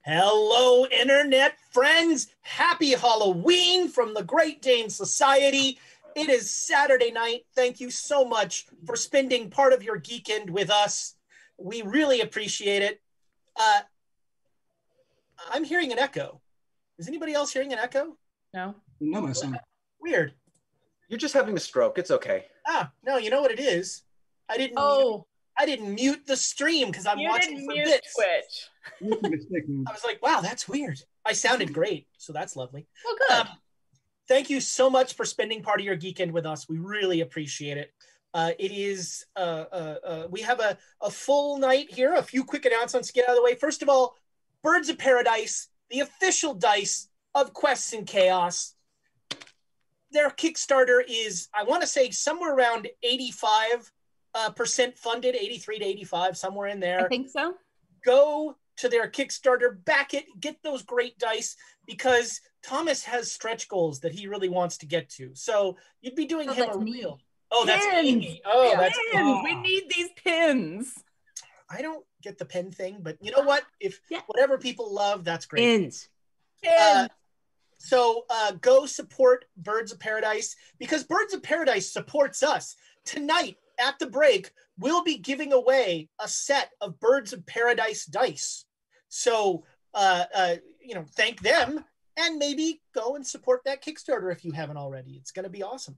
Hello, internet friends. Happy Halloween from the Great Dane Society. It is Saturday night. Thank you so much for spending part of your geekend with us. We really appreciate it. I'm hearing an echo. Is anybody else hearing an echo? No. No, my son. Weird. You're just having a stroke. It's okay. No, you know what it is? I didn't mute the stream because I'm watching for bits. Twitch. I was like, wow, that's weird. I sounded great, so that's lovely. Well, good. Thank you so much for spending part of your geekend with us. We really appreciate it. It is, we have a full night here. A few quick announcements to get out of the way. First of all, Birds of Paradise, the official dice of Quests and Chaos. Their Kickstarter is, I want to say, somewhere around 85% funded, 83 to 85, somewhere in there. I think so. Go to their Kickstarter, back it, get those great dice, because Thomas has stretch goals that he really wants to get to. So you'd be doing him a real. Oh, that's Amy. Oh, yeah, that's pins. We need these pins. I don't get the pen thing, but you know what? If whatever people love, that's great. Pins. So go support Birds of Paradise, because Birds of Paradise supports us. Tonight at the break, we'll be giving away a set of Birds of Paradise dice. So, thank them, and maybe go and support that Kickstarter if you haven't already. It's going to be awesome.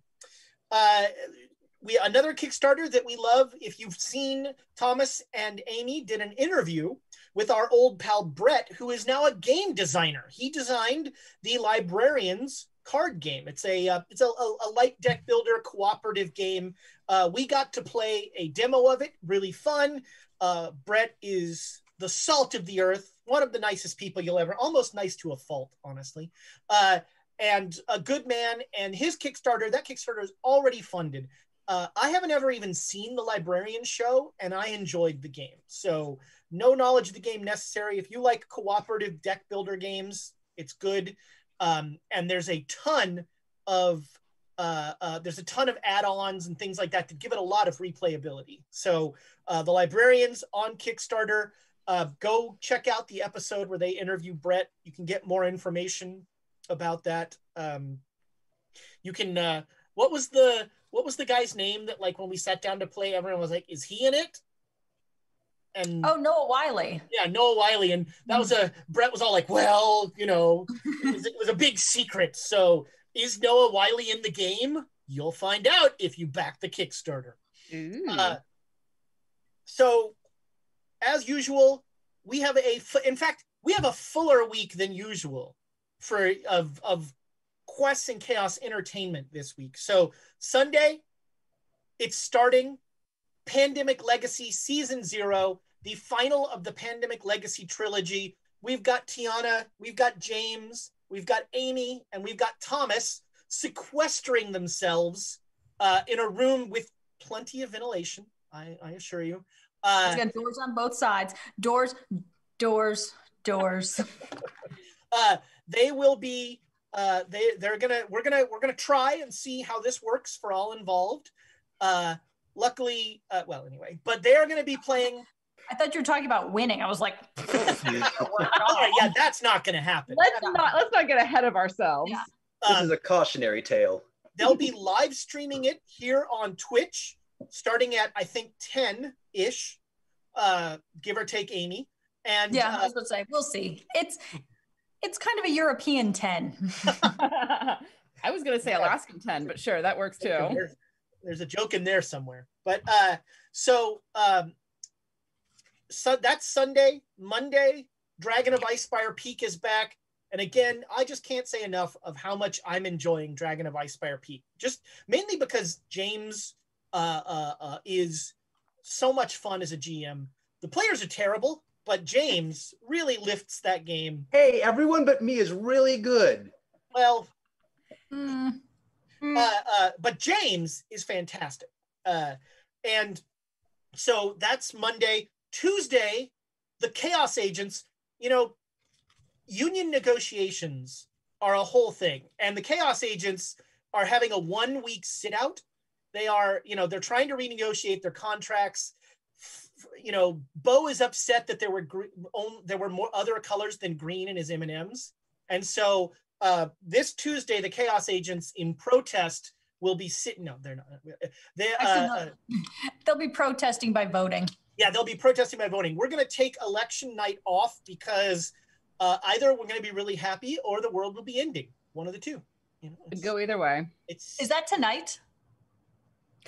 Another Kickstarter that we love, if you've seen, Thomas and Amy did an interview with our old pal Brett, who is now a game designer. He designed the Librarians card game. It's a light deck builder cooperative game. We got to play a demo of it, really fun. Brett is the salt of the earth, one of the nicest people you'll ever, almost nice to a fault, honestly. And a good man, and his Kickstarter, that Kickstarter is already funded. I haven't ever even seen the Librarian show, and I enjoyed the game. So no knowledge of the game necessary. If you like cooperative deck builder games, it's good. And there's a ton of add-ons and things like that to give it a lot of replayability. So the Librarians on Kickstarter, go check out the episode where they interview Brett. You can get more information about that. You can what was the guy's name that, like, when we sat down to play, everyone was like, is he in it? And Noah Wiley. Yeah, Noah Wiley. And that was Brett was all like, well, it was a big secret. So is Noah Wiley in the game? You'll find out if you back the Kickstarter. So as usual, we have a fuller week than usual of Quests and Chaos entertainment this week. So Sunday, it's starting Pandemic Legacy Season 0, the final of the Pandemic Legacy trilogy. We've got Tiana, we've got James, we've got Amy, and we've got Thomas sequestering themselves in a room with plenty of ventilation, I assure you. He's got doors on both sides. Doors. They will be we're gonna try and see how this works for all involved. Luckily, but they are gonna be playing. I thought you were talking about winning. I was like, yeah, that's not gonna happen. Let's not get ahead of ourselves. Yeah. This is a cautionary tale. They'll be live streaming it here on Twitch, starting at, I think, 10-ish, give or take, Amy. And yeah, I was going to say, we'll see. It's kind of a European 10. I was going to say Alaskan 10, but sure, that works too. There's a joke in there somewhere. But so that's Sunday. Monday, Dragon of Icespire Peak is back. And again, I just can't say enough of how much I'm enjoying Dragon of Icespire Peak. Just mainly because James is so much fun as a GM. The players are terrible, but James really lifts that game. Hey, everyone but me is really good. Well, but James is fantastic. And so that's Monday. Tuesday, the Chaos Agents, union negotiations are a whole thing. And the Chaos Agents are having a 1-week sit out. They are, they're trying to renegotiate their contracts. Bo is upset that there were more other colors than green in his M&Ms. And so this Tuesday, the Chaos Agents in protest will be sitting. No, they're not. They'll be protesting by voting. Yeah, they'll be protesting by voting. We're going to take election night off because either we're going to be really happy or the world will be ending. One of the two. Could go either way. Is that tonight?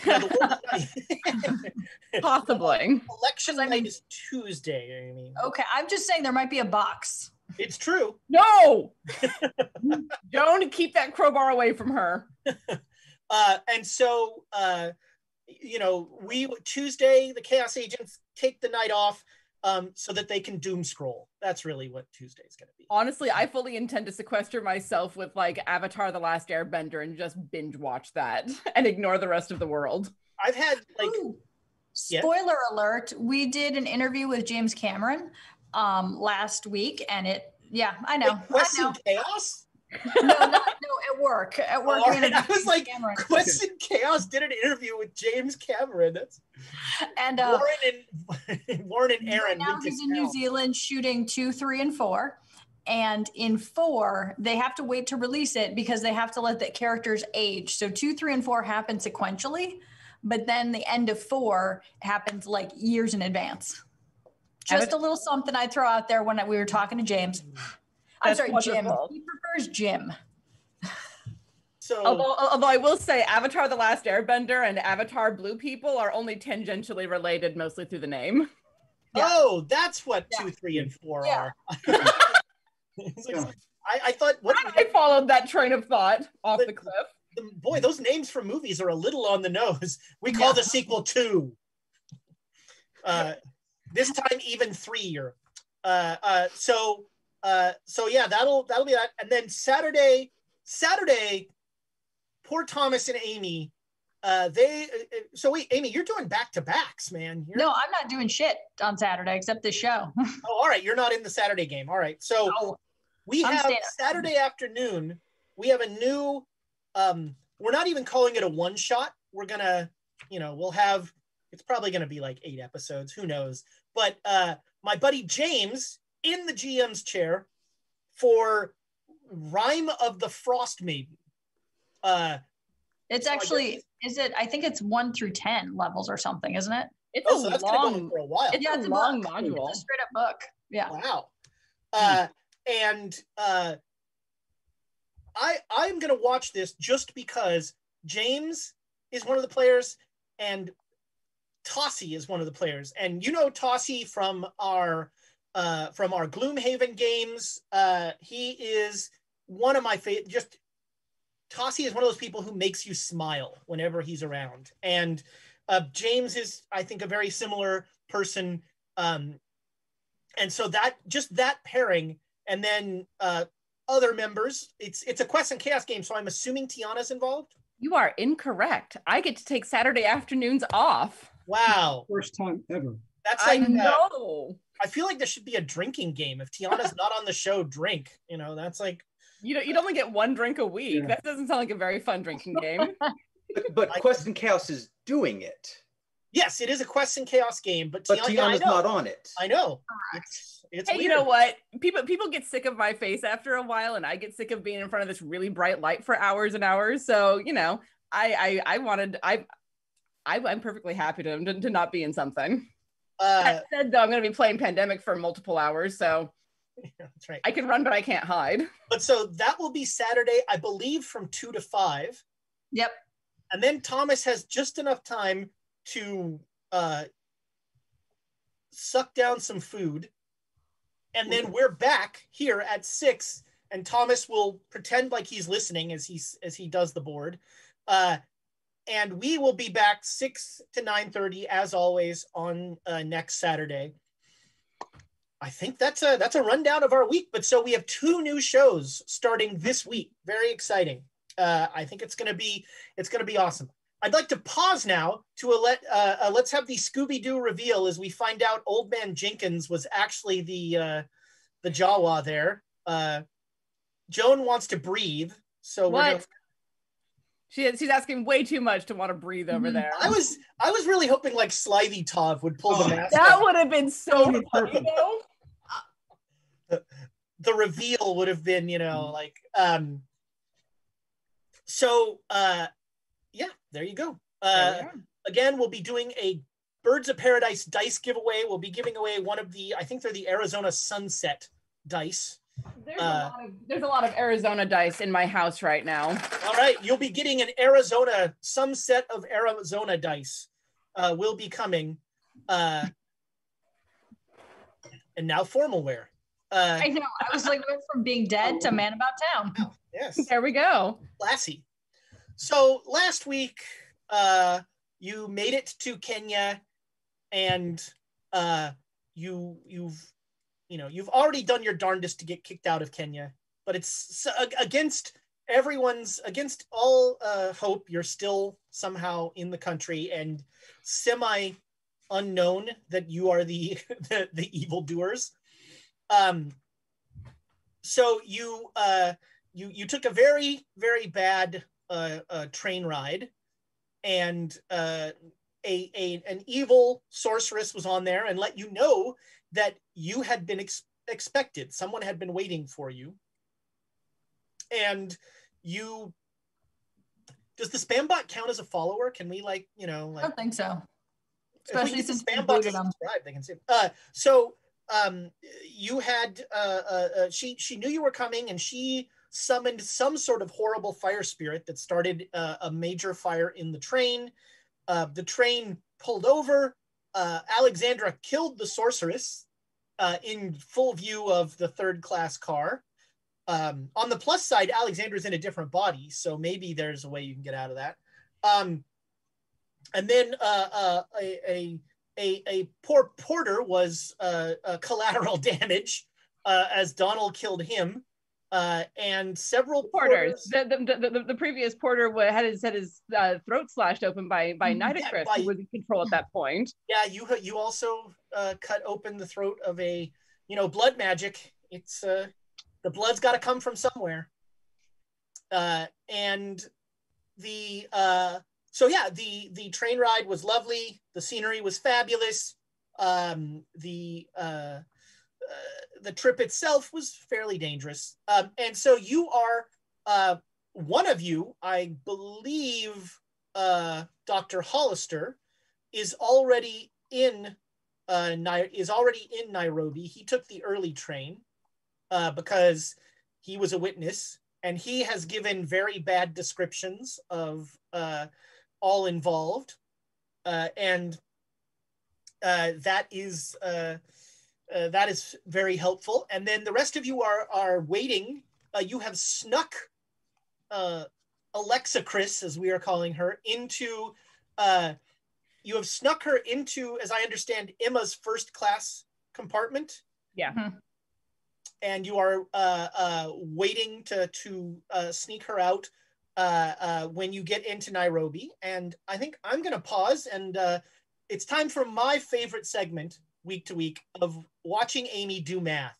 Yeah, the world Possibly. Election night is Tuesday. I mean. Okay, I'm just saying there might be a box. It's true. No! Don't keep that crowbar away from her. And so, Tuesday, the Chaos Agents take the night off so that they can doom scroll. That's really what Tuesday is going to be. Honestly, I fully intend to sequester myself with like Avatar: The Last Airbender and just binge watch that and ignore the rest of the world. I've had spoiler alert, we did an interview with James Cameron last week, and I know. Quest and Chaos? No, at work. At work. Right. I was like, Quest and Chaos did an interview with James Cameron. And Warren and Aaron. Now he's in New Zealand shooting 2, 3, and 4. And in 4, they have to wait to release it because they have to let the characters age. So 2, 3, and 4 happen sequentially, but then the end of 4 happens like years in advance. Just a little something I'd throw out there when we were talking to James. I'm sorry, wonderful. Jim. He prefers Jim. So, although I will say Avatar: The Last Airbender and Avatar: Blue People are only tangentially related, mostly through the name. Yeah. Oh, that's what 2, 3, and 4 are. I thought... I followed that train of thought off the cliff. Boy, those names for movies are a little on the nose. We call the sequel 2. This time even 3. So yeah, that'll be that. And then Saturday, poor Thomas and Amy, wait, Amy, you're doing back-to-backs, man. No, I'm not doing shit on Saturday except this show. Oh, all right. You're not in the Saturday game. All right. So we have Saturday afternoon. We have a new, we're not even calling it a one-shot. We're going to, it's probably going to be like 8 episodes. Who knows? But my buddy James in the GM's chair for Rime of the Frost Maiden. It's actually, I think it's 1 through 10 levels or something, isn't it? It's a that's long, gonna go for a while. It's a long module. It's a straight up book. Yeah. Wow. And I'm going to watch this just because James is one of the players and Tossie is one of the players. And Tossie from our Gloomhaven games. He is one of my favorite. Tossie is one of those people who makes you smile whenever he's around. And James is, I think, a very similar person. And so that pairing, and then other members, it's a Quest and Chaos game, so I'm assuming Tiana's involved? You are incorrect. I get to take Saturday afternoons off. Wow. First time ever. That's like, I know. I feel like there should be a drinking game. If Tiana's not on the show, drink. That's like... You'd only get 1 drink a week. Yeah. That doesn't sound like a very fun drinking game. But Quest and Chaos is doing it. Yes, it is a Quest and Chaos game, but Tiana's not on it. I know. It's hey, weird. You know what? People get sick of my face after a while, and I get sick of being in front of this really bright light for hours and hours. So I'm perfectly happy to not be in something. That said, though, I'm going to be playing Pandemic for multiple hours, so yeah, that's right. I can run, but I can't hide. But so that will be Saturday, I believe, from 2 to 5. Yep. And then Thomas has just enough time to suck down some food. And then we're back here at 6, and Thomas will pretend like he's listening as he does the board. And we will be back 6 to 9:30 as always on next Saturday. I think that's a rundown of our week. But so we have 2 new shows starting this week. Very exciting. I think it's gonna be awesome. I'd like to pause now to let's have the Scooby-Doo reveal as we find out Old Man Jenkins was actually the Jawa there. Joan wants to breathe, so what? She's asking way too much to want to breathe over there. I was really hoping like Slithy Tov would pull the mask. That off. would have been so funny, though. The reveal would have been, like yeah, there you go. Again, we'll be doing a Birds of Paradise dice giveaway. We'll be giving away one of the, I think they're the Arizona Sunset dice. There's a lot of Arizona dice in my house right now. All right, you'll be getting some set of Arizona dice will be coming. And now formal wear. I know. I was like, went from being dead to man about town. Oh, yes. There we go. Classy. So last week, you made it to Kenya, and you've already done your darndest to get kicked out of Kenya, but it's against all hope. You're still somehow in the country and semi unknown that you are the evildoers. So you took a very, very bad train ride, and an evil sorceress was on there and let you know that you had been expected. Someone had been waiting for you. And does the spam bot count as a follower? Can we I don't think so. Especially since the spam bot to subscribe, they can see. You had she knew you were coming, and she summoned some sort of horrible fire spirit that started a major fire in the train. The train pulled over. Alexandra killed the sorceress in full view of the third class car. On the plus side, Alexandra's in a different body, so maybe there's a way you can get out of that. And then a poor porter was collateral damage as Donald killed him. And several porters. The previous porter had his throat slashed open by Nitocris, who was in control at that point. Yeah, you also cut open the throat of a blood magic. It's the blood's got to come from somewhere. And the train ride was lovely. The scenery was fabulous. The trip itself was fairly dangerous. And so you are, one of you, I believe, Dr. Hollister, is already in Nairobi. He took the early train because he was a witness, and he has given very bad descriptions of all involved. And that is very helpful. And then the rest of you are waiting. You have snuck Alexa Chris, as we are calling her, into you have snuck her into, as I understand, Emma's first class compartment. Yeah. Mm-hmm. And you are waiting to sneak her out when you get into Nairobi. And I think I'm going to pause, and it's time for my favorite segment week to week of watching Amy do math.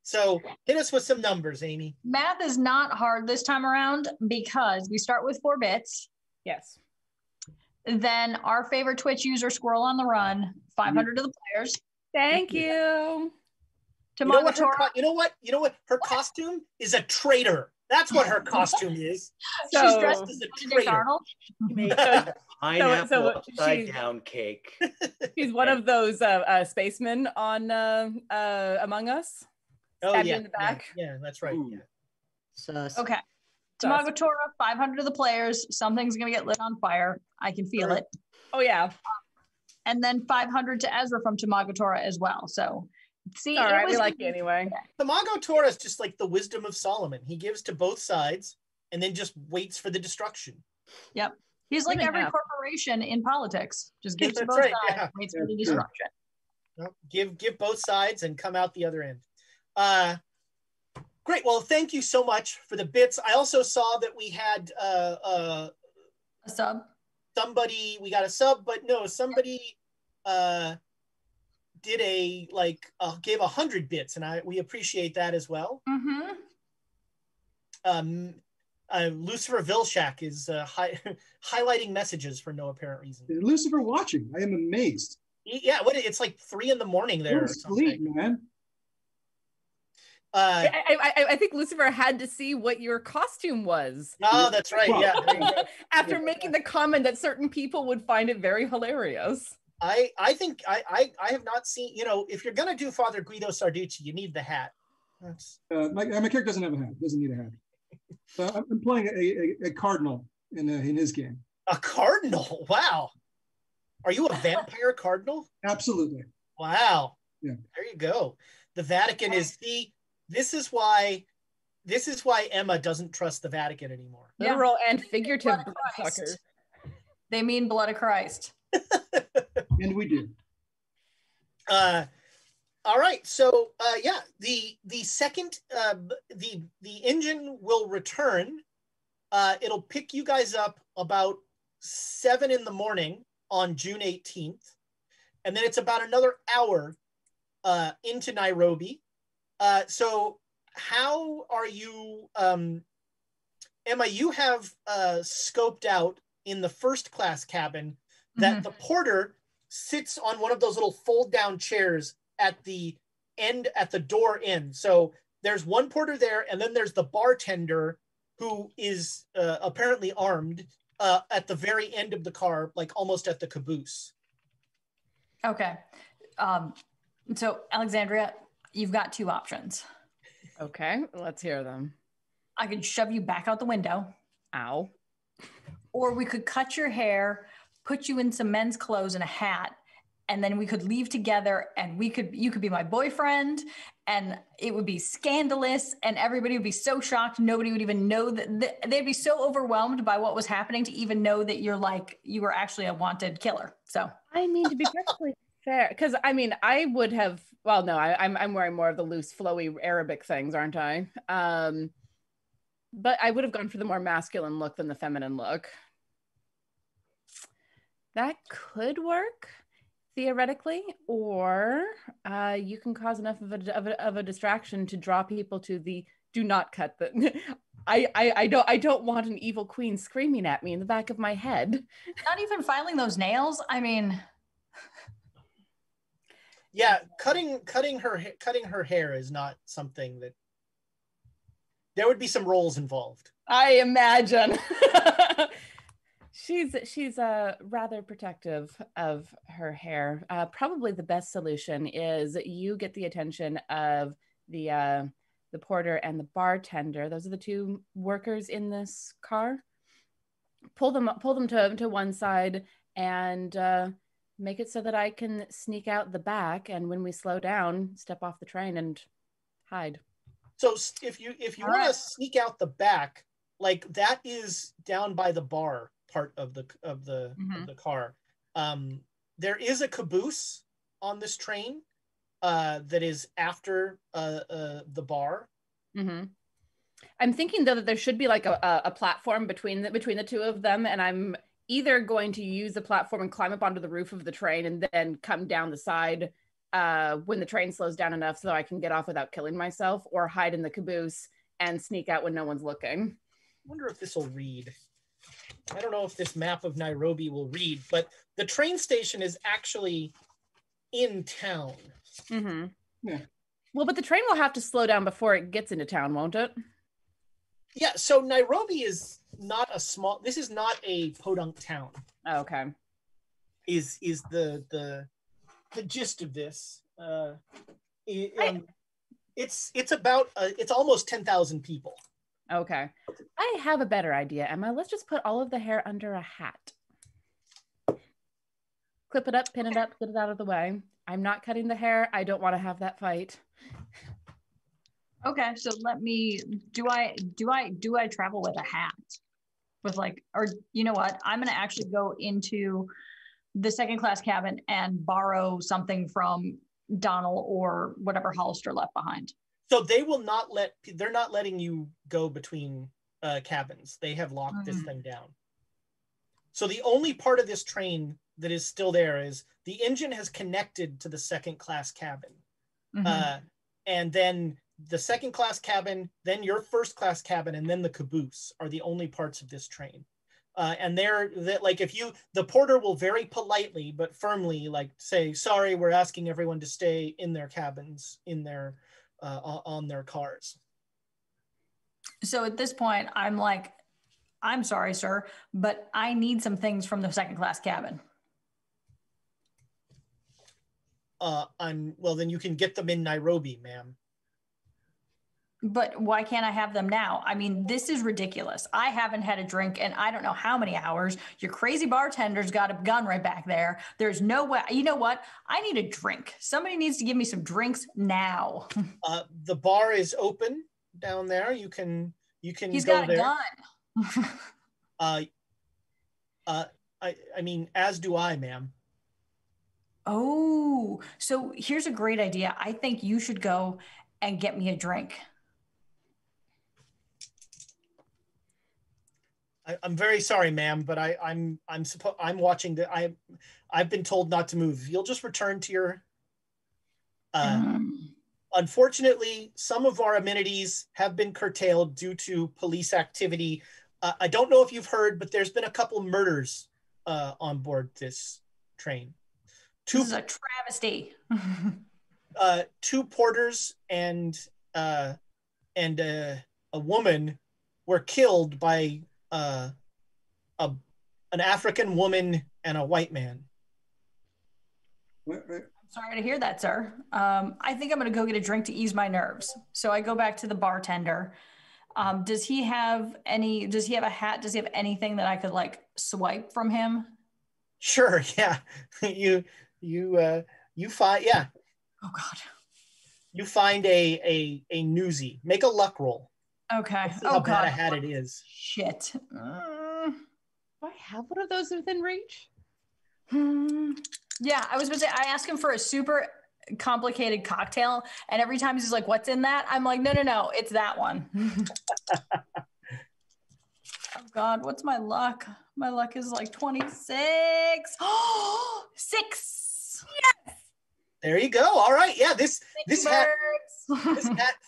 So hit us with some numbers, Amy. Math is not hard this time around because we start with 4 bits. Yes. Then our favorite Twitch user, Squirrel on the Run, 500 to the players. Thank you. You know what? Her costume is a traitor. That's what her costume is. So, she's dressed as a traitor. Pineapple upside down cake. She's one of those spacemen on Among Us. Oh Stabbed yeah, in the back. Yeah, that's right. Yeah. Okay. Tamagotora, 500 to the players. Something's gonna get lit on fire. I can feel it. Oh yeah. And then 500 to Ezra from Tamagotora as well. So see, all right, we like you anyway. Tamagotora is just like the wisdom of Solomon. He gives to both sides and then just waits for the destruction. Yep. He's like every corporation in politics. Just gives to both sides, waits for the destruction. Well, give both sides and come out the other end. Great. Well, thank you so much for the bits. I also saw that we had a sub. We got a sub, but no, somebody did gave 100 bits, and we appreciate that as well. Mm-hmm. Lucifer Vilshak is highlighting messages for no apparent reason. Is Lucifer watching? I am amazed. Yeah, it's like 3 a.m. there. Go to sleep, man. I think Lucifer had to see what your costume was. Oh, that's right. Yeah. After making the comment that certain people would find it very hilarious. I think I have not seen, if you're going to do Father Guido Sarducci, you need the hat. My character doesn't have a hat. Doesn't need a hat. I'm playing a cardinal in his game. A cardinal? Wow. Are you a vampire cardinal? Absolutely. Wow. Yeah. There you go. The Vatican is this is why Emma doesn't trust the Vatican anymore. Literal and figurative bloodsuckers. They mean blood of Christ. And we do. All right. So the second the engine will return. It'll pick you guys up about 7 a.m. on June 18th, and then it's about another hour into Nairobi. So how are you, Emma? You have scoped out in the first class cabin that the porter sits on one of those little fold down chairs at the door end. So there's one porter there, and then there's the bartender who is apparently armed at the very end of the car, like almost at the caboose. Okay. So Alexandria, you've got 2 options. Okay, let's hear them. I could shove you back out the window. Ow. Or we could cut your hair, put you in some men's clothes and a hat, and then we could leave together, and you could be my boyfriend, and it would be scandalous, and everybody would be so shocked. Nobody would even know that they'd be so overwhelmed by what was happening to even know that you were actually a wanted killer. So I mean, to be perfectly fair, because I mean, I would have. Well, no, I'm wearing more of the loose, flowy Arabic things, aren't I? But I would have gone for the more masculine look than the feminine look. That could work theoretically, or you can cause enough of a distraction to draw people to the do not cut the. I don't want an evil queen screaming at me in the back of my head. Not even filing those nails. I mean, yeah, cutting her hair is not something that there would be some roles involved. I imagine. She's rather protective of her hair. Probably the best solution is you get the attention of the porter and the bartender. Those are the 2 workers in this car. Pull them to one side and make it so that I can sneak out the back. And when we slow down, step off the train and hide. So if you want to sneak out the back, like that is down by the bar part of the car. There is a caboose on this train that is after the bar. Mm-hmm. I'm thinking though that there should be like a platform between the 2 of them, and I'm either going to use the platform and climb up onto the roof of the train and then come down the side when the train slows down enough so I can get off without killing myself, or hide in the caboose and sneak out when no one's looking. I wonder if this will read. I don't know if this map of Nairobi will read, but the train station is actually in town. Mm-hmm. Yeah. Well, but the train will have to slow down before it gets into town, won't it? Yeah, so Nairobi is not this is not a podunk town. Oh, okay. Is the gist of this. It's about it's almost 10,000 people. Okay. I have a better idea, Emma. Let's just put all of the hair under a hat. Clip it up, pin it up, get it out of the way. I'm not cutting the hair. I don't want to have that fight. okay. So do I travel with a hat? With or you know what? I'm going to actually go into the 2nd class cabin and borrow something from Donald or whatever Hollister left behind. So they're not letting you go between cabins. They have locked this thing down. So the only part of this train that is still there is the engine has connected to the 2nd class cabin. And then the second class cabin, then your first class cabin, and then the caboose are the only parts of this train. And they're like, the porter will very politely but firmly like say, sorry, we're asking everyone to stay in their cabins, in their on their cars. So at this point, I'm like, I'm sorry, sir, but I need some things from the second class cabin. Well, then you can get them in Nairobi, ma'am. But why can't I have them now? I mean, this is ridiculous. I haven't had a drink in I don't know how many hours. Your crazy bartender's got a gun right back there. There's no way. You know what? I need a drink. Somebody needs to give me some drinks now. The bar is open down there. You can He's go got a there. gun. I mean, as do I, ma'am. Oh, so here's a great idea. I think you should go and get me a drink. I'm very sorry, ma'am, but I'm watching I've been told not to move. You'll just return to your. Unfortunately, some of our amenities have been curtailed due to police activity. I don't know if you've heard, but there's been a couple murders on board this train. This is a travesty. 2 porters and a woman were killed by an African woman and a white man. What? I'm sorry to hear that, sir. I think I'm going to go get a drink to ease my nerves. So I go back to the bartender. Does he have a hat? Does he have anything that I could like swipe from him? Sure. Yeah. You find, yeah. Oh God. You find a newsie. Make a luck roll. Okay. Let's see how bad a hat it is. Shit. Do I have one of those within reach? Yeah, I was going to say, I asked him for a super complicated cocktail, and every time he's like, what's in that? I'm like, no, it's that one. Oh God, what's my luck? My luck is like 26. Oh, 6. Yes. There you go. All right. Yeah, this hat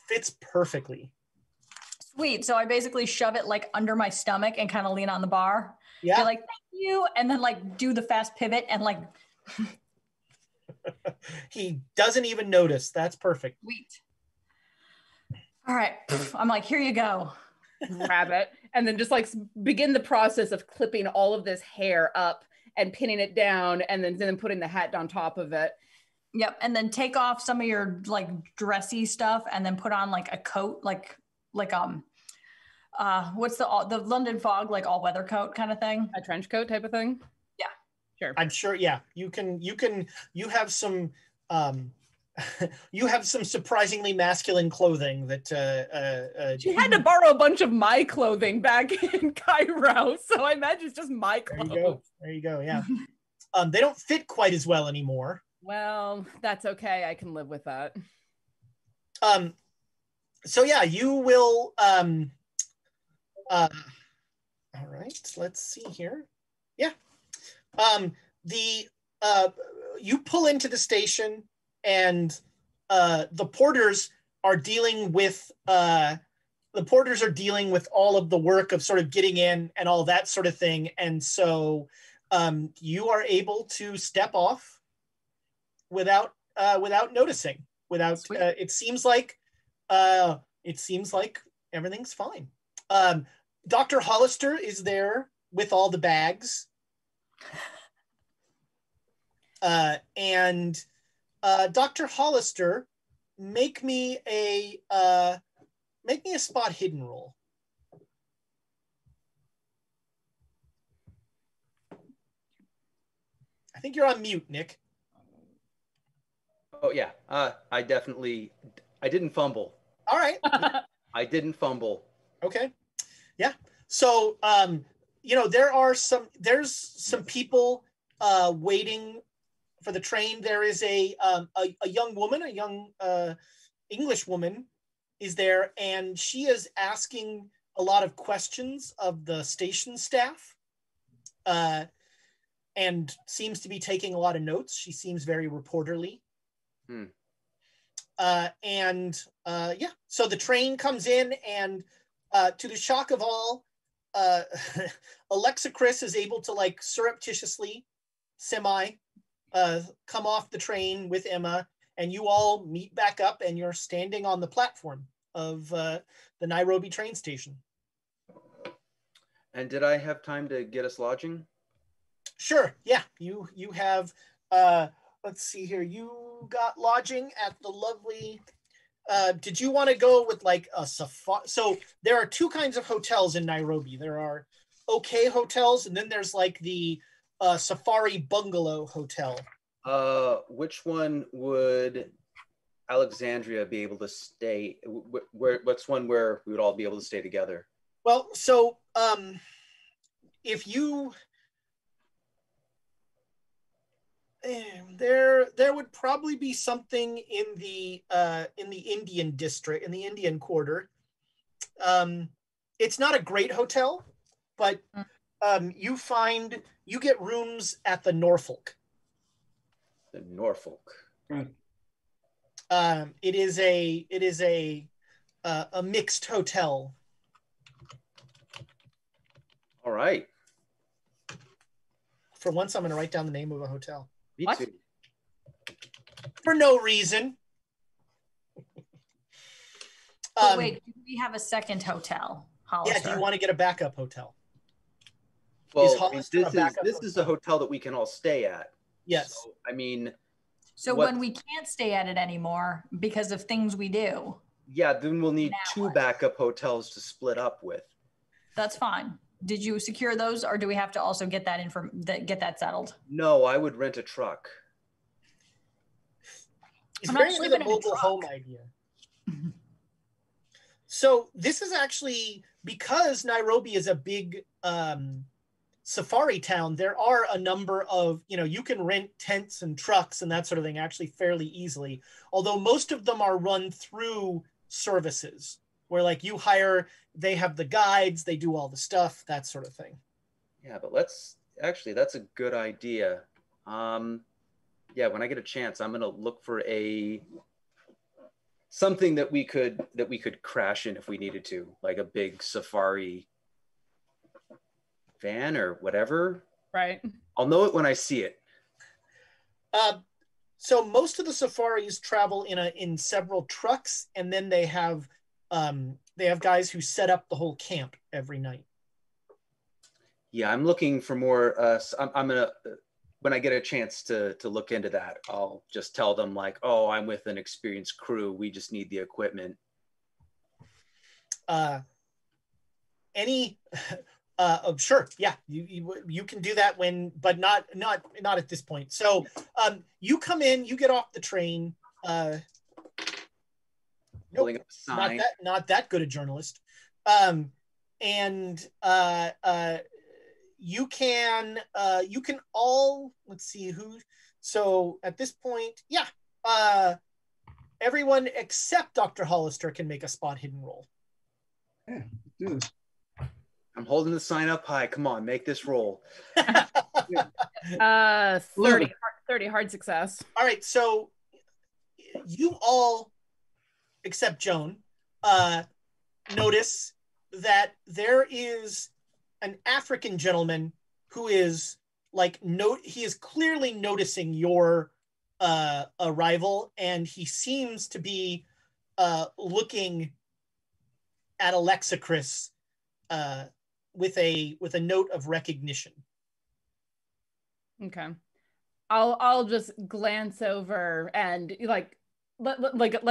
fits perfectly. Sweet. So I basically shove it like under my stomach and kind of lean on the bar. Yeah. Be like, thank you. And then like do the fast pivot and like. He doesn't even notice. That's perfect. Sweet. All right. I'm like, here you go. Grab it. And then just like begin the process of clipping all of this hair up and pinning it down and then putting the hat on top of it. Yep. And then take off some of your like dressy stuff and then put on like a coat, like what's the London Fog, like all weather coat kind of thing? A trench coat type of thing? Yeah. Sure. I'm sure. Yeah. You have some you have some surprisingly masculine clothing that she had to borrow a bunch of my clothing back in Cairo, so I imagine it's just my clothes. There you go. Yeah. They don't fit quite as well anymore. Well, that's okay. I can live with that. So yeah, you will all right, let's see here. Yeah. You pull into the station and the porters are dealing with all of the work of sort of getting in and all that sort of thing. And so you are able to step off without noticing. It seems like everything's fine. Dr. Hollister is there with all the bags. And Dr. Hollister, make me a spot hidden roll. I think you're on mute, Nick. Oh yeah, I didn't fumble. All right. I didn't fumble. Okay. Yeah. So there's some people waiting for the train. There is a young woman, a young English woman is there, and she is asking a lot of questions of the station staff and seems to be taking a lot of notes. She seems very reporterly. So the train comes in, and to the shock of all, Alexicris is able to like surreptitiously come off the train with Emma, and you all meet back up, and you're standing on the platform of the Nairobi train station. And did I have time to get us lodging? Sure. Yeah. You have. Let's see here. You got lodging at the lovely. Did you want to go with like a safari? So there are two kinds of hotels in Nairobi. There are okay hotels, and then there's like the safari bungalow hotel. Which one would Alexandria be able to stay? What's one where we would all be able to stay together? Well, so if you there would probably be something in the Indian district, in the Indian quarter. It's not a great hotel, but you get rooms at the Norfolk. The Norfolk. Right. It is a mixed hotel. All right. For once, I'm going to write down the name of a hotel. Me What? too. For no reason. But wait, do we have a second hotel, Hollister? Yeah, do you want to get a backup hotel? Well, Hollister a backup this is a hotel that we can all stay at. Yes. So, I mean. So when we can't stay at it anymore because of things we do. Yeah, then we'll need two what? backup hotels to split up with. That's fine. Did you secure those, or do we have to also get that settled? No, I would rent a truck. He's I'm not very into sleeping the in a mobile truck. home idea. So this is actually, because Nairobi is a big safari town, there are a number of, you can rent tents and trucks and that sort of thing actually fairly easily. Although most of them are run through services where like you hire, they have the guides, they do all the stuff, that sort of thing. Yeah, but that's a good idea. Yeah, when I get a chance, I'm gonna look for something that we could crash in if we needed to, like a big safari van or whatever. Right. I'll know it when I see it. So most of the safaris travel in several trucks, and then they have guys who set up the whole camp every night. Yeah, I'm looking for more. I'm gonna, when I get a chance to look into that, I'll just tell them like, oh, I'm with an experienced crew. We just need the equipment. Sure, yeah, you can do that but not at this point. So you come in, you get off the train. Holding up a sign. Not that good a journalist. You can all, let's see who. So at this point, everyone except Dr. Hollister can make a spot hidden roll. Yeah, do this. I'm holding the sign up high. Come on, make this roll. 30 hard success. All right, so you all, except Joan, notice that there is an African gentleman who is he is clearly noticing your arrival, and he seems to be looking at Alexicris with a note of recognition. Okay. I'll just glance over and like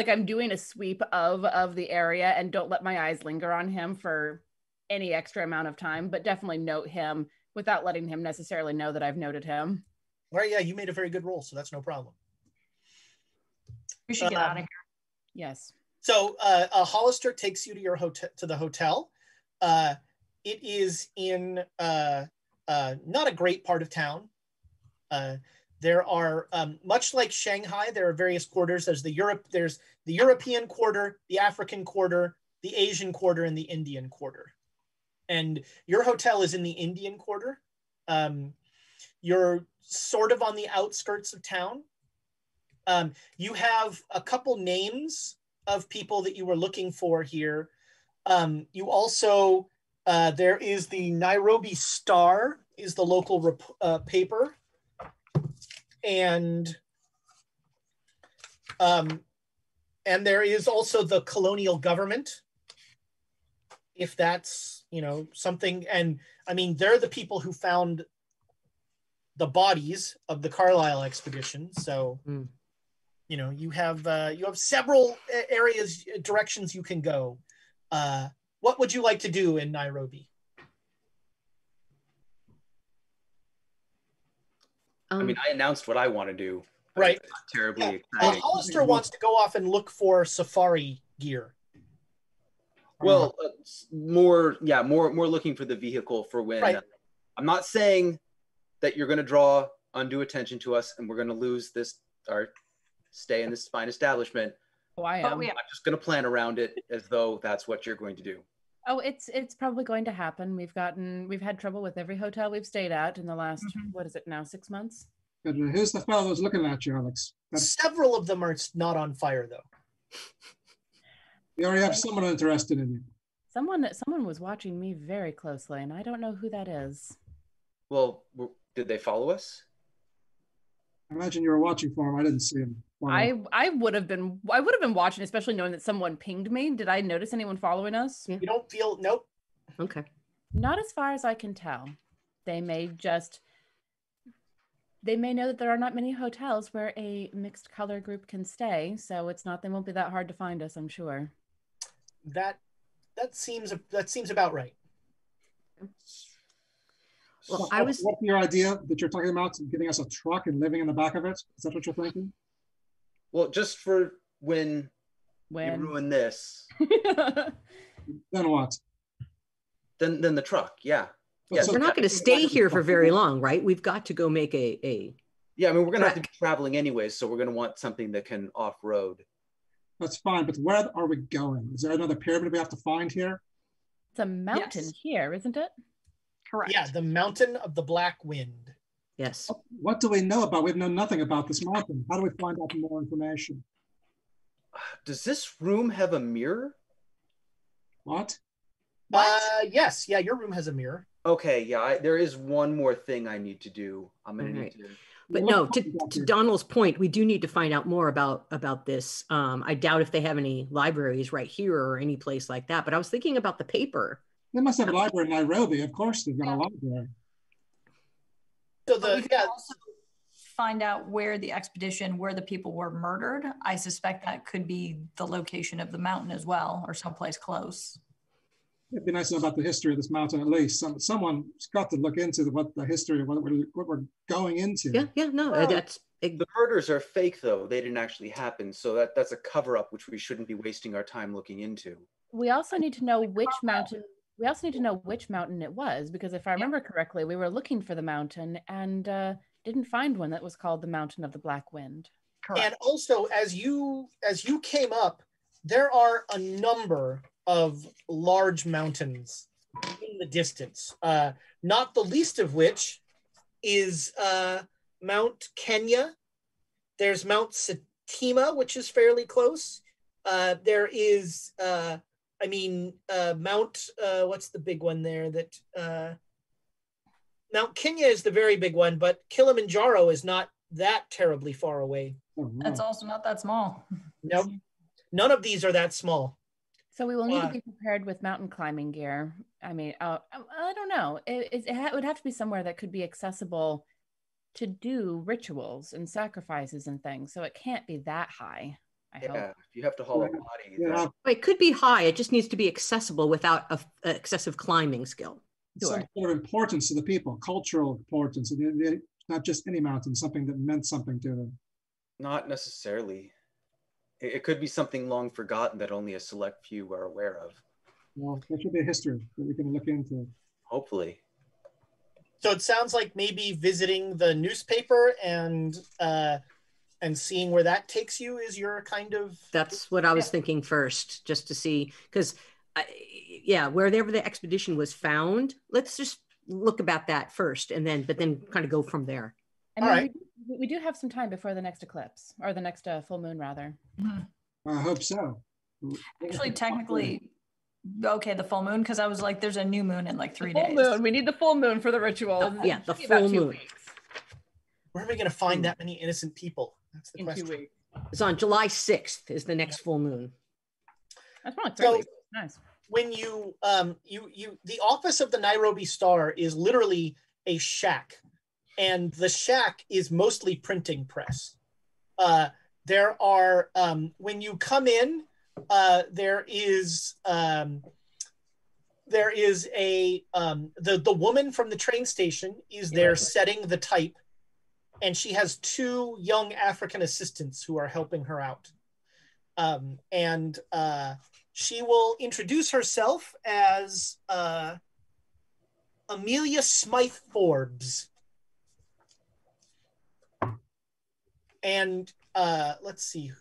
I'm doing a sweep of the area, and don't let my eyes linger on him for any extra amount of time, but definitely note him without letting him necessarily know that I've noted him. Well, yeah, you made a very good roll, so that's no problem. We should get out of here. Yes. So Hollister takes you to your the hotel. It is in not a great part of town. There are, much like Shanghai, there are various quarters. There's the European quarter, the African quarter, the Asian quarter, and the Indian quarter. And your hotel is in the Indian quarter. You're sort of on the outskirts of town. You have a couple names of people that you were looking for here. You also, there is the Nairobi Star, is the local paper. And there is also the colonial government, if that's, something. And I mean, they're the people who found the bodies of the Carlisle expedition. So, you have several areas, directions you can go. What would you like to do in Nairobi? I mean, I announced what I want to do. Right. Not terribly exciting. Hollister wants to go off and look for safari gear. Well, more looking for the vehicle for when. Right. I'm not saying that you're going to draw undue attention to us and we're going to lose our stay in this fine establishment. Oh, I am. I'm just going to plan around it as though that's what you're going to do. Oh, it's probably going to happen. We've had trouble with every hotel we've stayed at in the last, what is it now, 6 months? But who's the fellow who's looking at you, Alex? Several of them are not on fire, though. You already have someone interested in you. Someone was watching me very closely, and I don't know who that is. Well, did they follow us? I imagine you were watching for him. I didn't see him. Wow. I would have been watching, especially knowing that someone pinged me. Did I notice anyone following us? You don't feel, nope. Okay. Not as far as I can tell. They may know that there are not many hotels where a mixed color group can stay, so they won't be that hard to find us, I'm sure. That seems about right. Well, What's your idea that you're talking about, giving us a truck and living in the back of it? Is that what you're thinking? Well, just for when you ruin this. Then what? Then the truck, yeah. Yeah, we're not going to stay here for very long, right? We've got to go make a Yeah, I mean, we're going to have to be traveling anyways, so we're going to want something that can off-road. That's fine, but where are we going? Is there another pyramid we have to find here? It's a mountain here, isn't it? Correct. Yeah, the Mountain of the Black Wind. Yes. What do we know about? We know nothing about this mountain. How do we find out more information? Does this room have a mirror? What? Yes. Yeah, your room has a mirror. Okay, yeah, there is one more thing I need to do. I'm going to need to... But no, to Donald's point, we do need to find out more about this. I doubt if they have any libraries right here or any place like that. But I was thinking about the paper. They must have a library in Nairobi. Of course, they've got a library. So we can also find out where the people were murdered. I suspect that could be the location of the mountain as well, or someplace close. It'd be nice to know about the history of this mountain at least. Someone's got to look into what the history of what we're going into. The murders are fake, though. They didn't actually happen. So that's a cover-up, which we shouldn't be wasting our time looking into. We also need to know which mountain. We also need to know which mountain it was, because if I remember correctly, we were looking for the mountain and didn't find one that was called the Mountain of the Black Wind. Correct. And also, as you came up, there are a number of large mountains in the distance, not the least of which is Mount Kenya. There's Mount Satima, which is fairly close. There is Mount what's the big one there that Mount Kenya is the very big one, but Kilimanjaro is not that terribly far away. That's also not that small. Nope. None of these are that small. So we will need to be prepared with mountain climbing gear. I mean, I don't know. It would have to be somewhere that could be accessible to do rituals and sacrifices and things. So it can't be that high. I hope. If you have to haul a body. Yeah. It could be high. It just needs to be accessible without excessive climbing skill. Some sort of importance to the people, cultural importance. Not just any mountain, something that meant something to them. Not necessarily. It could be something long forgotten that only a select few are aware of. Well, there should be a history that we can look into. Hopefully. So it sounds like maybe visiting the newspaper and seeing where that takes you is your kind of... That's what I was thinking first, just to see, because wherever the expedition was found, let's just look about that first, but then kind of go from there. I mean, We do have some time before the next eclipse, or the next full moon, rather. I hope so. Actually, technically, okay, the full moon, because I was like, there's a new moon in like 3 days. Full moon. We need the full moon for the ritual. Yeah, the full moon. Where are we going to find that many innocent people? That's the question. 2 weeks. It's on July 6th is the next full moon. That's probably 3 weeks. Nice. When you the office of the Nairobi Star is literally a shack, and the shack is mostly printing press. There are when you come in, there is a the woman from the train station is there setting the type, and she has 2 young African assistants who are helping her out. She will introduce herself as Amelia Smythe Forbes. And let's see,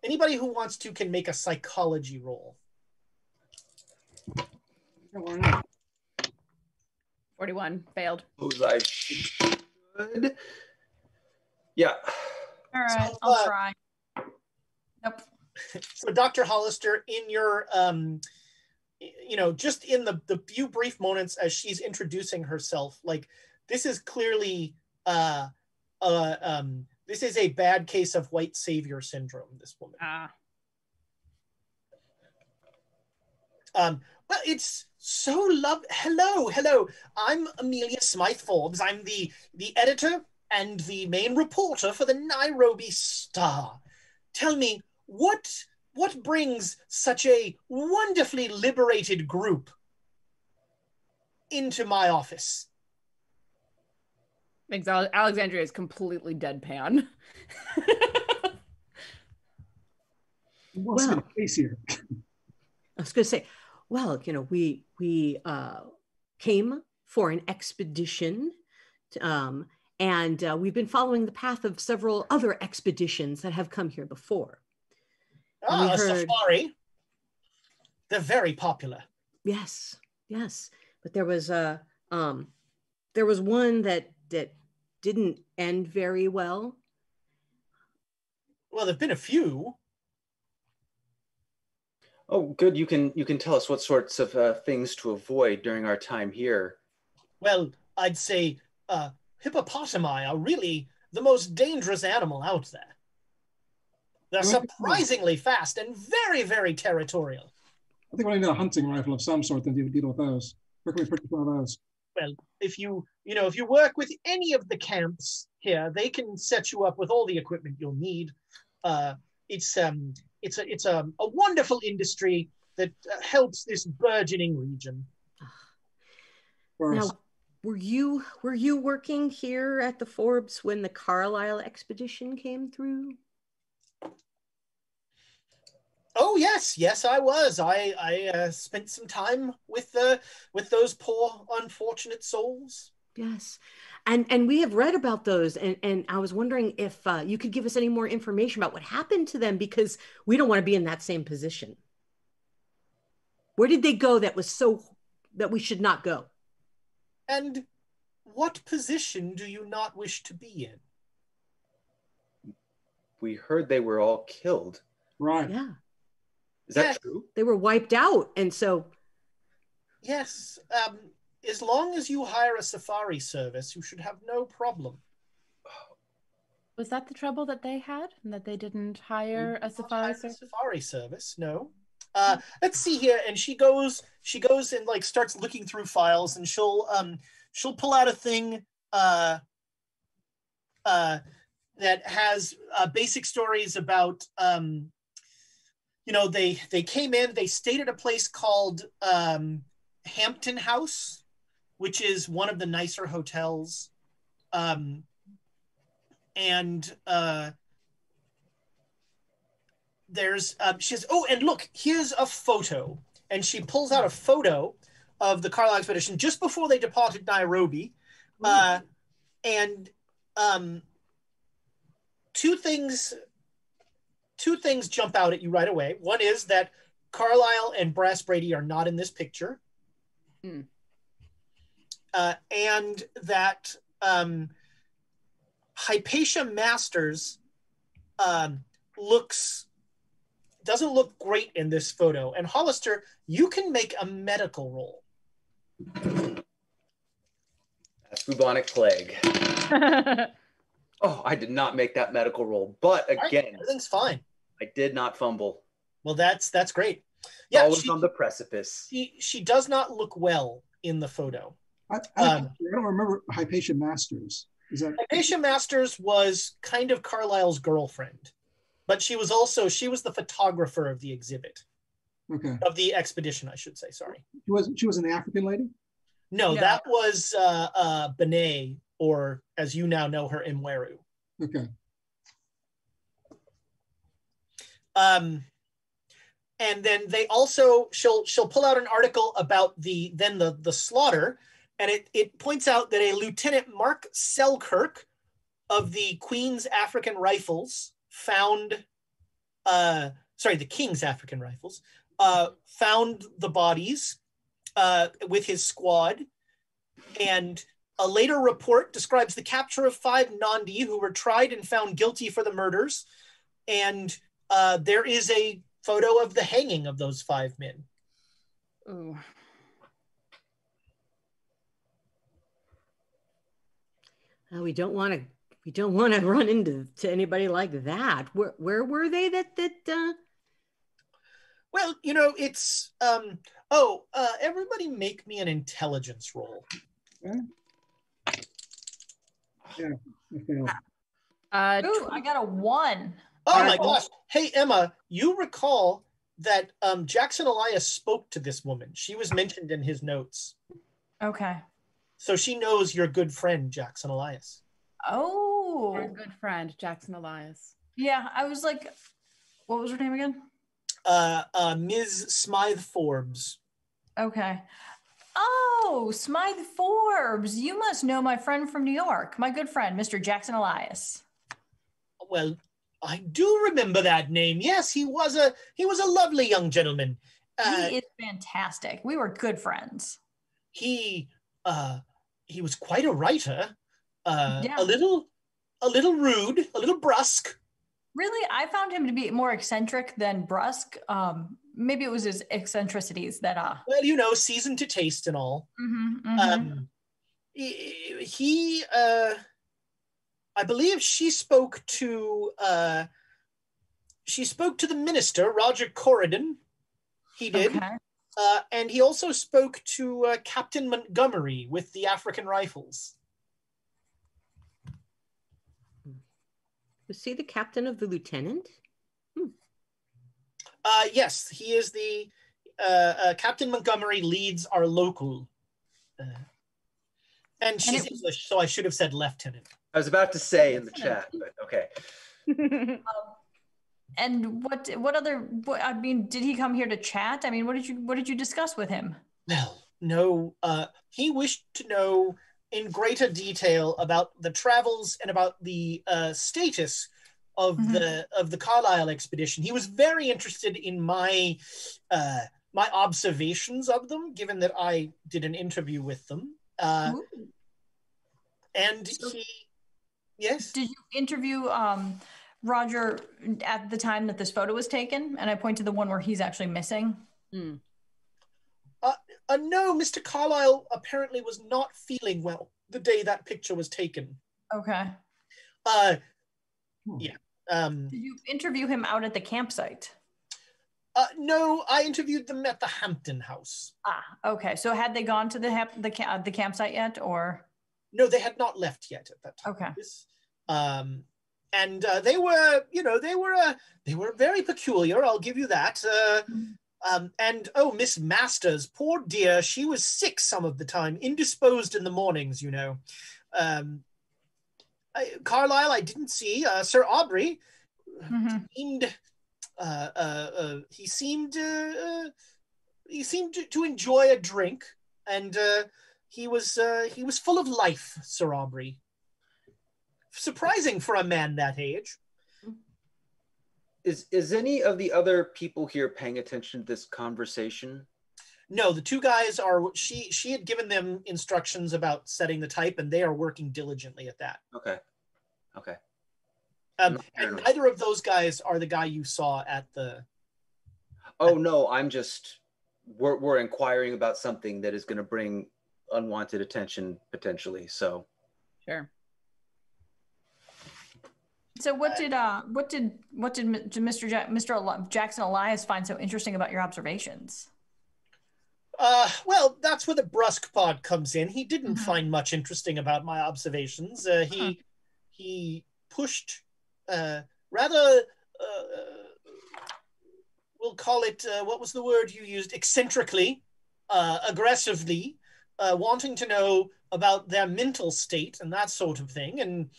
anybody who wants to can make a psychology roll. 41, failed. Suppose I should. Yeah. All right, I'll try. Nope. So Dr. Hollister, in your, just in the few brief moments as she's introducing herself, like, this is clearly, this is a bad case of white savior syndrome, this woman. Well, it's so hello. I'm Amelia Smythe Forbes. I'm the editor and the main reporter for the Nairobi Star. Tell me, what brings such a wonderfully liberated group into my office? Alexandria is completely deadpan. What's the case here? I was going to say, well, we came for an expedition, and we've been following the path of several other expeditions that have come here before. A safari. They're very popular. Yes, but there was one that didn't end very well. Well, there've been a few. Oh, good. You can tell us what sorts of things to avoid during our time here. Well, I'd say hippopotami are really the most dangerous animal out there. They're surprisingly fast and very, very territorial. I think we need a hunting rifle of some sort to deal with those. Where can we purchase one of those? Well, if you work with any of the camps here, they can set you up with all the equipment you'll need. It's a wonderful industry that helps this burgeoning region. Now, were you working here at the Forbes when the Carlisle expedition came through? Oh yes, I was. I spent some time with those poor unfortunate souls. Yes, and we have read about those, and I was wondering if you could give us any more information about what happened to them, because we don't want to be in that same position. Where did they go that we should not go? And what position do you not wish to be in? We heard they were all killed. Right. Yeah. Is that true? They were wiped out, and so... Yes. As long as you hire a safari service, you should have no problem. Was that the trouble that they had, and that they didn't hire a safari service? No. Let's see here. And she goes and like starts looking through files, and she'll pull out a thing that has basic stories about they came in, they stayed at a place called Hampton House, which is one of the nicer hotels. There's she says, oh, and look, here's a photo. And she pulls out a photo of the Carlisle expedition just before they departed Nairobi. Two things jump out at you right away. One is that Carlisle and Brass Brady are not in this picture. And that Hypatia Masters doesn't look great in this photo. And Hollister, you can make a medical roll. That's bubonic plague. Oh, I did not make that medical roll. But again, right, everything's fine. I did not fumble. Well, that's great. Yeah, Always on the precipice. She does not look well in the photo. I don't remember Hypatia Masters. Is that Hypatia Masters was kind of Carlisle's girlfriend, but she was the photographer of the exhibit. Okay. Of the expedition, I should say. Sorry. She was an African lady? No, that was Benet, or as you now know her, Imweru. Okay. And then they also she'll pull out an article about the slaughter, and it points out that a Lieutenant Mark Selkirk of the Queen's African Rifles found the King's African Rifles found the bodies with his squad, and a later report describes the capture of 5 Nandi who were tried and found guilty for the murders, and there is a photo of the hanging of those 5 men. Ooh. We don't want to run into anybody like that. Where were they? Well, it's everybody make me an intelligence roll. Yeah. I failed. I got a 1. Oh my gosh. Hey, Emma, you recall that Jackson Elias spoke to this woman. She was mentioned in his notes. Okay. So she knows your good friend, Jackson Elias. Oh. Our good friend, Jackson Elias. Yeah, I was like, what was her name again? Ms. Smythe Forbes. Okay. Oh, Smythe Forbes. You must know my friend from New York, my good friend, Mr. Jackson Elias. Well, I do remember that name. Yes, he was a lovely young gentleman. He is fantastic. We were good friends. He was quite a writer. Yeah. A little rude, a little brusque. Really, I found him to be more eccentric than brusque. Maybe it was his eccentricities that Well, seasoned to taste and all. He I believe she spoke to the minister, Roger Corridon. He did. Okay. And he also spoke to Captain Montgomery with the African Rifles. Was he the captain of the lieutenant? Yes, he is the Captain Montgomery leads our local. And she's English, so I should have said lieutenant. I was about to say in the chat, but okay. And what other? I mean, did he come here to chat? I mean, what did you discuss with him? Well, no. He wished to know in greater detail about the travels and about the status of the Carlisle expedition. He was very interested in my observations of them, given that I did an interview with them. Yes. Did you interview Roger at the time that this photo was taken? And I point to the one where he's actually missing. No, Mr. Carlisle apparently was not feeling well the day that picture was taken. Okay. Yeah. Did you interview him out at the campsite? No, I interviewed them at the Hampton House. Okay. So had they gone to the campsite yet, or? No, they had not left yet at that time. Okay. And they were, they were very peculiar. I'll give you that. And Miss Masters, poor dear, she was sick some of the time, indisposed in the mornings. Carlisle, I didn't see. Sir Aubrey seemed. He seemed to enjoy a drink, and he was full of life, Sir Aubrey. Surprising for a man that age. Is any of the other people here paying attention to this conversation? No, the 2 guys are. She had given them instructions about setting the type, and they are working diligently at that. Okay. Okay. And neither of those guys are the guy you saw at the... Oh, no, I'm just... We're inquiring about something that is going to bring unwanted attention, potentially, so... Sure. So what did Mr. Jackson Elias find so interesting about your observations? Well, that's where the brusque pod comes in. He didn't find much interesting about my observations. He pushed rather, we'll call it, what was the word you used? Eccentrically, aggressively, wanting to know about their mental state and that sort of thing. And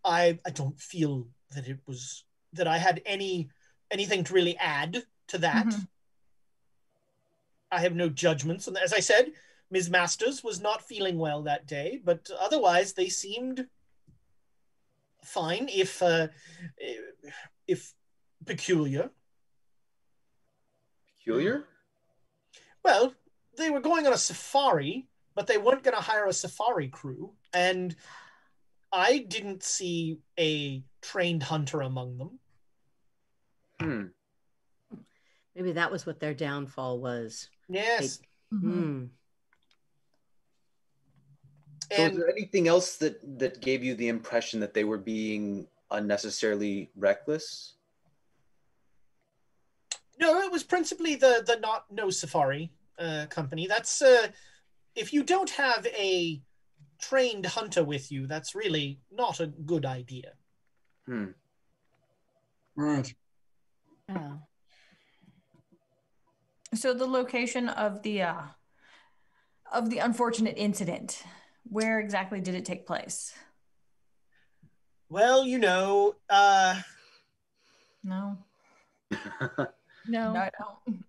I don't feel that it was, that I had anything to really add to that. Mm-hmm. I have no judgments. And as I said, Ms. Masters was not feeling well that day, but otherwise they seemed fine, if peculiar. Peculiar? Well, they were going on a safari, but they weren't going to hire a safari crew, and I didn't see a trained hunter among them. Maybe that was what their downfall was. Yes. So is there anything else that gave you the impression that they were being unnecessarily reckless? No, it was principally the no safari company. That's if you don't have a trained hunter with you, that's really not a good idea. Right. Oh. So the location of the unfortunate incident, where exactly did it take place? Well, No. No. No, I don't.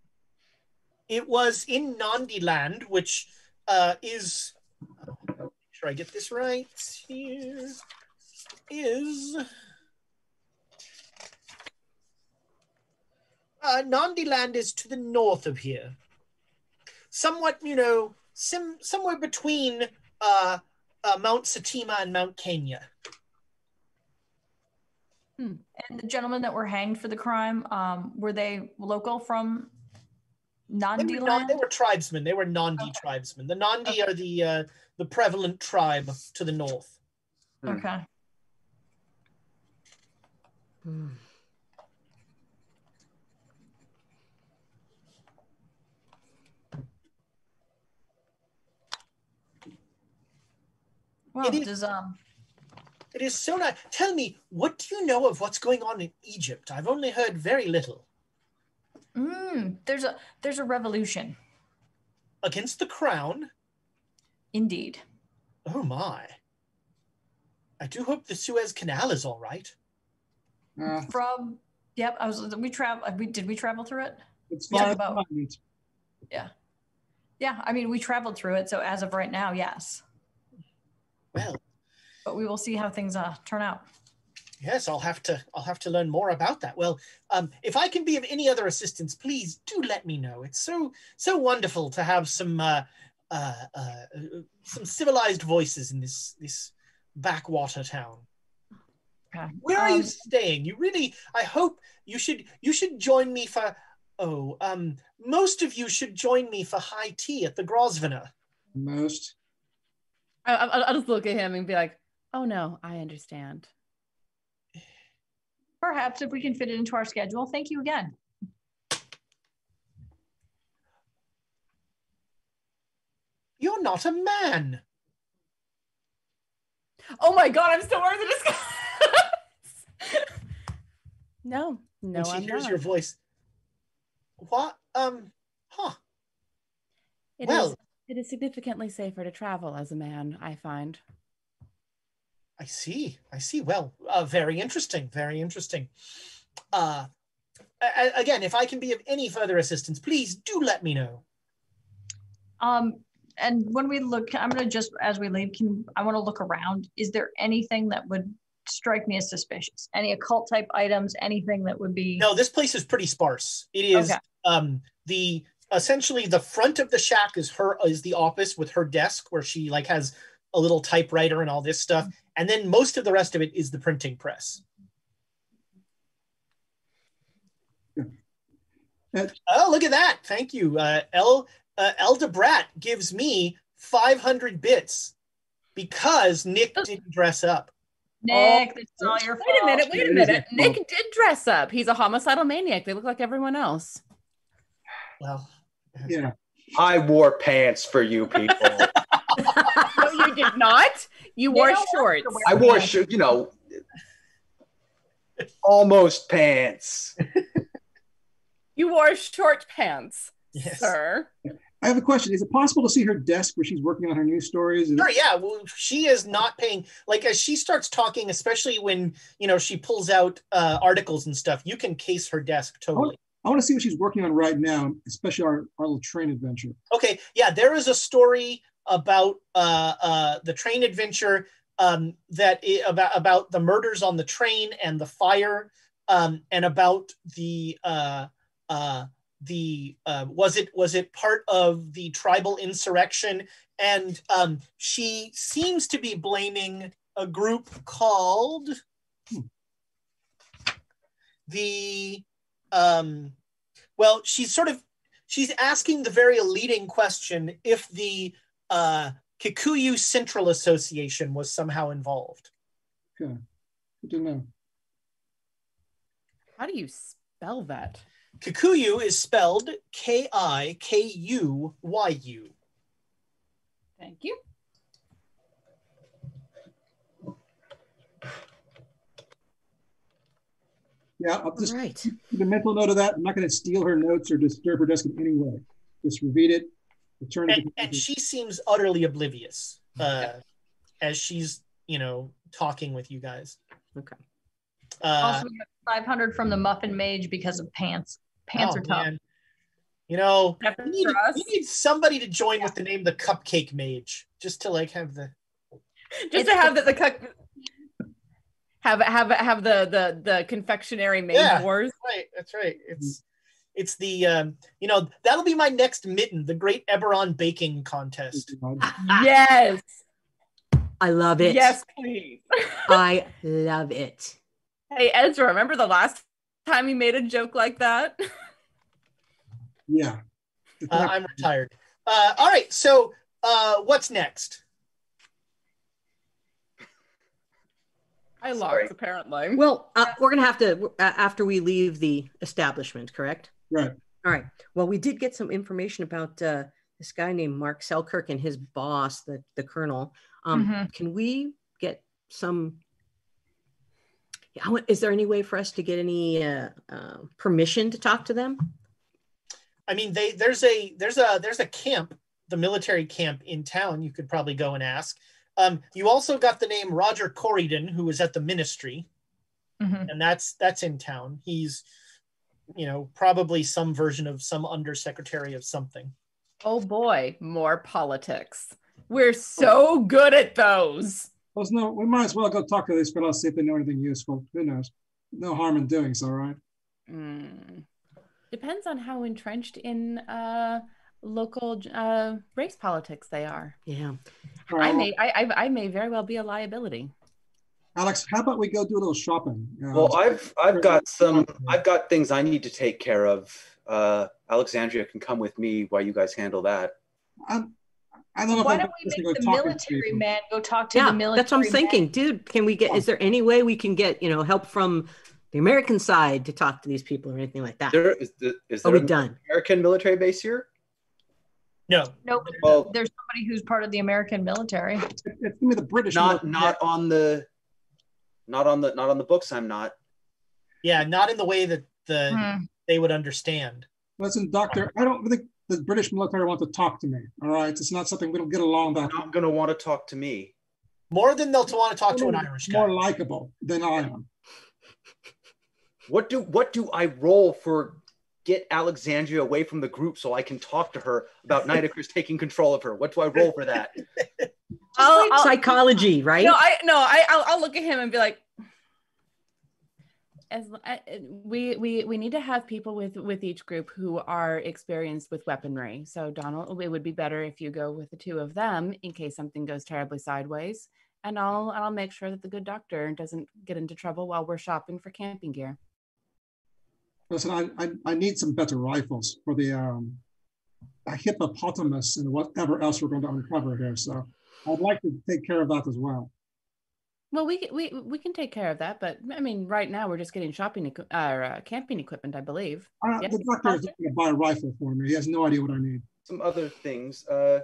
It was in Nandi Land, which is, make sure I get this right here, is... Nandi Land is to the north of here. Somewhat, somewhere between Mount Satima and Mount Kenya. And the gentlemen that were hanged for the crime, were they local from Nandi Land? They were tribesmen. They were Nandi tribesmen. The Nandi are the prevalent tribe to the north. Okay. Well, it is so nice. Tell me, what do you know of what's going on in Egypt? I've only heard very little. There's a revolution. Against the crown? Indeed. Oh my. I do hope the Suez Canal is all right. Yep, did we travel through it? It's fine. Yeah. Yeah, I mean, we traveled through it, so as of right now, yes. Well, but we will see how things turn out. Yes, I'll have to learn more about that. Well, if I can be of any other assistance, please do let me know. It's so wonderful to have some civilized voices in this backwater town. Okay. Where are you staying? I hope you should join me for. Most of you should join me for high tea at the Grosvenor. Most. I'll just look at him and be like, oh no, I understand. Perhaps if we can fit it into our schedule. Thank you again. You're not a man. Oh my God, I'm still wearing the disguise. No, when she I'm hears not. your voice. What? It is significantly safer to travel as a man, I find. I see. Well, very interesting. Very interesting. Again, if I can be of any further assistance, please do let me know. And when we look, I'm going to just, as we leave, I want to look around. Is there anything that would strike me as suspicious? Any occult type items, anything that would be... No, this place is pretty sparse. It is essentially the front of the shack is the office with her desk where she has a little typewriter and all this stuff. And then most of the rest of it is the printing press. Oh, look at that. Thank you. Eldebrat gives me 500 bits because Nick didn't dress up. Nick, it's all your fault. Wait a minute. Nick did dress up. He's a homicidal maniac. They look like everyone else. Well, Yeah. I wore pants for you people. No, you did not. You wore shorts. I wore, almost pants. You wore short pants, yes. sir. I have a question. Is it possible to see her desk where she's working on her news stories? Sure, yeah. Well, she is not paying, like, as she starts talking, especially when, she pulls out articles and stuff, you can case her desk totally. I want to see what she's working on right now, especially our little train adventure. Okay, yeah, there is a story about the train adventure about the murders on the train and the fire, and about the was it part of the tribal insurrection? And she seems to be blaming a group called the she's asking the very leading question if the Kikuyu Central Association was somehow involved. Okay, good to know. How do you spell that? Kikuyu is spelled Kikuyu. Thank you. Yeah, I'll just Right. keep a mental note of that. I'm not going to steal her notes or disturb her desk in any way. Just read it, return it. And she seems utterly oblivious as she's, talking with you guys. Okay. Also, we got 500 from the Muffin Mage because of pants. Pants are tough. Man. We need somebody to join with the name the Cupcake Mage, just to have the have the confectionery mage wars. That's right. It's the that'll be my next mitten, the Great Eberron Baking Contest. Yes. I love it. Yes, please. I love it. Hey, Ezra, remember the last time you made a joke like that? Yeah. I'm retired. All right, so what's next? I lost, apparently. Well, we're going to have to, after we leave the establishment, correct? Right. All right. Well, we did get some information about this guy named Mark Selkirk and his boss, the colonel. Can we get some... Is there any way for us to get any permission to talk to them? I mean, there's a camp, the military camp in town. You could probably go and ask. You also got the name Roger Corridon, who was at the ministry, and that's in town. He's, probably some version of some undersecretary of something. Oh boy, more politics. We're so good at those. Well, no, we might as well go talk to these fellows, see if they know anything useful. Who knows? No harm in doing so, right? Depends on how entrenched in local race politics they are. Yeah. I may very well be a liability. Alex, how about we go do a little shopping? Well, I've got things I need to take care of. Alexandria can come with me while you guys handle that. I don't know. Why don't we make the military man go talk to the military? That's what I'm thinking, dude. Can we get? Is there any way we can get help from the American side to talk to these people or anything like that? Is there an American military base here? No. Nope. Well, there's somebody who's part of the American military. It's gonna be the British. Not on the books. I'm not. Yeah, not in the way that they would understand. Listen, Doctor, I don't think the British military want to talk to me. All right, it's not something we'll get along with. They're not going to want to talk to me. More than they'll want to talk to an Irish guy. More likable than I am. What do I roll for get Alexandria away from the group so I can talk to her about Nitocris taking control of her? What do I roll for that? Psychology, right? I'll look at him and be like, We need to have people with each group who are experienced with weaponry. So Donald, it would be better if you go with the two of them in case something goes terribly sideways. And I'll make sure that the good doctor doesn't get into trouble while we're shopping for camping gear. Listen, I need some better rifles for the hippopotamus and whatever else we're going to uncover here. So I'd like to take care of that as well. Well, we can take care of that, but I mean, right now we're just getting camping equipment, I believe. Yes? The doctor is going to buy a rifle for me. He has no idea what I need. Some other things. No,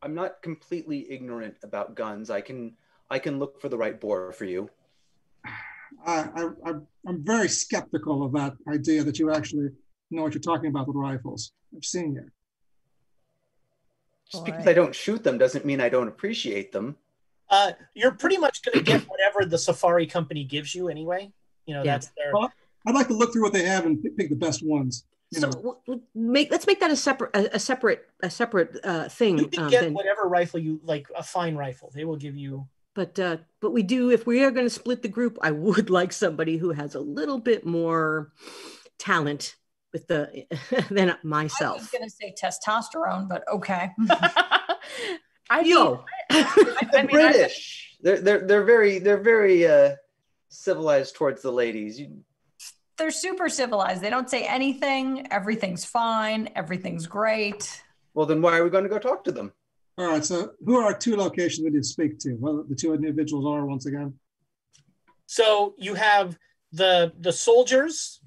I'm not completely ignorant about guns. I can look for the right bore for you. I'm very skeptical of that idea that you actually know what you're talking about with rifles. I've seen you. Just because I don't shoot them doesn't mean I don't appreciate them. You're pretty much going to get whatever the safari company gives you anyway. You know, that's their. Well, I'd like to look through what they have and pick the best ones. Let's make that a separate thing. You can get whatever rifle you like, a fine rifle. They will give you. But we do, if we are going to split the group, I would like somebody who has a little bit more talent with than myself. I was going to say testosterone, but okay. I mean, British. They're very civilized towards the ladies. They're super civilized. They don't say anything. Everything's fine. Everything's great. Well, then why are we going to go talk to them? All right. So who are our two locations we need to speak to? Well, the two individuals are once again. So you have the soldiers,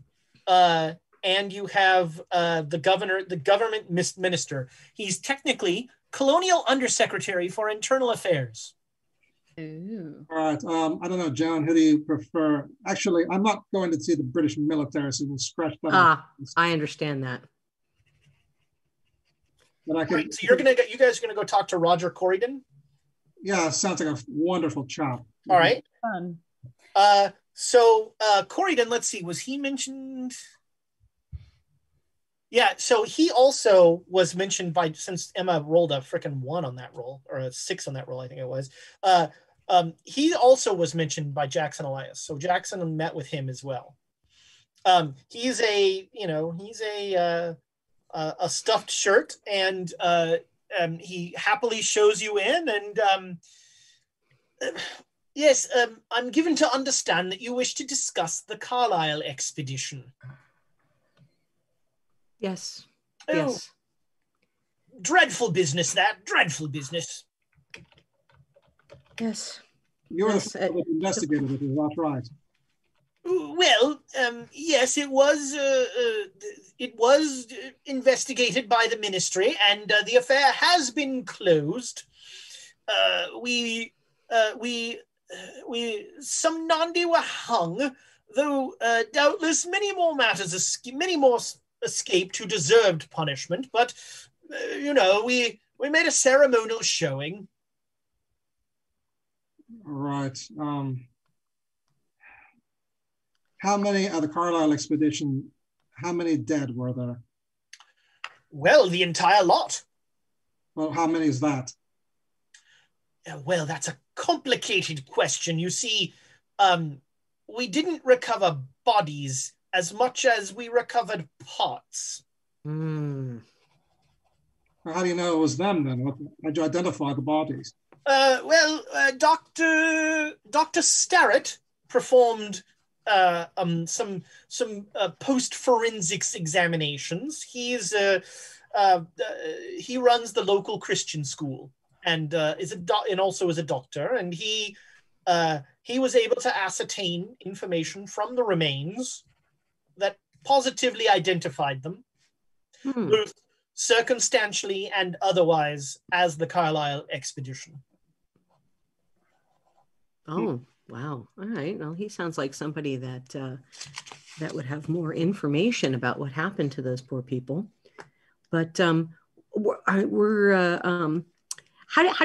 and you have the government minister. He's technically colonial undersecretary for internal affairs. Ooh. All right. I don't know, Joan, who do you prefer? Actually, I'm not going to see the British military, so we'll scratch that. I understand that. But I can. Right, so you guys are gonna go talk to Roger Corrigan? Yeah, sounds like a wonderful chap. All right. Fun. So Corrigan, let's see, was he mentioned? Yeah, so he also was mentioned since Emma rolled a freaking 1 on that roll, or a 6 on that roll, I think it was. He also was mentioned by Jackson Elias. So Jackson met with him as well. He's a stuffed shirt, and he happily shows you in. And yes, I'm given to understand that you wish to discuss the Carlisle expedition. Yes. Oh, yes. Dreadful business, that. Dreadful business. Yes. You're the investigator, that's right. Well, yes, it was investigated by the ministry, and the affair has been closed. Some Nandi were hung, though doubtless many more escaped who deserved punishment. But we made a ceremonial showing. All right. How many of the Carlisle expedition? How many dead were there? Well, the entire lot. Well, how many is that? Well, that's a complicated question. You see, we didn't recover bodies as much as we recovered parts. Well, how do you know it was them then? How'd you identify the bodies? Dr. Starrett performed some post-forensics examinations. He runs the local Christian school and also is a doctor, and he was able to ascertain information from the remains that positively identified them, both circumstantially and otherwise, as the Carlisle expedition. Oh, wow. All right. Well, he sounds like somebody that would have more information about what happened to those poor people. But how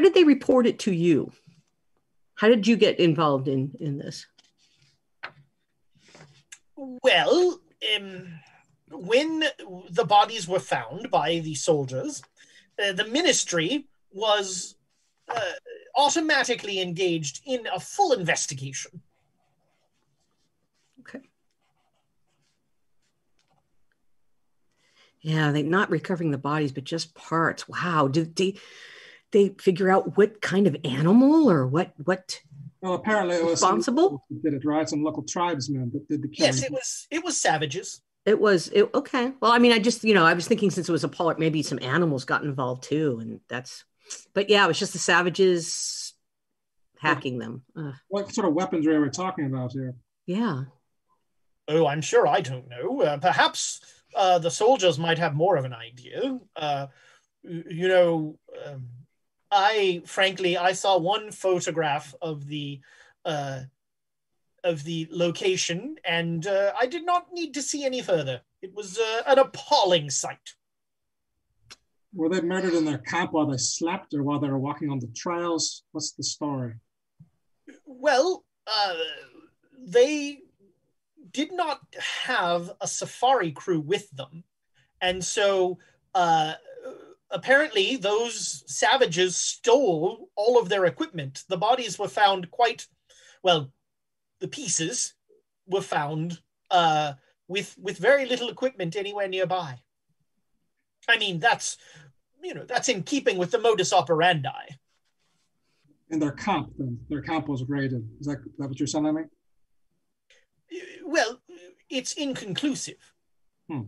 did they report it to you? How did you get involved in this? Well, when the bodies were found by the soldiers, the ministry was automatically engaged in a full investigation. Yeah, they're not recovering the bodies, but just parts. Wow. Did they figure out what kind of animal or what Well, apparently it was responsible? Did it, right? Some local tribesmen that did the killing. Yes, it was savages. Okay. Well, I mean, I was thinking since it was a polar, maybe some animals got involved too. But yeah, it was just the savages hacking them. What sort of weaponry are we talking about here? Yeah. Oh, I'm sure I don't know. Perhaps the soldiers might have more of an idea. I saw one photograph of the location, and I did not need to see any further. It was an appalling sight. Were they murdered in their camp while they slept or while they were walking on the trails? What's the story? Well, they did not have a safari crew with them. And so apparently those savages stole all of their equipment. The bodies were found the pieces were found with very little equipment anywhere nearby. I mean, that's in keeping with the modus operandi. In their camp, then. Their camp was raided. Is that what you're telling me? Well, it's inconclusive.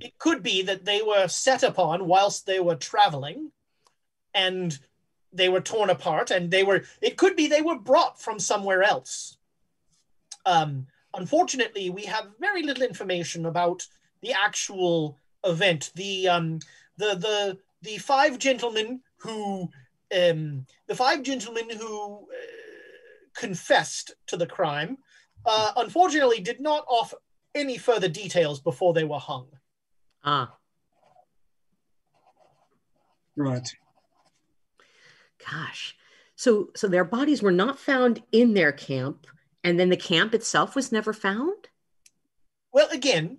It could be that they were set upon whilst they were traveling, and they were torn apart, and it could be they were brought from somewhere else. Unfortunately, we have very little information about the actual event. The five gentlemen who confessed to the crime, unfortunately, did not offer any further details before they were hung. Right. Gosh. So their bodies were not found in their camp, and then the camp itself was never found? Well, again,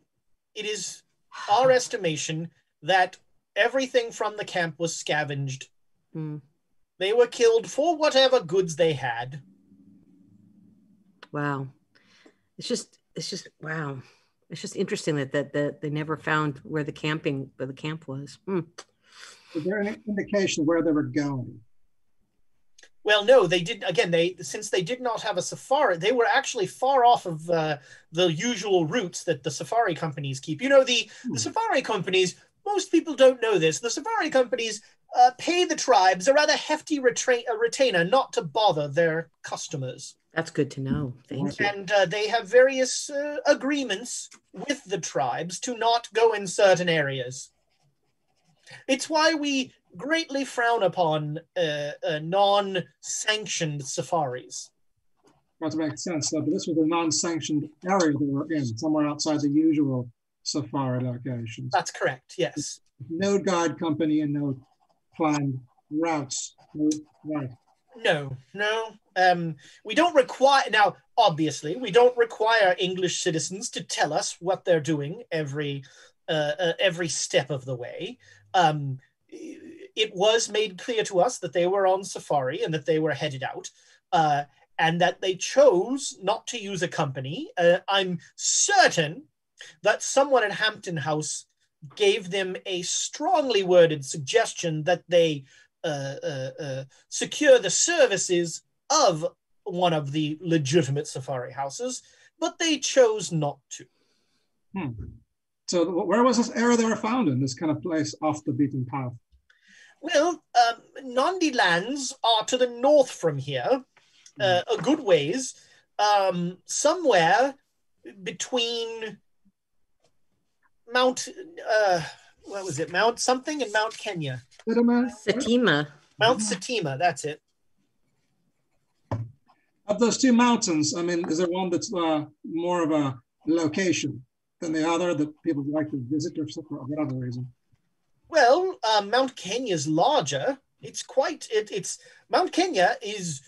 it is our estimation that everything from the camp was scavenged. They were killed for whatever goods they had. Wow. It's just wow. It's just interesting that they never found where the camp was. Is there any indication of where they were going? Well, no, they didn't. Again, since they did not have a safari, they were actually far off of the usual routes that the safari companies keep. The safari companies, most people don't know this. The safari companies pay the tribes a rather hefty retainer not to bother their customers. That's good to know. Thank you. And they have various agreements with the tribes to not go in certain areas. It's why we greatly frown upon non-sanctioned safaris. That makes sense, but this was a non-sanctioned area they were in, somewhere outside the usual safari locations. That's correct, yes. No guide company and no planned routes. Right. No. We don't require, now, obviously, we don't require English citizens to tell us what they're doing every step of the way. It was made clear to us that they were on safari and that they were headed out, and that they chose not to use a company. I'm certain that someone at Hampton House gave them a strongly worded suggestion that they secure the services of one of the legitimate safari houses, but they chose not to. So where was this area they were found in, this kind of place off the beaten path? Well, Nandi lands are to the north from here, a good ways, somewhere between Mount, what was it, Mount something and Mount Kenya? Satima. Mount Satima, that's it. Of those two mountains, I mean, is there one that's more of a location than the other that people like to visit or for whatever reason? Well, Mount Kenya is larger. Mount Kenya is,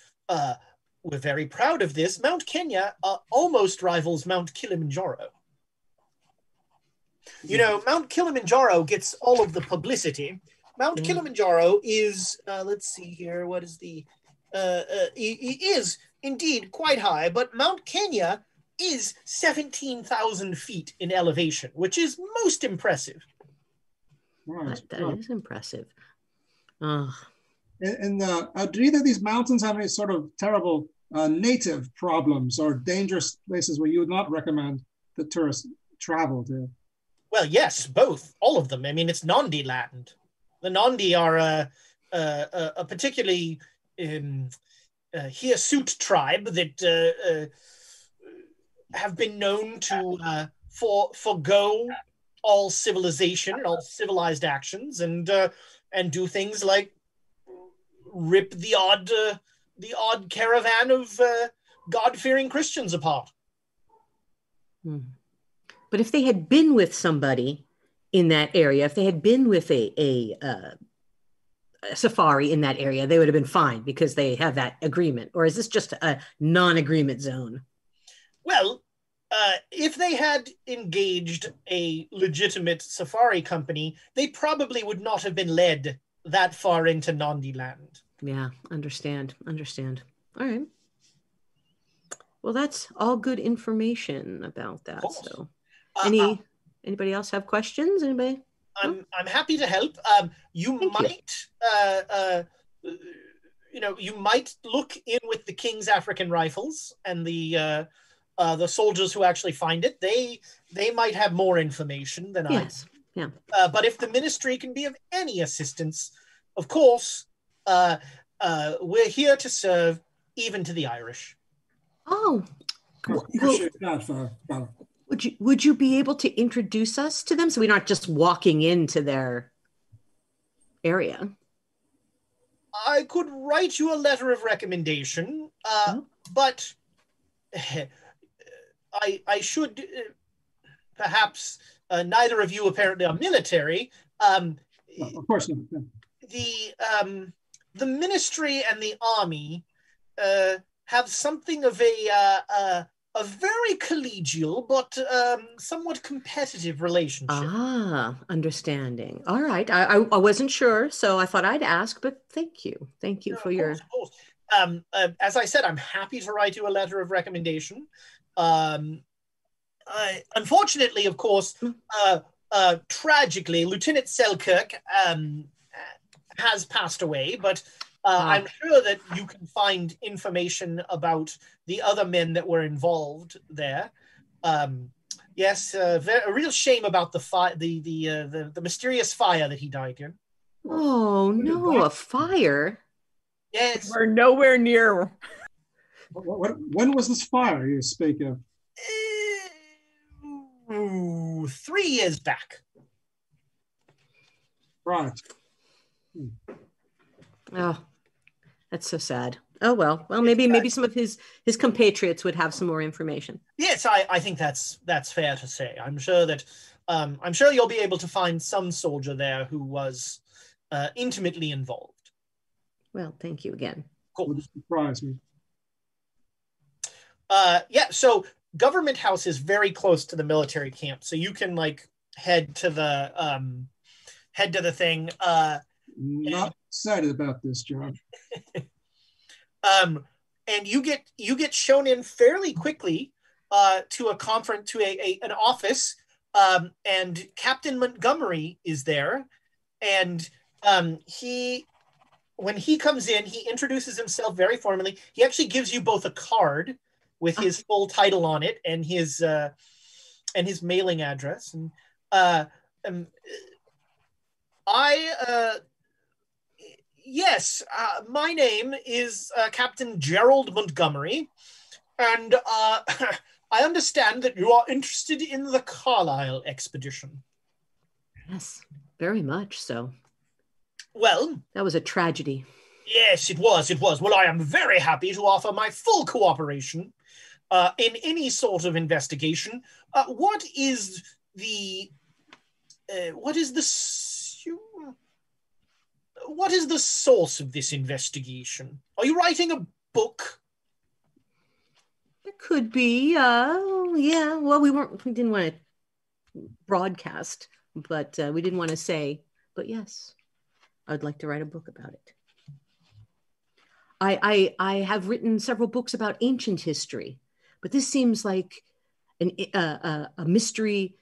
we're very proud of this. Mount Kenya almost rivals Mount Kilimanjaro. Mount Kilimanjaro gets all of the publicity. Mount Kilimanjaro is, let's see here, what is the, is indeed quite high, but Mount Kenya is 17,000 feet in elevation, which is most impressive. Right. That is impressive. Oh. And do either of these mountains have any sort of terrible native problems or dangerous places where you would not recommend that tourists travel to? Well, yes, both, all of them. I mean, it's Nandi land. The Nandi are a particularly hirsute tribe that have been known to forgo all civilization and all civilized actions, and do things like rip the odd caravan of God-fearing Christians apart. But if they had been with somebody in that area, if they had been with a safari in that area, they would have been fine because they have that agreement. Or is this just a non-agreement zone? Well, if they had engaged a legitimate safari company, they probably would not have been led that far into Nandi land. Yeah, understand. All right. Well, that's all good information about that. So, anybody else have questions? Anybody? I'm happy to help. You might look in with the King's African Rifles and the soldiers who actually find it. They might have more information than I. Yeah. But if the ministry can be of any assistance, of course, we're here to serve, even to the Irish. Oh, Appreciate that, Father. Would you be able to introduce us to them so we're not just walking into their area? I could write you a letter of recommendation, but I should perhaps. Neither of you apparently are military. Of course not. Yeah. The ministry and the army have something of a very collegial but somewhat competitive relationship. Understanding. All right. I wasn't sure, so I thought I'd ask, but thank you. Thank you for your... Of course. As I said, I'm happy to write you a letter of recommendation. Unfortunately, of course, tragically, Lieutenant Selkirk has passed away, but I'm sure that you can find information about the other men that were involved there. Yes, a real shame about the mysterious fire that he died in. Oh no, a fire? Yes, we're nowhere near. When was this fire you speak of? 3 years back. Right. Oh, that's so sad. Oh well, maybe some of his compatriots would have some more information. Yes, I think that's fair to say. I'm sure you'll be able to find some soldier there who was intimately involved. Well, thank you again. Cool. Would surprise me. So Government House is very close to the military camp, so you can head to the thing. Not excited about this, John. And you get shown in fairly quickly to a conference, to an office, and Captain Montgomery is there, and when he comes in, he introduces himself very formally. He actually gives you both a card with his full title on it and his mailing address. And my name is Captain Gerald Montgomery, and I understand that you are interested in the Carlisle expedition. Yes, very much so. Well, that was a tragedy. Yes, it was. Well, I am very happy to offer my full cooperation in any sort of investigation. What is the source of this investigation? Are you writing a book? It could be. Yeah. Well, we didn't want to broadcast, but we didn't want to say. But yes, I'd like to write a book about it. I have written several books about ancient history, but this seems like a mystery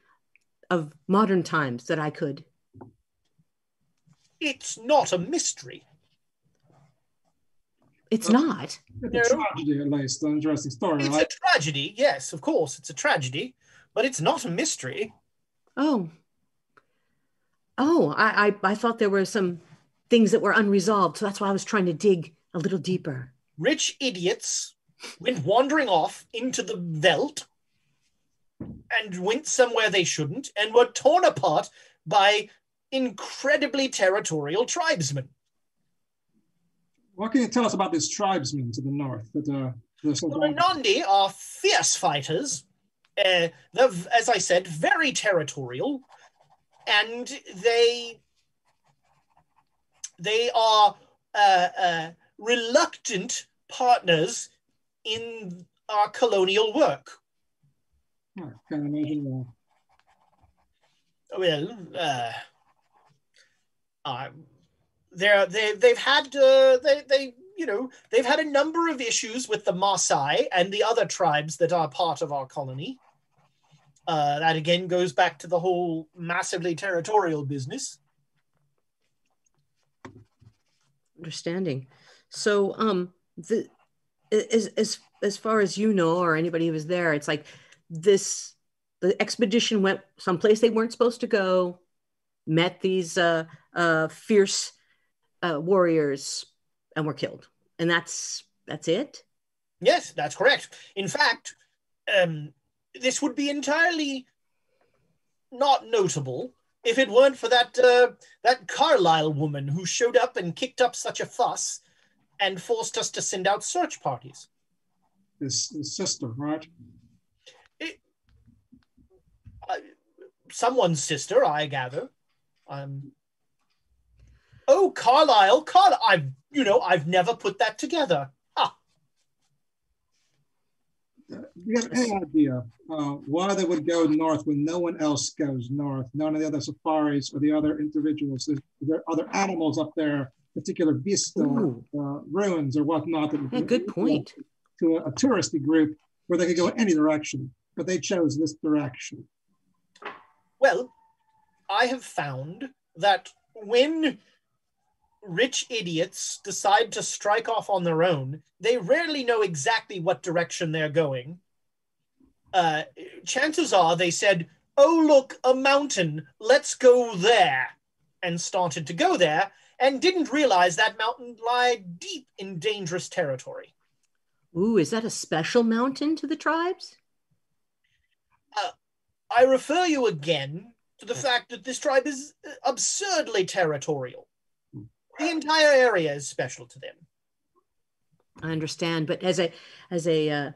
of modern times that I could It's not a mystery. It's not. It's a tragedy, at least. An interesting story, It's right? a tragedy, yes, of course, it's a tragedy, but it's not a mystery. Oh. Oh, I thought there were some things that were unresolved, so that's why I was trying to dig a little deeper. Rich idiots went wandering off into the veldt and went somewhere they shouldn't and were torn apart by incredibly territorial tribesmen. What can you tell us about these tribesmen to the north? The Nandi are fierce fighters. They're, as I said, very territorial, and they are reluctant partners in our colonial work. I can't imagine why. Well, they've had they've had a number of issues with the Maasai and the other tribes that are part of our colony. That again goes back to the whole massively territorial business. Understanding. So, as far as you know, or anybody who was there, it's like the expedition went someplace they weren't supposed to go, met these fierce warriors, and were killed. And that's it? Yes, that's correct. In fact, this would be entirely not notable if it weren't for that Carlisle woman who showed up and kicked up such a fuss and forced us to send out search parties. His sister, right? Someone's sister, I gather. Oh, Carlisle! I've never put that together. Do you have any idea why they would go north when no one else goes north? None of the other safaris or the other individuals. Are there other animals up there, particular vista, ruins or whatnot? Yeah, good point. To a touristy group where they could go in any direction, but they chose this direction. Well, I have found that when rich idiots decide to strike off on their own, they rarely know exactly what direction they're going. Chances are they said, "Oh, look, a mountain, let's go there," and started to go there and didn't realize that mountain lied deep in dangerous territory. Ooh, is that a special mountain to the tribes? I refer you again to the fact that this tribe is absurdly territorial. The entire area is special to them. I understand, but as an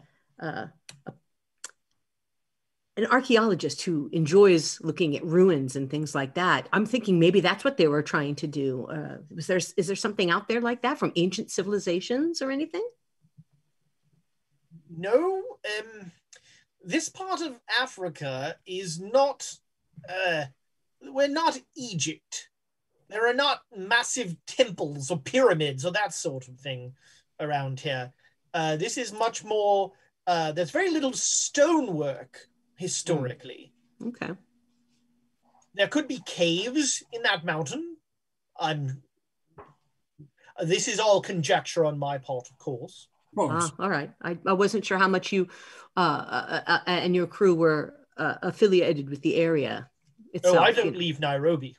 archaeologist who enjoys looking at ruins and things like that, I'm thinking maybe that's what they were trying to do. Is there something out there like that from ancient civilizations or anything? No, this part of Africa is not, we're not Egypt. There are not massive temples or pyramids or that sort of thing around here. This is much more, there's very little stonework historically. Okay. There could be caves in that mountain. This is all conjecture on my part, of course. All right. I wasn't sure how much you and your crew were affiliated with the area itself. Oh, I don't leave Nairobi.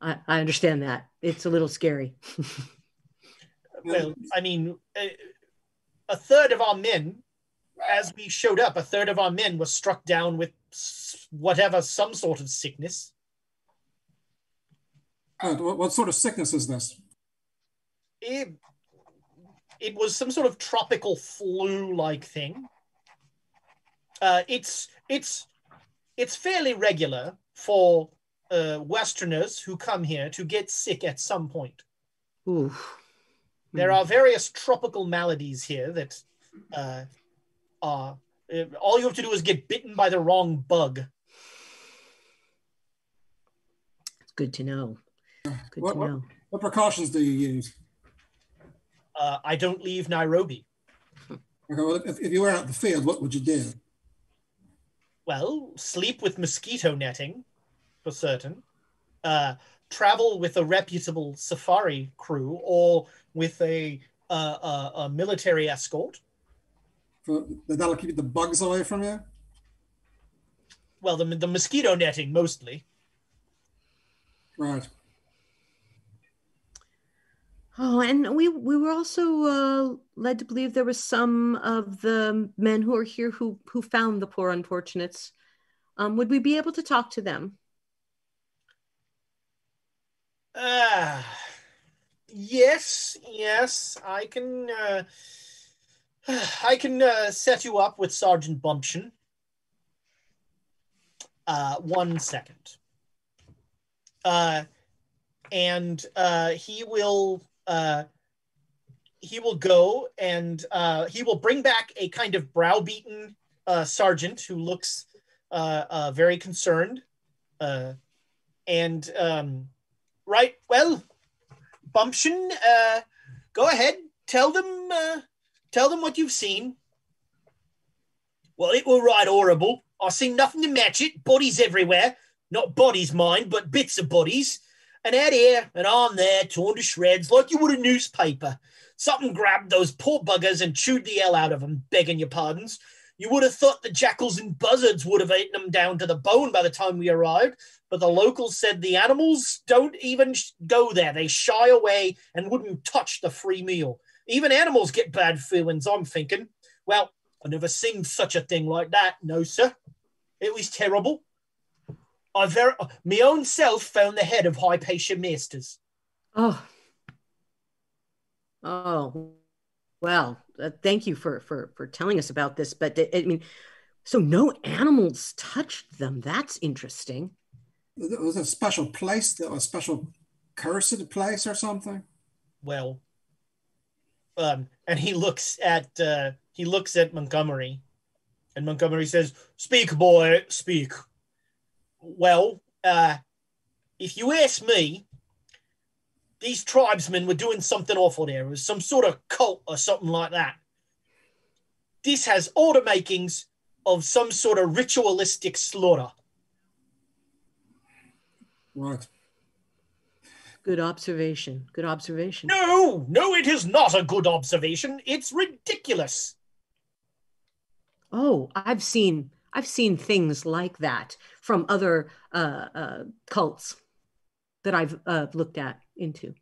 I understand that. It's a little scary. Well, I mean, a third of our men, as we showed up, a third of our men were struck down with some sort of sickness. What sort of sickness is this? It was some sort of tropical flu-like thing. It's fairly regular for Westerners who come here to get sick at some point. Ooh. There are various tropical maladies here that all you have to do is get bitten by the wrong bug. It's good to know. What precautions do you use? I don't leave Nairobi. Okay, well, if you were out in the field, what would you do? Well, sleep with mosquito netting, for certain. Travel with a reputable safari crew or with a military escort. That'll keep the bugs away from you? Well, the mosquito netting, mostly. Right. Oh, and we were also led to believe there was some of the men who are here who found the poor unfortunates. Would we be able to talk to them? Yes, I can set you up with Sergeant Bumption. 1 second. And he will go and he will bring back a kind of browbeaten sergeant who looks very concerned. Right, well, Bumption, go ahead, tell them what you've seen. Well, it were right horrible. I seen nothing to match it. Bodies everywhere. Not bodies, mind, but bits of bodies. And out here and on there, torn to shreds like you would a newspaper. Something grabbed those poor buggers and chewed the hell out of them, begging your pardons. You would have thought the jackals and buzzards would have eaten them down to the bone by the time we arrived, but the locals said the animals don't even go there. They shy away and wouldn't touch the free meal. Even animals get bad feelings, I'm thinking. Well, I never seen such a thing like that, no, sir. It was terrible. Me own self found the head of Hypatia Maesters. Oh, well, thank you for telling us about this. But I mean, so no animals touched them. That's interesting. It was a special place, a special cursed place or something. Well, and he looks at Montgomery, and Montgomery says, "Speak, boy, speak." Well, if you ask me, these tribesmen were doing something awful there. It was some sort of cult or something like that. This has all the makings of some sort of ritualistic slaughter. Right. Good observation. Good observation. No, it is not a good observation. It's ridiculous. Oh, I've seen things like that from other cults that I've looked into.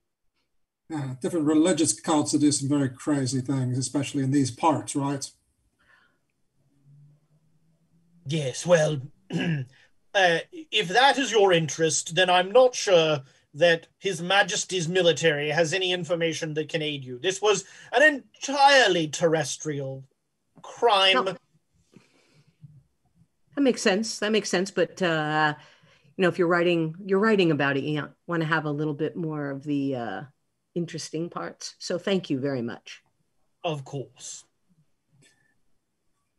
Different religious cults that do some very crazy things, especially in these parts, right? Yes, well, if that is your interest, then I'm not sure that His Majesty's military has any information that can aid you. This was an entirely terrestrial crime. No. That makes sense. But if you're writing about it, you want to have a little bit more of the interesting parts. So thank you very much. Of course.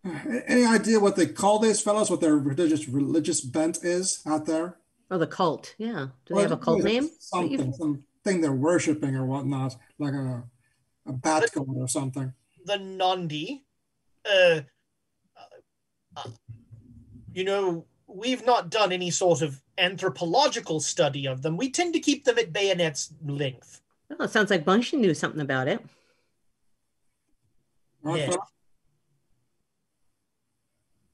Any idea what they call these fellows? What their religious bent is out there? Oh, the cult. Yeah. Do they have a cult name? Something they're worshiping or whatnot, like a bat god or something. The Nandi. We've not done any sort of anthropological study of them. We tend to keep them at bayonet's length. Well, it sounds like Bunshin knew something about it. Yeah.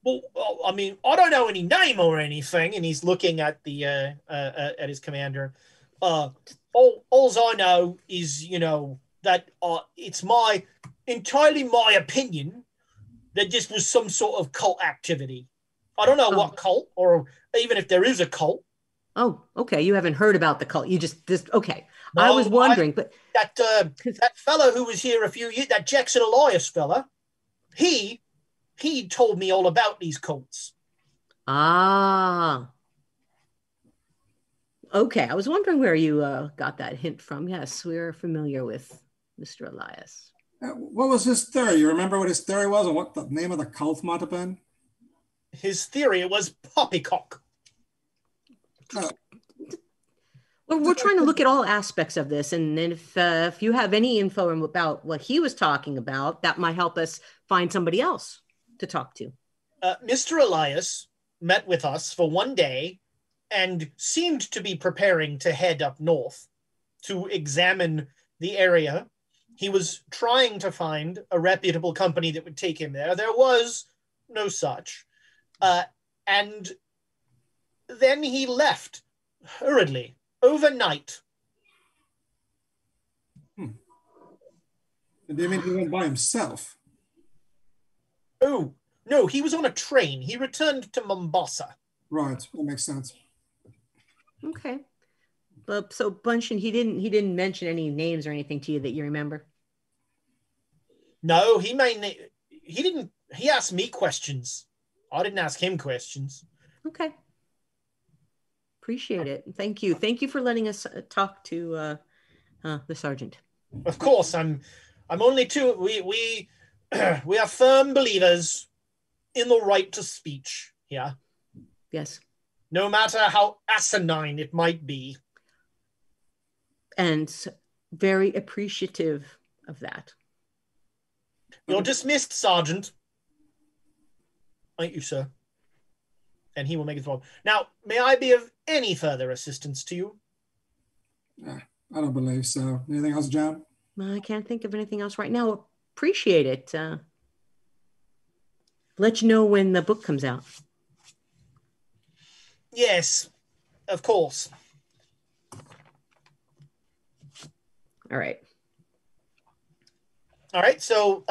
Well, I mean, I don't know any name or anything, and he's looking at the at his commander. All I know is, that it's entirely my opinion that this was some sort of cult activity. I don't know what cult, or even if there is a cult. Oh, okay. You haven't heard about the cult. You just okay. No, I was wondering, but that fellow who was here a few years, that Jackson Elias fella, he told me all about these cults. Ah. Okay. I was wondering where you got that hint from. Yes, we're familiar with Mr. Elias. What was his theory? You remember what his theory was and what the name of the cult might have been? His theory was poppycock. Well, we're trying to look at all aspects of this, and if you have any info about what he was talking about, that might help us find somebody else to talk to. Mr. Elias met with us for one day and seemed to be preparing to head up north to examine the area. He was trying to find a reputable company that would take him there. There was no such. And then he left hurriedly, overnight. Do you mean he went by himself? Oh, no, he was on a train. He returned to Mombasa. Right, that makes sense. Okay. But so Bunchen, he didn't mention any names or anything to you that you remember? No, he didn't. He asked me questions. I didn't ask him questions. Okay. Appreciate it. Thank you. Thank you for letting us talk to the sergeant. Of course, I'm only too. We are firm believers in the right to speech. Yeah. Yes. No matter how asinine it might be. And very appreciative of that. You're dismissed, Sergeant. Thank you, sir. And he will make it forward. Now, may I be of any further assistance to you? I don't believe so. Anything else, John? I can't think of anything else right now. Appreciate it. Let you know when the book comes out. Yes, of course. All right. All right, so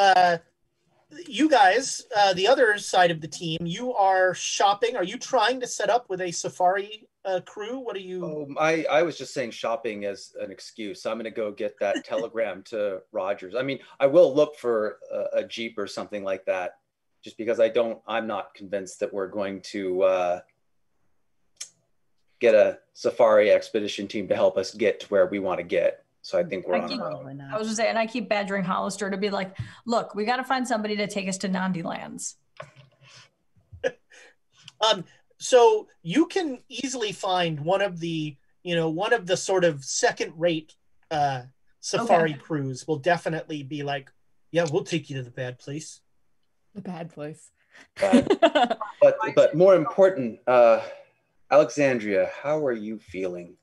you guys, the other side of the team, you are shopping. Are you trying to set up with a safari crew? What are you... I was just saying shopping as an excuse. I'm going to go get that telegram to Rogers. I mean, I will look for a Jeep or something like that, just because I'm not convinced that we're going to get a safari expedition team to help us get to where we want to get. So I think we're on our own. I was just saying, I keep badgering Hollister to be like, look, we got to find somebody to take us to Nandi Lands. So you can easily find one of the sort of second-rate safari crews will definitely be like, yeah, we'll take you to the bad place. The bad place. But more important, Alexandria, how are you feeling?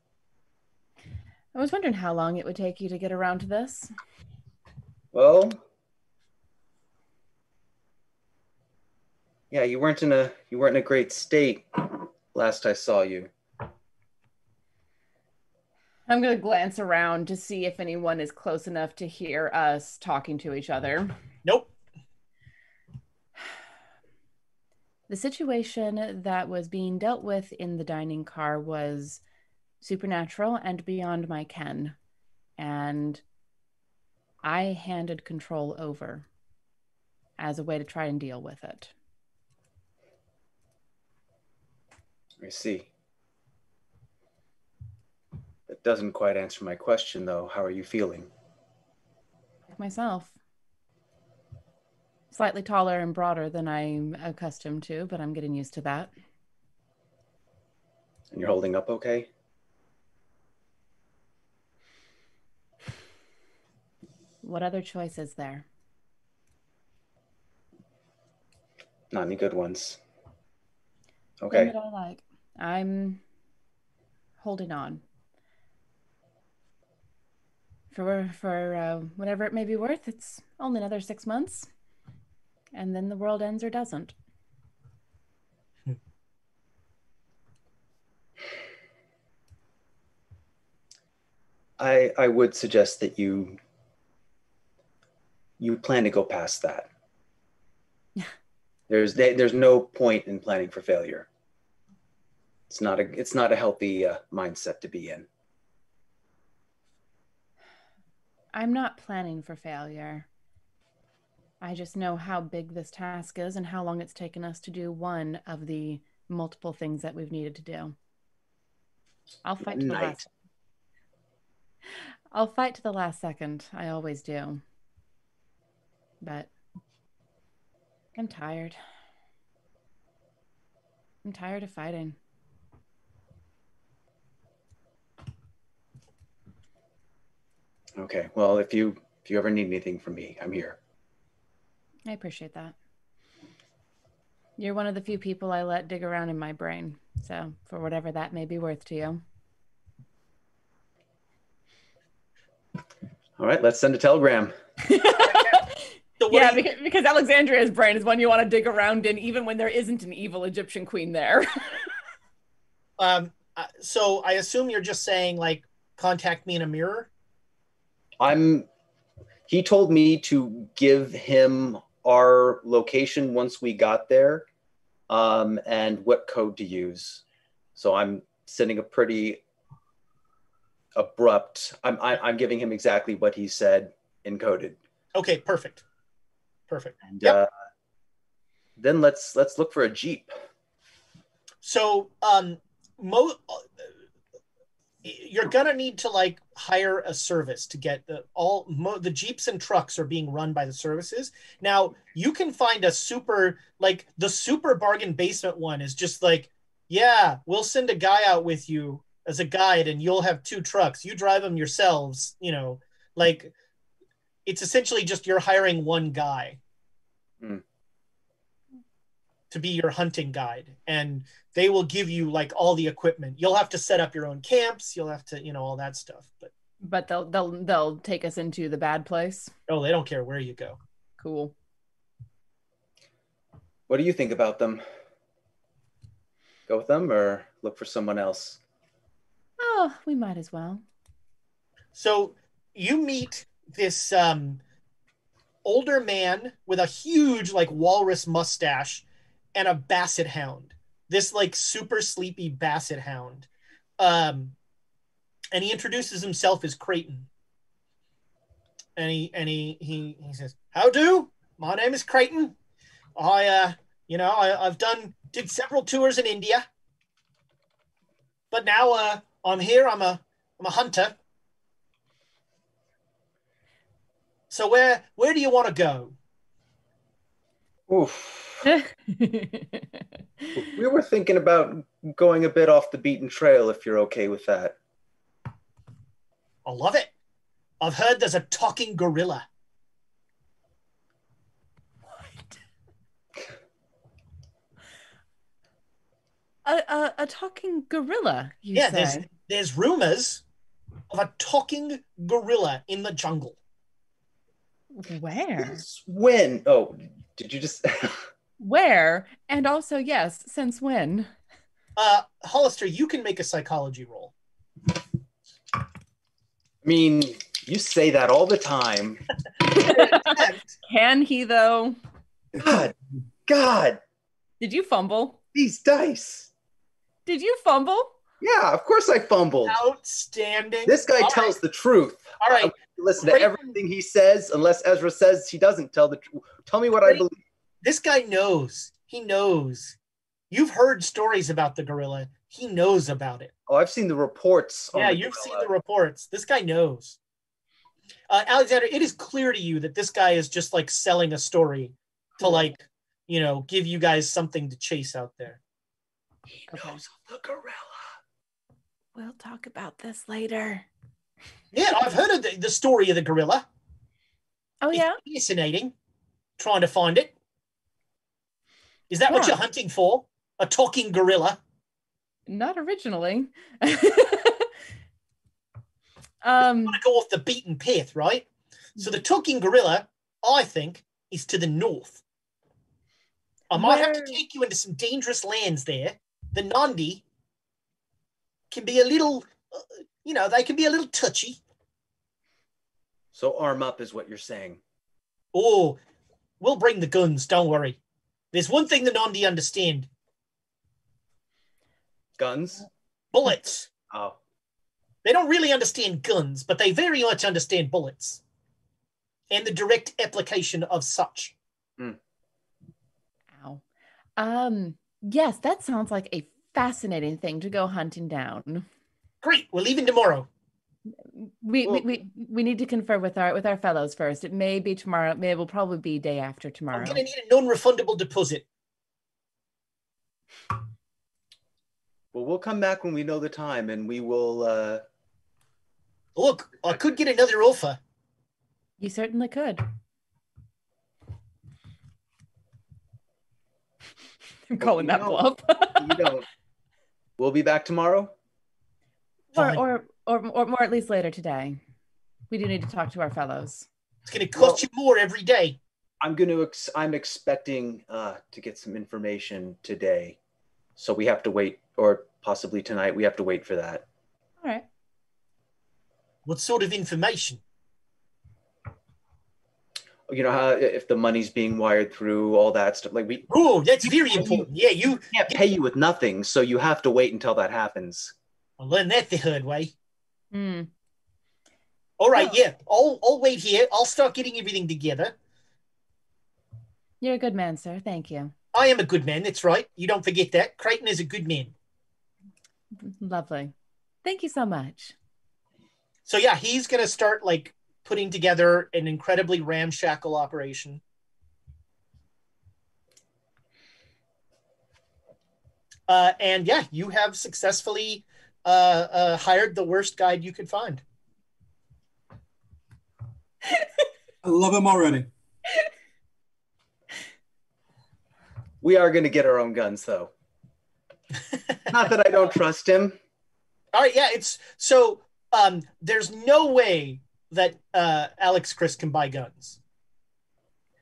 I was wondering how long it would take you to get around to this. Well, yeah, you weren't in a great state last I saw you. I'm going to glance around to see if anyone is close enough to hear us talking to each other. Nope. The situation that was being dealt with in the dining car was supernatural and beyond my ken, and I handed control over as a way to try and deal with it. I see. That doesn't quite answer my question, though. How are you feeling? Like myself. Slightly taller and broader than I'm accustomed to, but I'm getting used to that. And you're holding up okay? What other choice is there? Not any good ones. Okay. That I like. I'm holding on. For whatever it may be worth, it's only another 6 months. And then the world ends or doesn't. I would suggest that you plan to go past that. There's no point in planning for failure. It's not a healthy mindset to be in. I'm not planning for failure. I just know how big this task is and how long it's taken us to do one of the multiple things that we've needed to do. I'll fight to the last. I'll fight to the last second. I always do. But I'm tired. I'm tired of fighting. Okay. Well, if you ever need anything from me, I'm here. I appreciate that. You're one of the few people I let dig around in my brain. So, for whatever that may be worth to you. All right, let's send a telegram. So Yeah, because Alexandria's brain is one you want to dig around in, even when there isn't an evil Egyptian queen there. So I assume you're just saying, like, contact me in a mirror? He told me to give him our location once we got there, and what code to use. So I'm sending a pretty abrupt. I'm giving him exactly what he said encoded. Okay, perfect. And then let's look for a jeep. So you're gonna need to like hire a service to get the jeeps and trucks are being run by the services. Now you can find a super, like the super bargain basement one is just like, yeah, we'll send a guy out with you as a guide and you'll have 2 trucks. You drive them yourselves, you know, like it's essentially just you're hiring one guy to be your hunting guide, and they will give you like all the equipment. You'll have to set up your own camps. You'll have to, you know, all that stuff. But they'll take us into the bad place. Oh, they don't care where you go. Cool. What do you think about them? Go with them or look for someone else? Oh, we might as well. So you meet this older man with a huge like walrus mustache and a basset hound. This like super sleepy basset hound. And he introduces himself as Creighton. And he says, "How do? My name is Creighton. I've did several tours in India. But now I'm here, I'm a hunter. So where do you want to go?" Oof. We were thinking about going a bit off the beaten trail, if you're okay with that. I love it. I've heard there's a talking gorilla. What? A talking gorilla, you say? There's rumors of a talking gorilla in the jungle. Where? When? Oh, did you just... Where? And also, yes, since when? Hollister, you can make a psychology roll. I mean, you say that all the time. Can he, though? God. Did you fumble? These dice. Did you fumble? Yeah, of course I fumbled. Outstanding. This guy tells the truth. All right. Listen to everything he says, unless Ezra says he doesn't tell the truth. Tell me what I believe. This guy knows. He knows. You've heard stories about the gorilla. He knows about it. Oh, I've seen the reports. Yeah, you've seen the reports. This guy knows. Alexander, it is clear to you that this guy is just like selling a story to like, you know, give you guys something to chase out there. He knows of the gorilla. We'll talk about this later. Yeah, I've heard of the story of the gorilla. Oh, yeah? It's fascinating. Trying to find it. Is that what you're hunting for? A talking gorilla? Not originally. You want to go off the beaten path, right? So the talking gorilla, I think, is to the north. I might have to take you into some dangerous lands there. The Nandi can be a little, they can be a little touchy. So arm up is what you're saying. Oh, we'll bring the guns, don't worry. There's one thing the Nandi understand. Guns? Bullets. Oh. They don't really understand guns, but they very much understand bullets. And the direct application of such. Ow. Yes, that sounds like a fascinating thing to go hunting down. Great, we're leaving tomorrow. We need to confer with our fellows first. It may be tomorrow. It will probably be day after tomorrow. I'm going to need a non-refundable deposit. Well, we'll come back when we know the time, and we will... Look, I could get another offer. You certainly could. I'm calling that bluff. You don't. We'll be back tomorrow. or more at least later today. We do need to talk to our fellows. It's going to cost you more every day. I'm expecting to get some information today, so we have to wait, or possibly tonight. We have to wait for that. All right. What sort of information? You know how if the money's being wired through, all that stuff. Like Oh, that's very important. Yeah, you can't pay you with nothing, so you have to wait until that happens. I'll learn that the hard way. Mm. All right, yeah. I'll wait here. I'll start getting everything together. You're a good man, sir. Thank you. I am a good man. That's right. You don't forget that. Creighton is a good man. Lovely. Thank you so much. So yeah, he's gonna start like putting together an incredibly ramshackle operation. And yeah, you have successfully hired the worst guide you could find. I love him already. We are going to get our own guns, though. Not that I don't trust him. All right, yeah, it's so there's no way that Alex Chris can buy guns.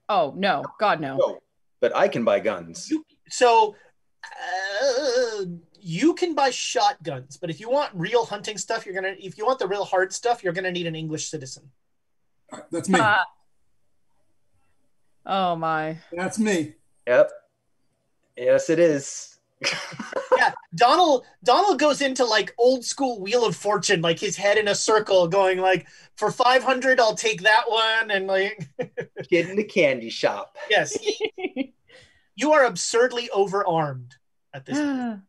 Oh, no. God, no. No, but I can buy guns. You can buy shotguns, but if you want real hunting stuff, if you want the real hard stuff, you're gonna need an English citizen. That's me. Oh my. That's me. Yep. Yes, it is. Yeah, Donald goes into like old school Wheel of Fortune, like his head in a circle, going like, for 500, I'll take that one, and like Kid in the candy shop. Yes, you are absurdly overarmed at this point.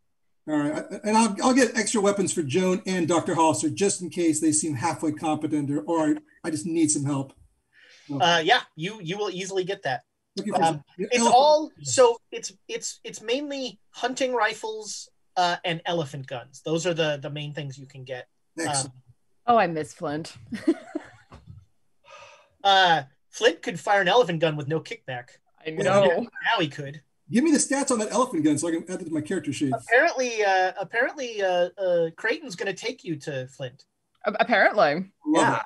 All right, and I'll get extra weapons for Joan and Dr. Hollister just in case they seem halfway competent, or I just need some help. Yeah, you will easily get that. It's mainly hunting rifles and elephant guns. Those are the main things you can get. Oh, I miss Flint. Flint could fire an elephant gun with no kickback. I know. Now he could. Give me the stats on that elephant gun so I can add it to my character sheet. Apparently, Creighton's going to take you to Flint. Apparently. Yeah.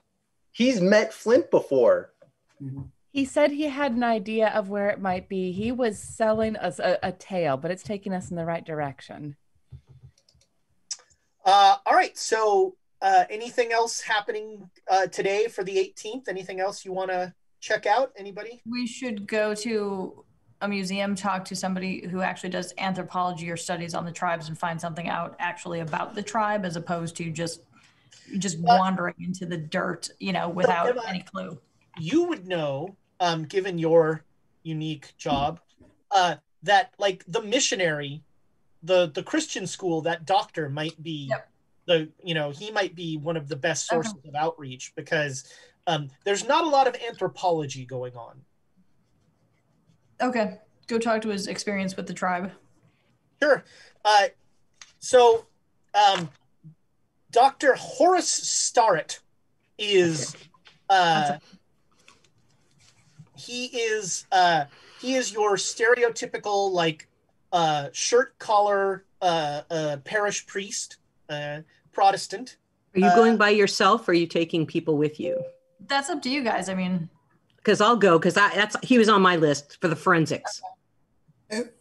He's met Flint before. Mm-hmm. He said he had an idea of where it might be. He was selling us a tale, but it's taking us in the right direction. All right. So anything else happening today for the 18th? Anything else you want to check out? Anybody? We should go to a museum, talk to somebody who actually does anthropology or studies on the tribes and find something out actually about the tribe, as opposed to just wandering into the dirt, without any clue. You would know, given your unique job, that like the missionary, the Christian school, that doctor might be he might be one of the best sources of outreach, because there's not a lot of anthropology going on. Okay, go talk to his experience with the tribe. Sure. So Dr. Horace Starrett is he is your stereotypical like shirt collar parish priest, Protestant. Are you going by yourself, or are you taking people with you? That's up to you guys. I mean, because I'll go, because he was on my list for the forensics.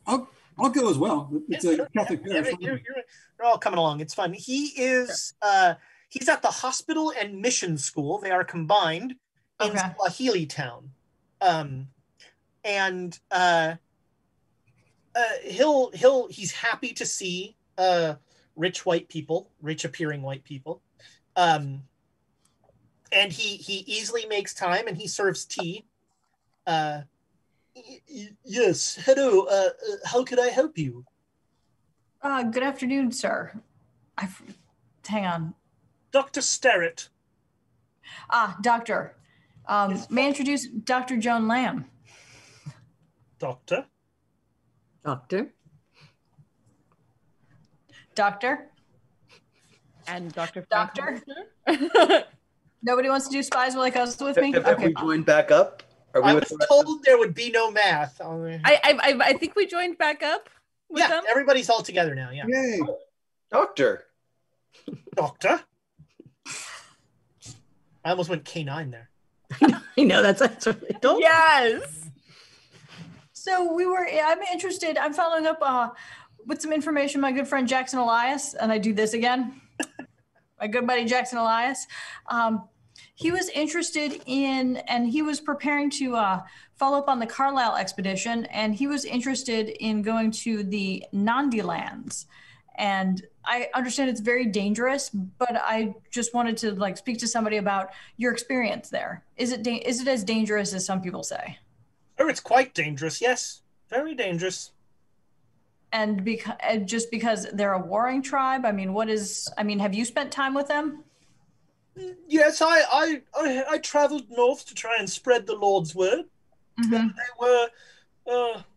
I'll go as well. It's a Catholic parish. You're all coming along. It's fun. He is he's at the hospital and mission school. They are combined in Swahili Town. He's happy to see rich appearing white people. And he easily makes time, and he serves tea. Yes, hello. How could I help you? Good afternoon, sir. Hang on. Dr. Starrett. Doctor. May I introduce Dr. Joan Lamb? Doctor. And Dr. Doctor? Nobody wants to do Spies Like Us with me? Have we joined back up? I was told there would be no math. I think we joined back up. Yeah, them? everybody's all together now. Yeah. Yay. Doctor. Doctor. I almost went K9 there. I know that's really dope. Yes. So I'm interested, I'm following up with some information, my good friend Jackson Elias, and I do this again. My good buddy Jackson Elias. He was interested in, and he was preparing to follow up on the Carlisle expedition, and he was interested in going to the Nandi lands. And I understand it's very dangerous, but I just wanted to speak to somebody about your experience there. Is it as dangerous as some people say? Oh, it's quite dangerous. Yes, very dangerous. And just because they're a warring tribe, have you spent time with them? Yes, I traveled north to try and spread the Lord's word. Mm-hmm.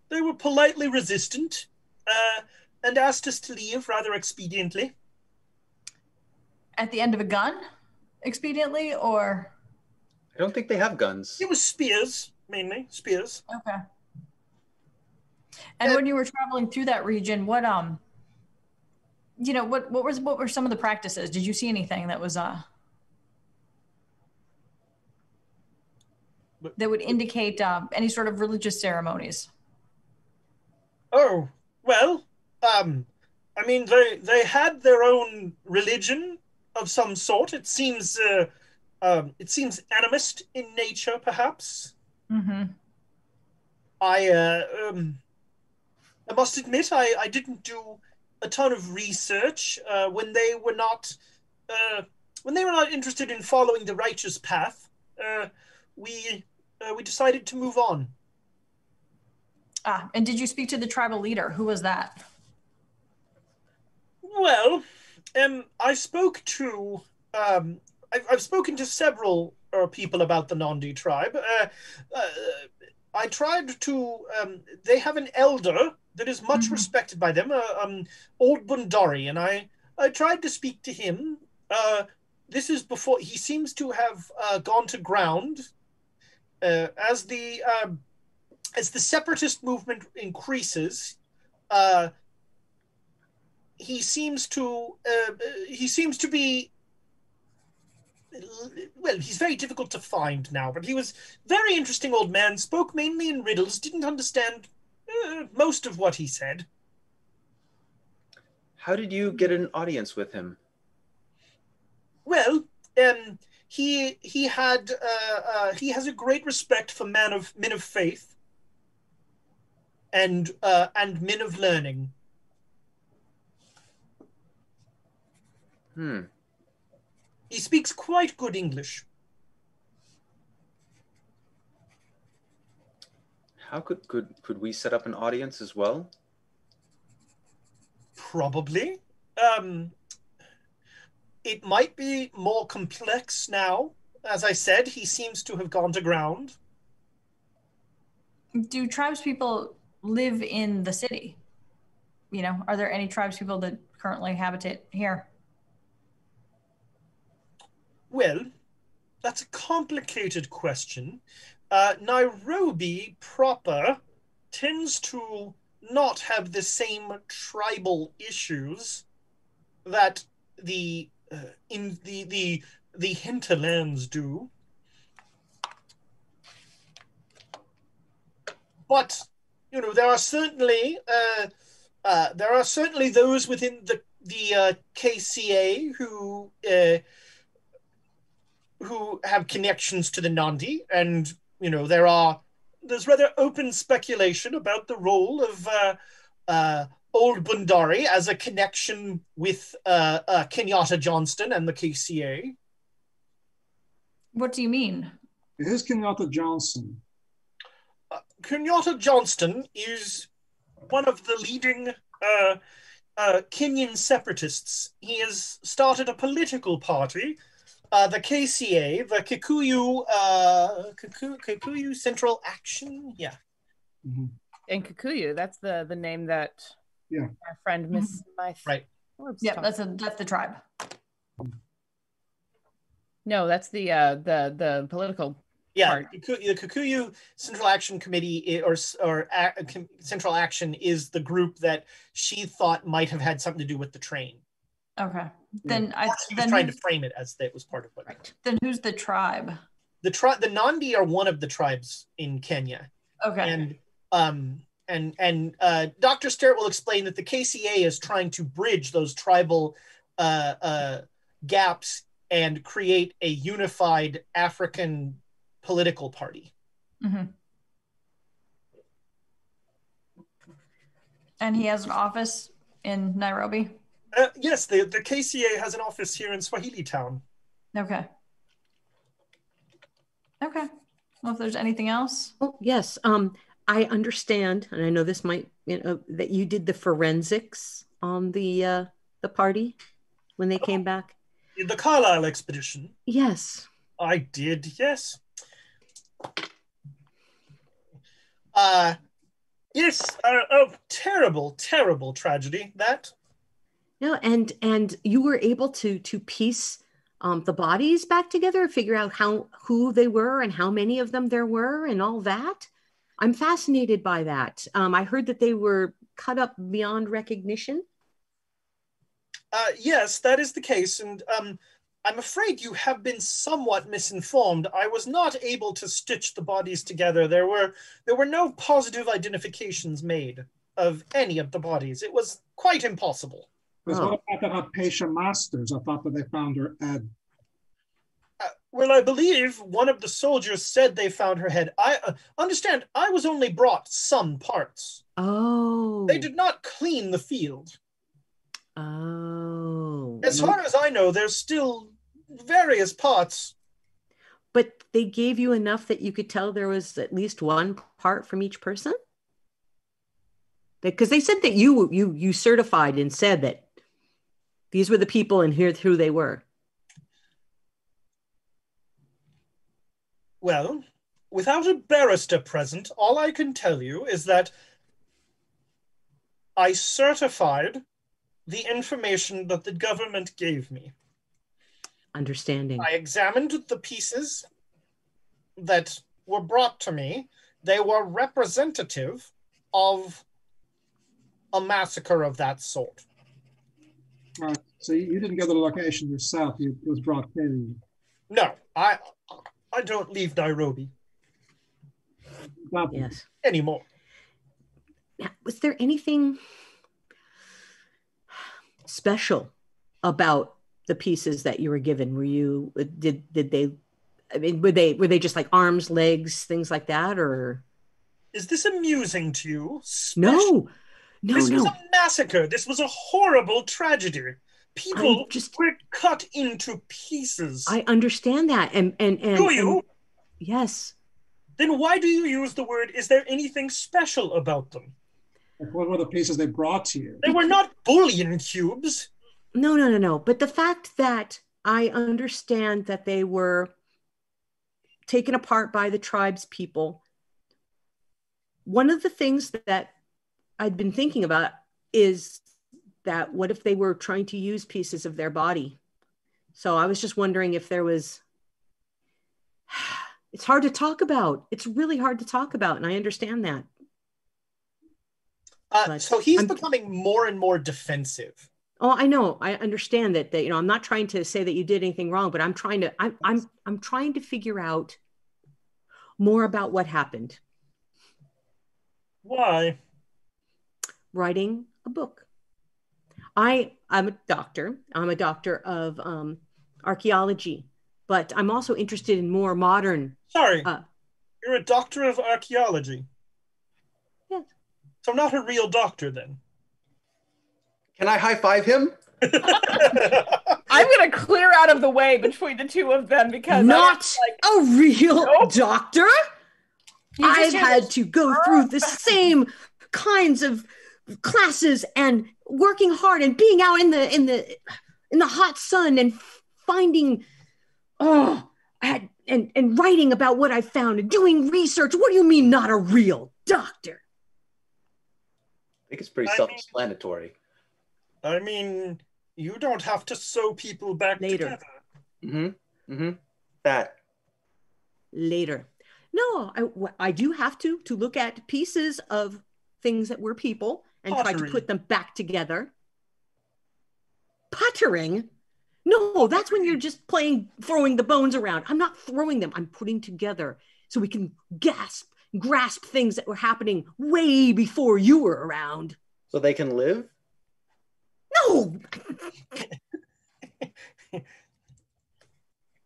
They were politely resistant, and asked us to leave rather expediently. At the end of a gun, expediently, or? I don't think they have guns. It was spears, mainly spears. Okay. And when you were traveling through that region, what were some of the practices? Did you see anything that was that would indicate any sort of religious ceremonies? Oh, well, they had their own religion of some sort. It seems animist in nature, perhaps. Mm-hmm. I must admit, I didn't do a ton of research when they were not interested in following the righteous path. We decided to move on. And did you speak to the tribal leader? Who was that? Well, I spoke to I've spoken to several people about the Nandi tribe. I tried to. They have an elder that is much respected by them, old Bundari, and I tried to speak to him. This is before he seems to have gone to ground. As the separatist movement increases, he seems to be. Well, he's very difficult to find now, but he was very interesting old man, spoke mainly in riddles, didn't understand most of what he said. How did you get an audience with him? Well, he has a great respect for men of faith and men of learning. He speaks quite good English. How could we set up an audience as well? Probably. It might be more complex now. As I said, he seems to have gone to ground. Do tribespeople live in the city? Are there any tribespeople that currently habitate here? Well, that's a complicated question. Nairobi proper tends to not have the same tribal issues that the hinterlands do. But there are certainly those within the KCA who have connections to the Nandi, and there's rather open speculation about the role of old Bundari as a connection with Kenyatta Johnston and the KCA. What do you mean? Who's Kenyatta Johnson? Kenyatta Johnston is one of the leading Kenyan separatists. He has started a political party, the KCA, the Kikuyu Central Action. Yeah. Mm-hmm. And Kikuyu, that's the name that our friend Miss Smythe. Right. Yeah, that's the tribe. No, that's the political. Yeah, part. the Kikuyu Central Action Committee Central Action is the group that she thought might have had something to do with the train. Okay. She was trying to frame it as that it was part of what. Right. Then who's the tribe? The Nandi are one of the tribes in Kenya. Okay. And Dr. Sterrett will explain that the KCA is trying to bridge those tribal gaps and create a unified African political party. Mm-hmm. And he has an office in Nairobi? Yes, the KCA has an office here in Swahili Town. Okay. Okay. Well, if there's anything else. Oh, yes. I understand, and I know this might, that you did the forensics on the party when they came back. The Carlisle expedition. Yes. I did, yes. Yes, a terrible, terrible tragedy, that. No, and you were able to piece the bodies back together, figure out who they were and how many of them there were and all that. I'm fascinated by that. I heard that they were cut up beyond recognition. Yes, that is the case, and I'm afraid you have been somewhat misinformed. I was not able to stitch the bodies together. There were no positive identifications made of any of the bodies. It was quite impossible. Because what about that Hypatia Masters? I thought that they found her head. Well, I believe one of the soldiers said they found her head. I understand. I was only brought some parts. Oh. They did not clean the field. Oh. As far as I know, there's still various parts. But they gave you enough that you could tell there was at least one part from each person? Because they said that you certified and said that these were the people and here's who they were. Well, without a barrister present, all I can tell you is that I certified the information that the government gave me. Understanding. I examined the pieces that were brought to me. They were representative of a massacre of that sort. So you didn't go to the location yourself. It was brought to you. No, I don't leave Nairobi Yes. anymore. Now, was there anything special about the pieces that you were given? Were you did they? I mean, were they just like arms, legs, things like that, or? Is this amusing to you? No. This was a massacre. This was a horrible tragedy. People were cut into pieces. I understand that, and do you? Yes. Then why do you use the word? Is there anything special about them? Like what were the pieces they brought to you? They were not bullion cubes. No. But the fact that I understand that they were taken apart by the tribes people. One of the things that I'd been thinking about is that what if they were trying to use pieces of their body? So I was just wondering if there was, it's hard to talk about. It's really hard to talk about. And I understand that. So he's becoming more and more defensive. Oh, I know. I understand that, I'm not trying to say that you did anything wrong, but I'm trying to figure out more about what happened. Why? Writing a book. I'm a doctor. I'm a doctor of archaeology, but I'm also interested in more modern. Sorry, you're a doctor of archaeology. Yes. So not a real doctor then. Can I high five him? I'm going to clear out of the way between the two of them because not a real doctor. I've had to go through the same kinds of classes and working hard and being out in the hot sun and finding and writing about what I found and doing research. What do you mean not a real doctor? I think it's pretty self-explanatory. I mean, you don't have to sew people back together. That. later. No, I do have to look at pieces of things that were people and try to put them back together. Puttering? No, that's when you're just throwing the bones around. I'm not throwing them. I'm putting together so we can grasp things that were happening way before you were around. So they can live? No!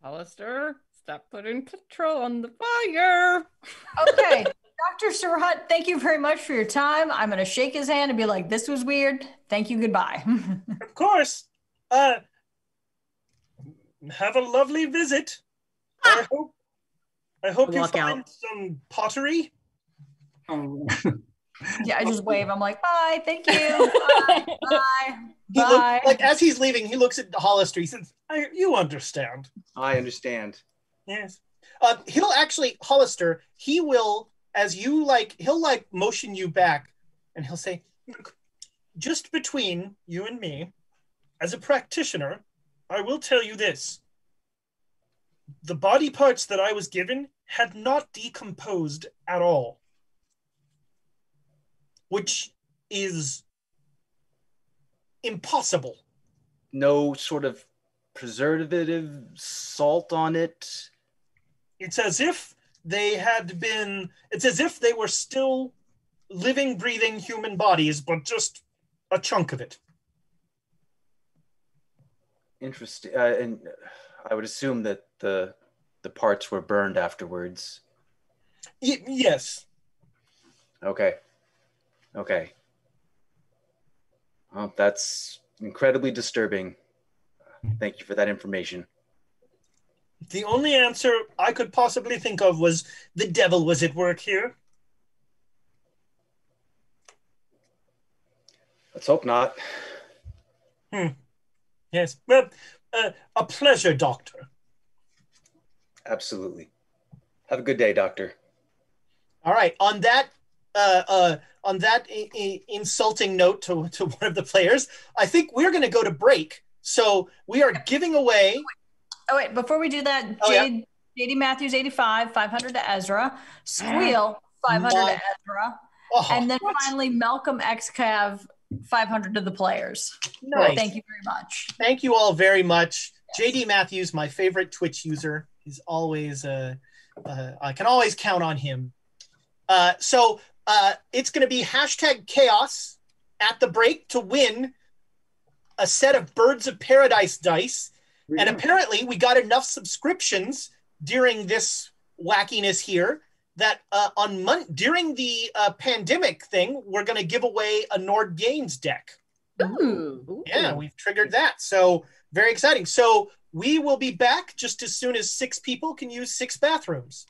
Hollister, stop putting petrol on the fire. Okay. Dr. Surratt, thank you very much for your time. I'm going to shake his hand and be like, this was weird. Thank you. Goodbye. Of course. Have a lovely visit. I hope you find some pottery. Oh. Yeah, I just wave. I'm like, bye, thank you. Bye. Like as he's leaving, he looks at Hollister. He says, you understand. I understand. Yes. He'll actually, Hollister, he will, as you he'll motion you back and he'll say, look, just between you and me, as a practitioner, I will tell you this. The body parts that I was given had not decomposed at all, which is impossible. No sort of preservative salt on it? It's as if it's as if they were still living, breathing human bodies, but just a chunk of it. Interesting. And I would assume that the parts were burned afterwards. Yes. Okay. Well, that's incredibly disturbing. Thank you for that information. The only answer I could possibly think of was the devil was at work here. Let's hope not. Yes. Well, a pleasure, Doctor. Absolutely. Have a good day, Doctor. All right. On that insulting note to one of the players, I think we're going to go to break. So we are giving away. Oh, wait. Before we do that, JD Matthews, 85, 500 to Ezra. Squeal, 500 to Ezra. Oh, and then finally, Malcolm XCav, 500 to the players. Nice. Thank you very much. Thank you all very much. Yes. JD Matthews, my favorite Twitch user. He's always, I can always count on him. So it's going to be #chaos at the break to win a set of Birds of Paradise dice. And apparently we got enough subscriptions during this wackiness here that during the pandemic thing, we're going to give away a Nord Games deck. Ooh. Yeah, we've triggered that. So very exciting. So we will be back just as soon as 6 people can use 6 bathrooms.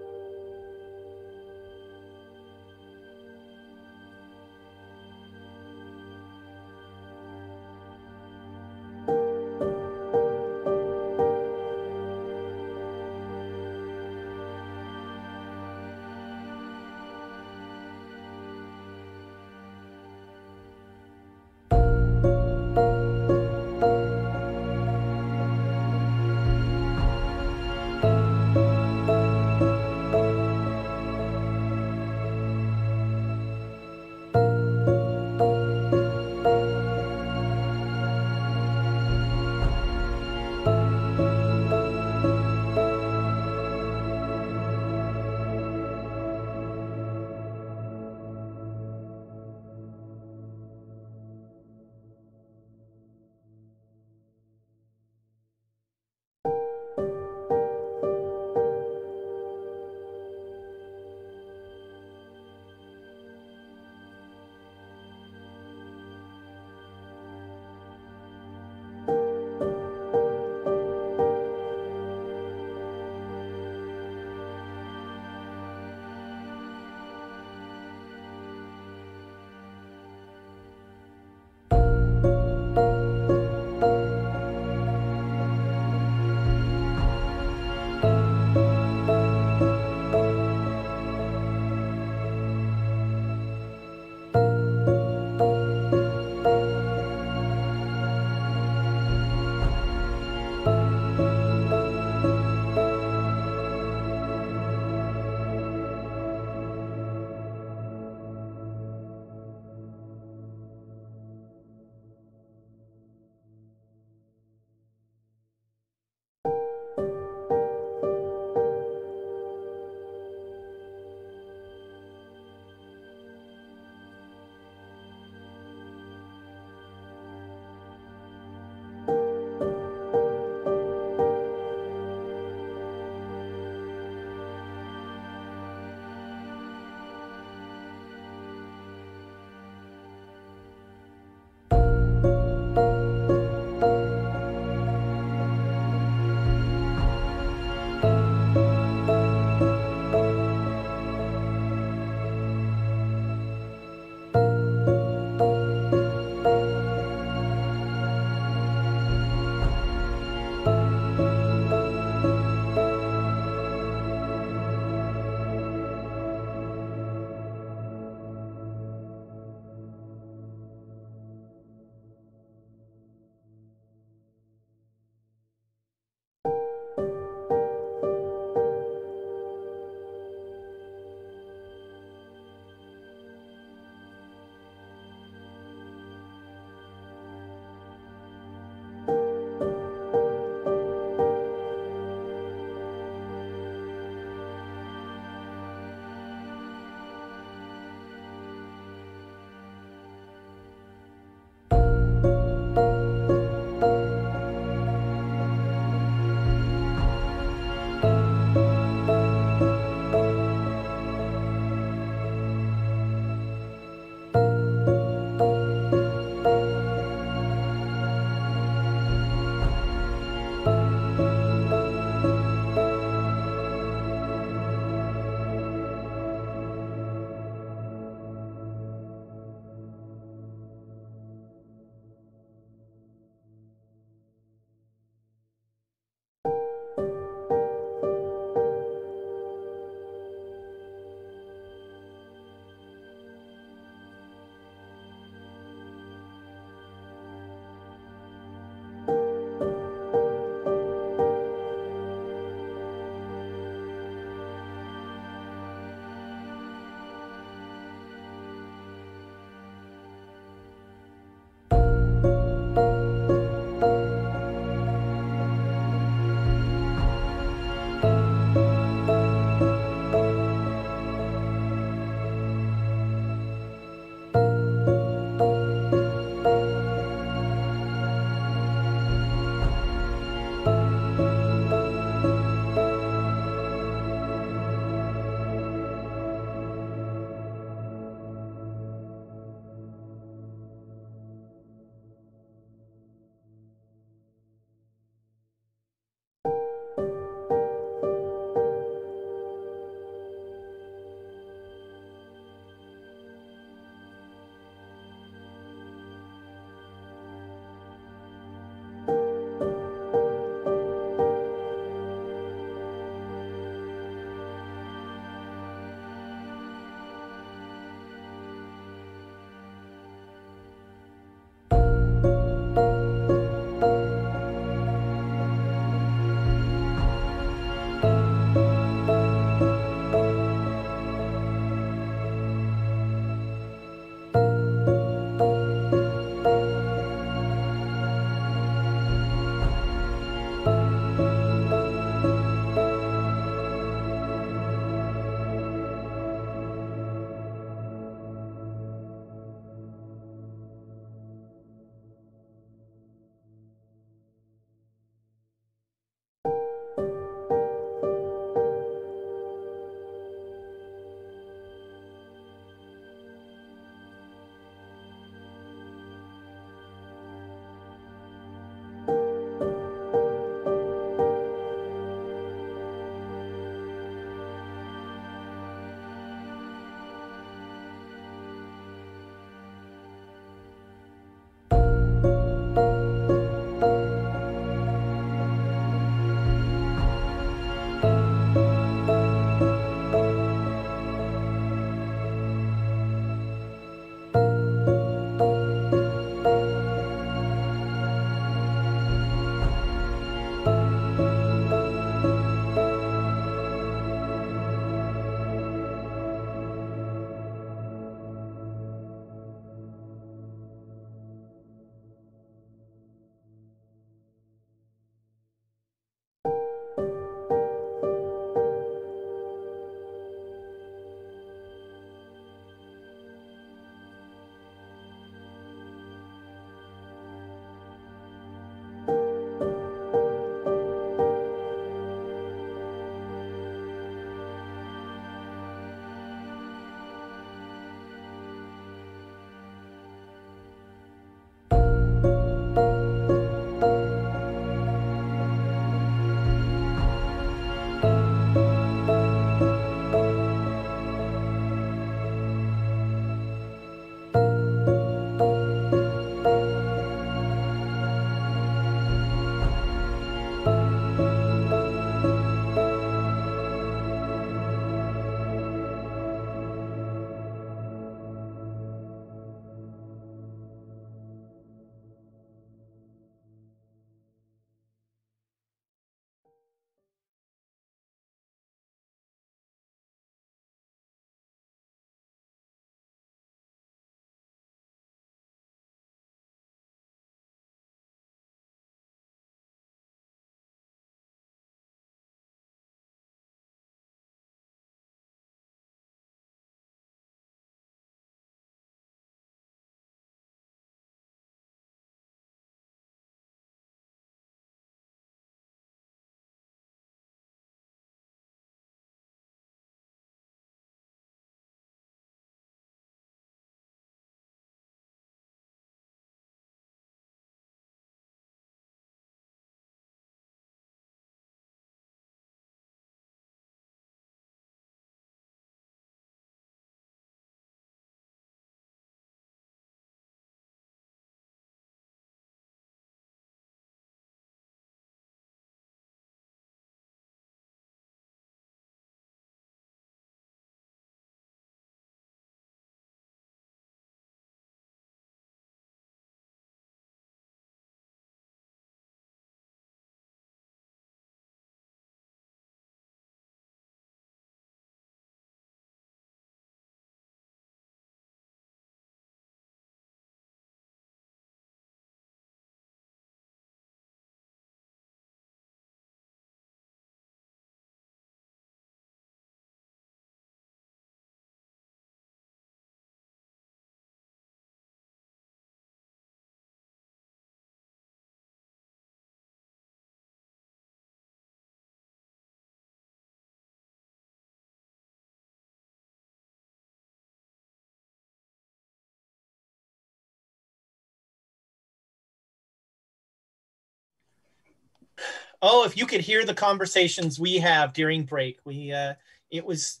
Oh, if you could hear the conversations we have during break, it was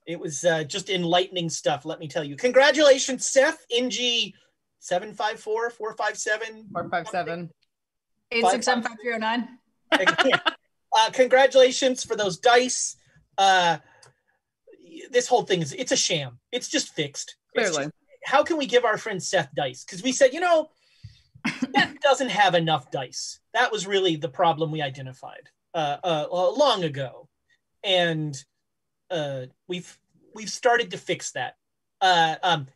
just enlightening stuff. Let me tell you. Congratulations, Seth. NG 754 457 457 8675309. Congratulations for those dice. This whole thing it's a sham. It's just fixed. Clearly. How can we give our friend Seth dice? Because we said, Seth doesn't have enough dice. That was really the problem we identified long ago, and we've started to fix that. The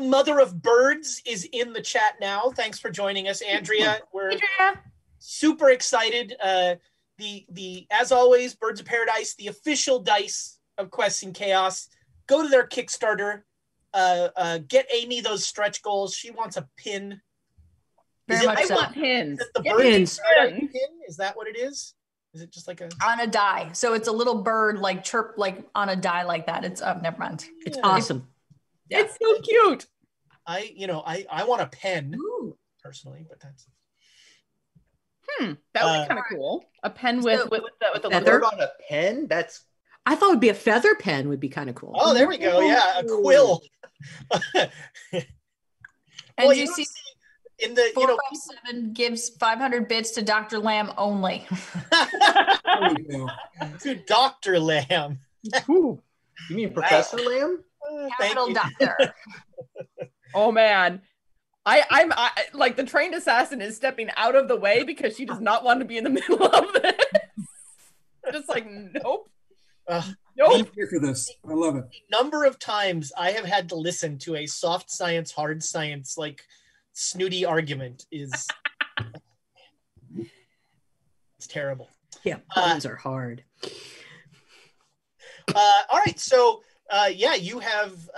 mother of birds is in the chat now. Thanks for joining us, Andrea. We're super excited. The as always, Birds of Paradise, the official dice of Quests and Chaos. Go to their Kickstarter. Get Amy those stretch goals. She wants a pin. Very much I so. want pins. Is it the Get bird pins. pin? Is that what it is? Is it just like a On a die. So it's a little bird like chirp like on a die like that. It's never mind. It's awesome. Yeah. It's so cute. I want a pen Ooh. personally, but that's That would be kind of cool. A pen with the Feather? Bird on a pen? That's I thought it would be a feather pen would be kind of cool. oh, there we go. Yeah, a quill. And Well, you don't see in the 457 gives 500 bits to Dr. Lamb only. There we go. to Dr. Lamb. Ooh. you mean Professor Lamb? Thank Capital you. Doctor. Oh man. I'm like the trained assassin is stepping out of the way because she does not want to be in the middle of this. Just like nope. Nope. I'm here for this. I love it. The number of times I have had to listen to a soft science, hard science, like snooty argument is it's terrible. Yeah, puns are hard. All right, so you have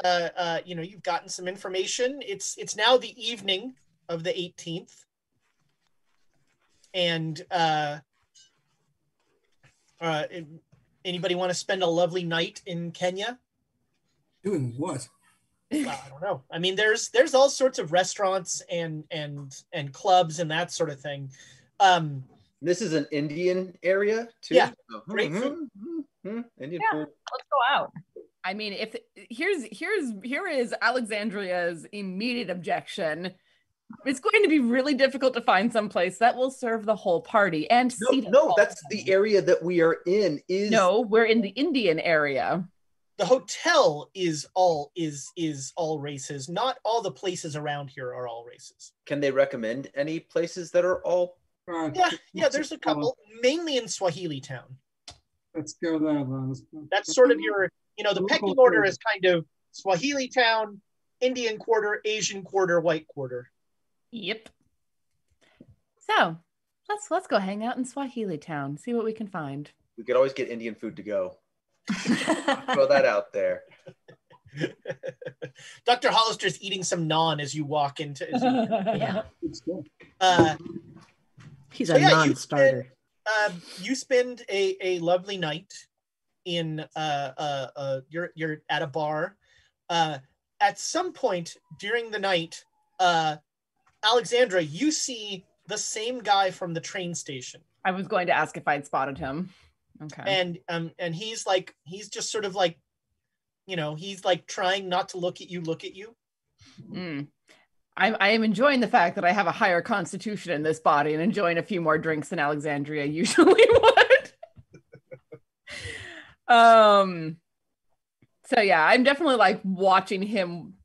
you've gotten some information. It's now the evening of the 18th, and anybody want to spend a lovely night in Kenya? Doing what? I don't know. I mean, there's all sorts of restaurants and clubs and that sort of thing. This is an Indian area too. Yeah. Oh, Great food. Indian Yeah. food. Let's go out. I mean, if here is Alexandria's immediate objection. It's going to be really difficult to find some place that will serve the whole party and seat. No, that's the area that we are in. No, we're in the Indian area. The hotel is all races. Not all the places around here are all races. Can they recommend any places that are all? Yeah. There's a couple, mainly in Swahili Town. Let's go there then. That's sort of your, the pecking order is kind of Swahili Town, Indian Quarter, Asian Quarter, White Quarter. Yep. So let's go hang out in Swahili Town, see what we can find. We could always get Indian food to go. Throw that out there. Dr. Hollister's eating some naan as you walk into. Yeah. It's good. He's a non-starter. You spend a lovely night in you're at a bar. At some point during the night, Alexandra, you see the same guy from the train station. I was going to ask if I'd spotted him. Okay. And he's just sort of like, he's like trying not to look at you. I am enjoying the fact that I have a higher constitution in this body and enjoying a few more drinks than Alexandria usually would. So yeah, I'm definitely like watching him.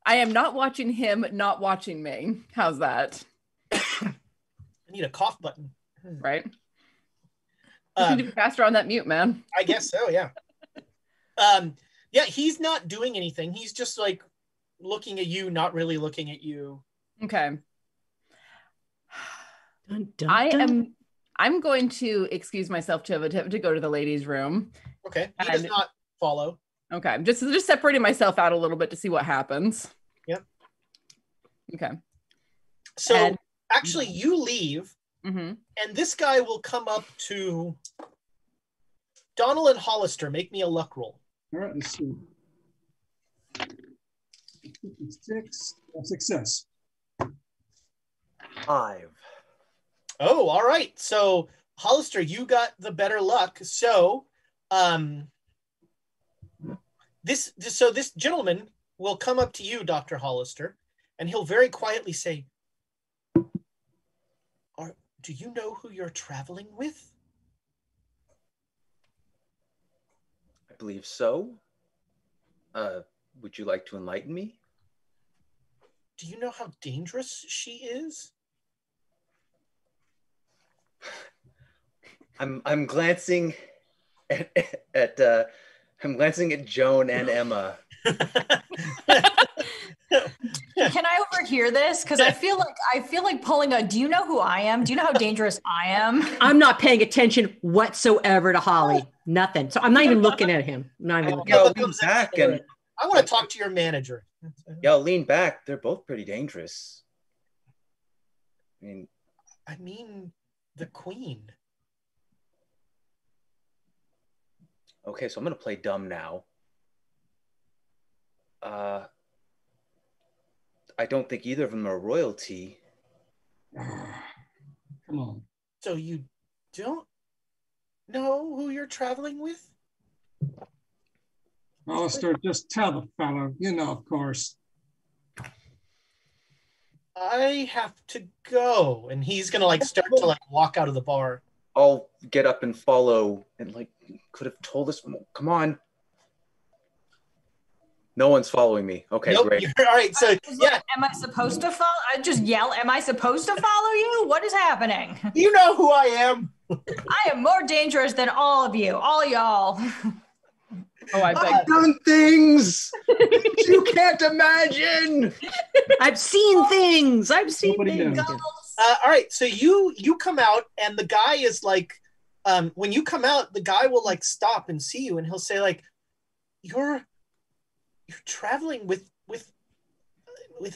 I am not watching him, not watching me. How's that? I need a cough button. Right? You need to be faster on that mute, man. I guess so, yeah. Yeah, he's not doing anything. He's just like looking at you, not really looking at you. Okay. Dun, dun, dun. I'm going to excuse myself to go to the ladies' room. Okay. He does not follow. Okay. I'm just separating myself out a little bit to see what happens. Yep. Okay. So actually you leave, mm-hmm. and this guy will come up to Donald and Hollister. Make me a luck roll. All right, let's see. 6, success. 5. Oh, all right. So, Hollister, you got the better luck. So, this gentleman will come up to you, Dr. Hollister, and he'll very quietly say, do you know who you're traveling with? I believe so. Would you like to enlighten me? Do you know how dangerous she is? I'm glancing at I'm glancing at Joan and Emma. Can I overhear this? Because I feel like pulling a. Do you know who I am? Do you know how dangerous I am? I'm not paying attention whatsoever to Holly. Nothing. So I'm not even looking at him. I'm not even looking I'll at him. lean back and I want to talk to your manager. yeah, I'll lean back. They're both pretty dangerous. I mean, the queen. Okay, so I'm gonna play dumb now. I don't think either of them are royalty. Come on. So you don't know who you're traveling with? Hollister, just tell the fellow. You know, of course. I have to go. And he's going to like start to like walk out of the bar. I'll get up and follow and like, could have told us, come on. No one's following me. Okay, nope, great. All right, so yeah. Am I supposed to follow? I just yell, am I supposed to follow you? What is happening? You know who I am. I am more dangerous than all of you, all y'all. Oh, I've done things you can't imagine. I've seen things. I've seen Nobody things. knows. All right, so you come out and the guy is like, when you come out, the guy will like stop and see you and he'll say like, you're traveling with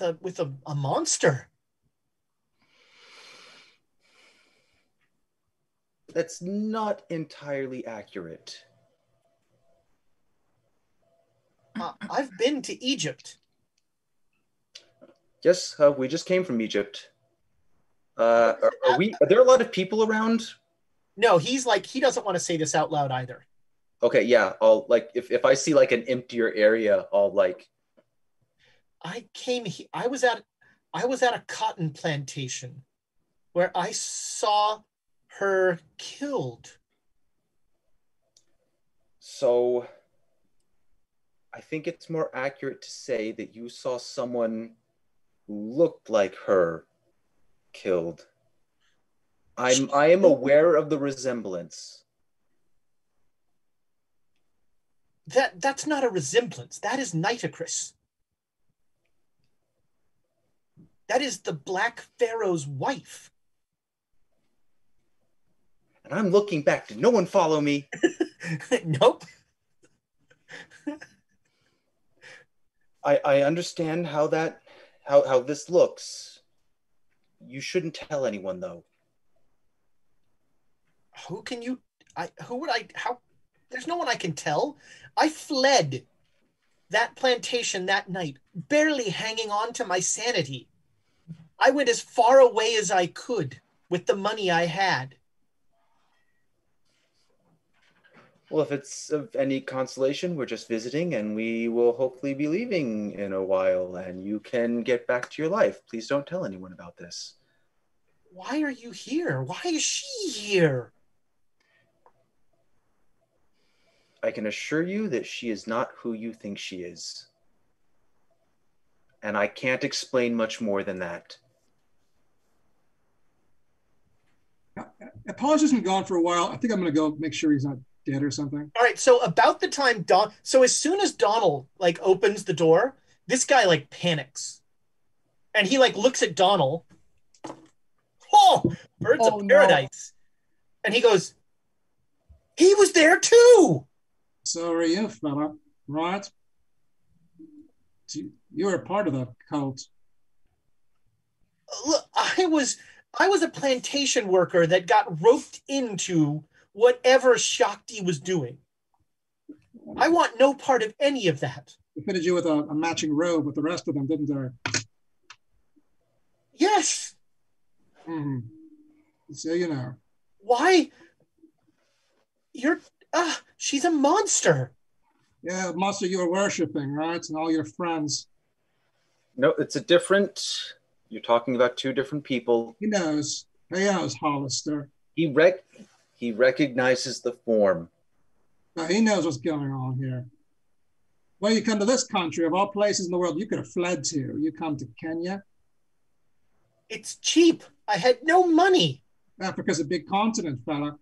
a monster. That's not entirely accurate. I've been to Egypt. Yes, we just came from Egypt. Are there a lot of people around? No, he's like, he doesn't want to say this out loud either. Okay, yeah, I'll like, if I see like an emptier area, I'll like. I was at a cotton plantation where I saw her killed. So I think it's more accurate to say that you saw someone who looked like her killed. I am aware of the resemblance. That's not a resemblance. That is Nitocris. That is the Black Pharaoh's wife. And I'm looking back. Did no one follow me? Nope. I understand how this looks. You shouldn't tell anyone though. There's no one I can tell. I fled that plantation that night, barely hanging on to my sanity. I went as far away as I could with the money I had. Well, if it's of any consolation, we're just visiting and we will hopefully be leaving in a while and you can get back to your life. Please don't tell anyone about this. Why are you here? Why is she here? I can assure you that she is not who you think she is. And I can't explain much more than that. Apollos isn't gone for a while. I think I'm going to go make sure he's not dead or something. All right, so about the time so as soon as Donald like opens the door, this guy like panics. And he like looks at Donald. Oh, birds of paradise. No. And he goes, he was there too. So are you, fella, right? You're a part of the cult. Look, I was a plantation worker that got roped into whatever Shakti was doing. I want no part of any of that. They fitted you with a matching robe with the rest of them, didn't they? Yes. Mm-hmm. So you know. Why? She's a monster. Yeah, monster you were worshipping, right? And all your friends. No, it's a different. You're talking about two different people. He knows. He knows Hollister. He recognizes the form. Now, he knows what's going on here. Well, you come to this country, of all places in the world you could have fled to. You come to Kenya. It's cheap. I had no money. Africa's a big continent, fella.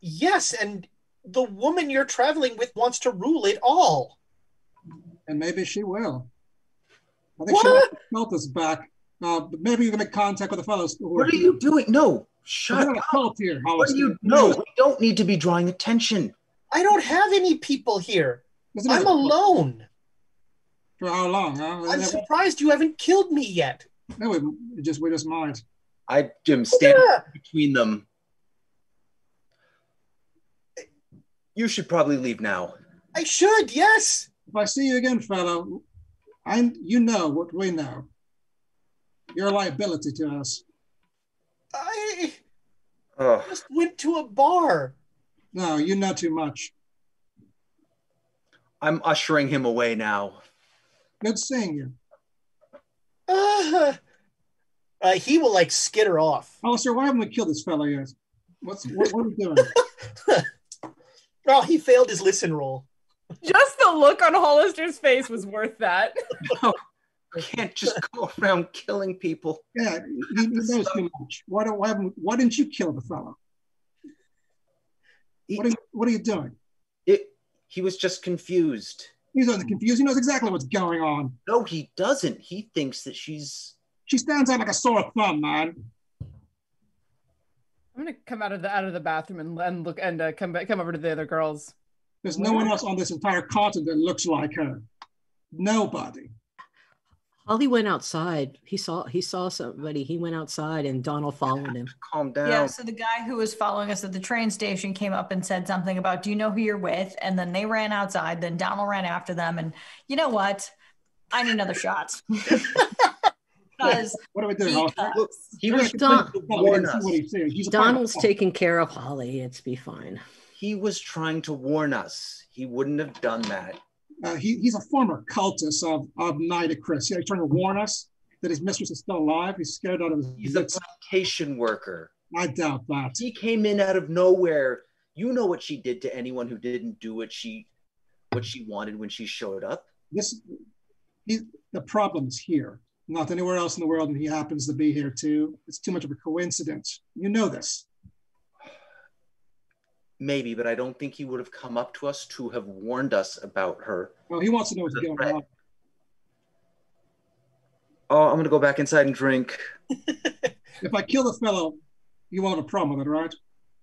Yes, and the woman you're traveling with wants to rule it all. And maybe she will. I think she wants to cult us back. But maybe you can make contact with the fellows. What are you doing? No, shut up. Cult here, What are you? No, we don't need to be drawing attention. I don't have any people here. I'm alone. For how long, huh? I'm surprised you haven't killed me yet. No, we just might. I am standing between them. You should probably leave now. I should, yes. If I see you again, fellow, you know what we know. You're a liability to us. I just went to a bar. No, you know too much. I'm ushering him away now. Good seeing you. He will like skitter off. Oh, sir, why haven't we killed this fellow yet? What are we doing? Oh, he failed his listen roll. Just the look on Hollister's face was worth that. No, I can't just go around killing people. Yeah, he knows too much. Why didn't you kill the fellow? What are you doing? He was just confused. He's not confused. He knows exactly what's going on. No, he doesn't. He thinks that she stands out like a sore thumb, man. I'm gonna come out of the bathroom and look and come over to the other girls. There's no one else on this entire continent that looks like her. Nobody. Holly went outside. He saw somebody. He went outside, and Donald followed him. Calm down. Yeah. So the guy who was following us at the train station came up and said something about, "Do you know who you're with?" And then they ran outside. Then Donald ran after them. And you know what? I need another shot. Because what are we doing? He was trying to warn us. Donald's taking care of Holly. It's be fine. He was trying to warn us. He wouldn't have done that. He's a former cultist of Nitocris. Yeah, he's trying to warn us that his mistress is still alive. He's scared out of his He's a plantation worker. I doubt that. He came in out of nowhere. You know what she did to anyone who didn't do what she wanted when she showed up. The problem's here, not anywhere else in the world, and he happens to be here too. It's too much of a coincidence. You know this. Maybe, but I don't think he would have come up to us to have warned us about her. Well, he wants to know what's going on. Oh, I'm going to go back inside and drink. If I kill the fellow, you won't have a problem with it, right?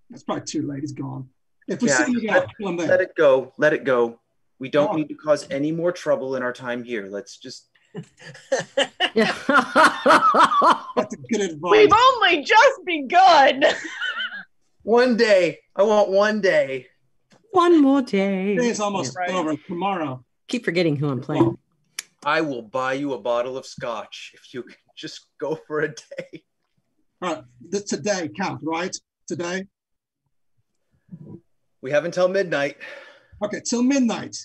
It's probably too late. He's gone. If we see him again, I'll kill him there. Let it go. Let it go. We don't need to cause any more trouble in our time here. Let's just... That's a good advice. We've only just begun. One day. I want one day. One more day. Today's almost over. Tomorrow. Keep forgetting who I'm playing. I will buy you a bottle of scotch if you can just go for a day. All right. Today count, right? Today? We have until midnight. Okay, till midnight.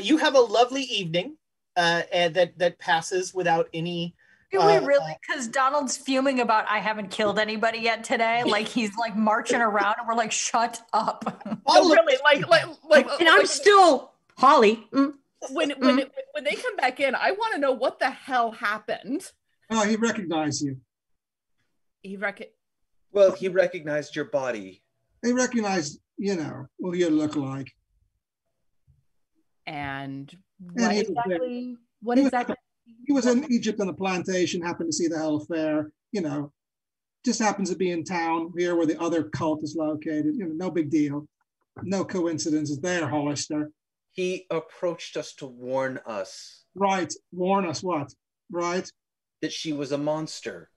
You have a lovely evening and that passes without any... Do we really? Because Donald's fuming about I haven't killed anybody yet today. Like he's like marching around, and we're like, "Shut up!" Oh, really? Like, and I'm still Holly. When they come back in, I want to know what the hell happened. Oh, he recognized you. Well, he recognized your body. He recognized, what you look like. And what exactly? He was in Egypt on a plantation, happened to see the whole affair, just happens to be in town here where the other cult is located. No big deal. No coincidences there, Hollister. He approached us to warn us. Right. Warn us what? Right? That she was a monster.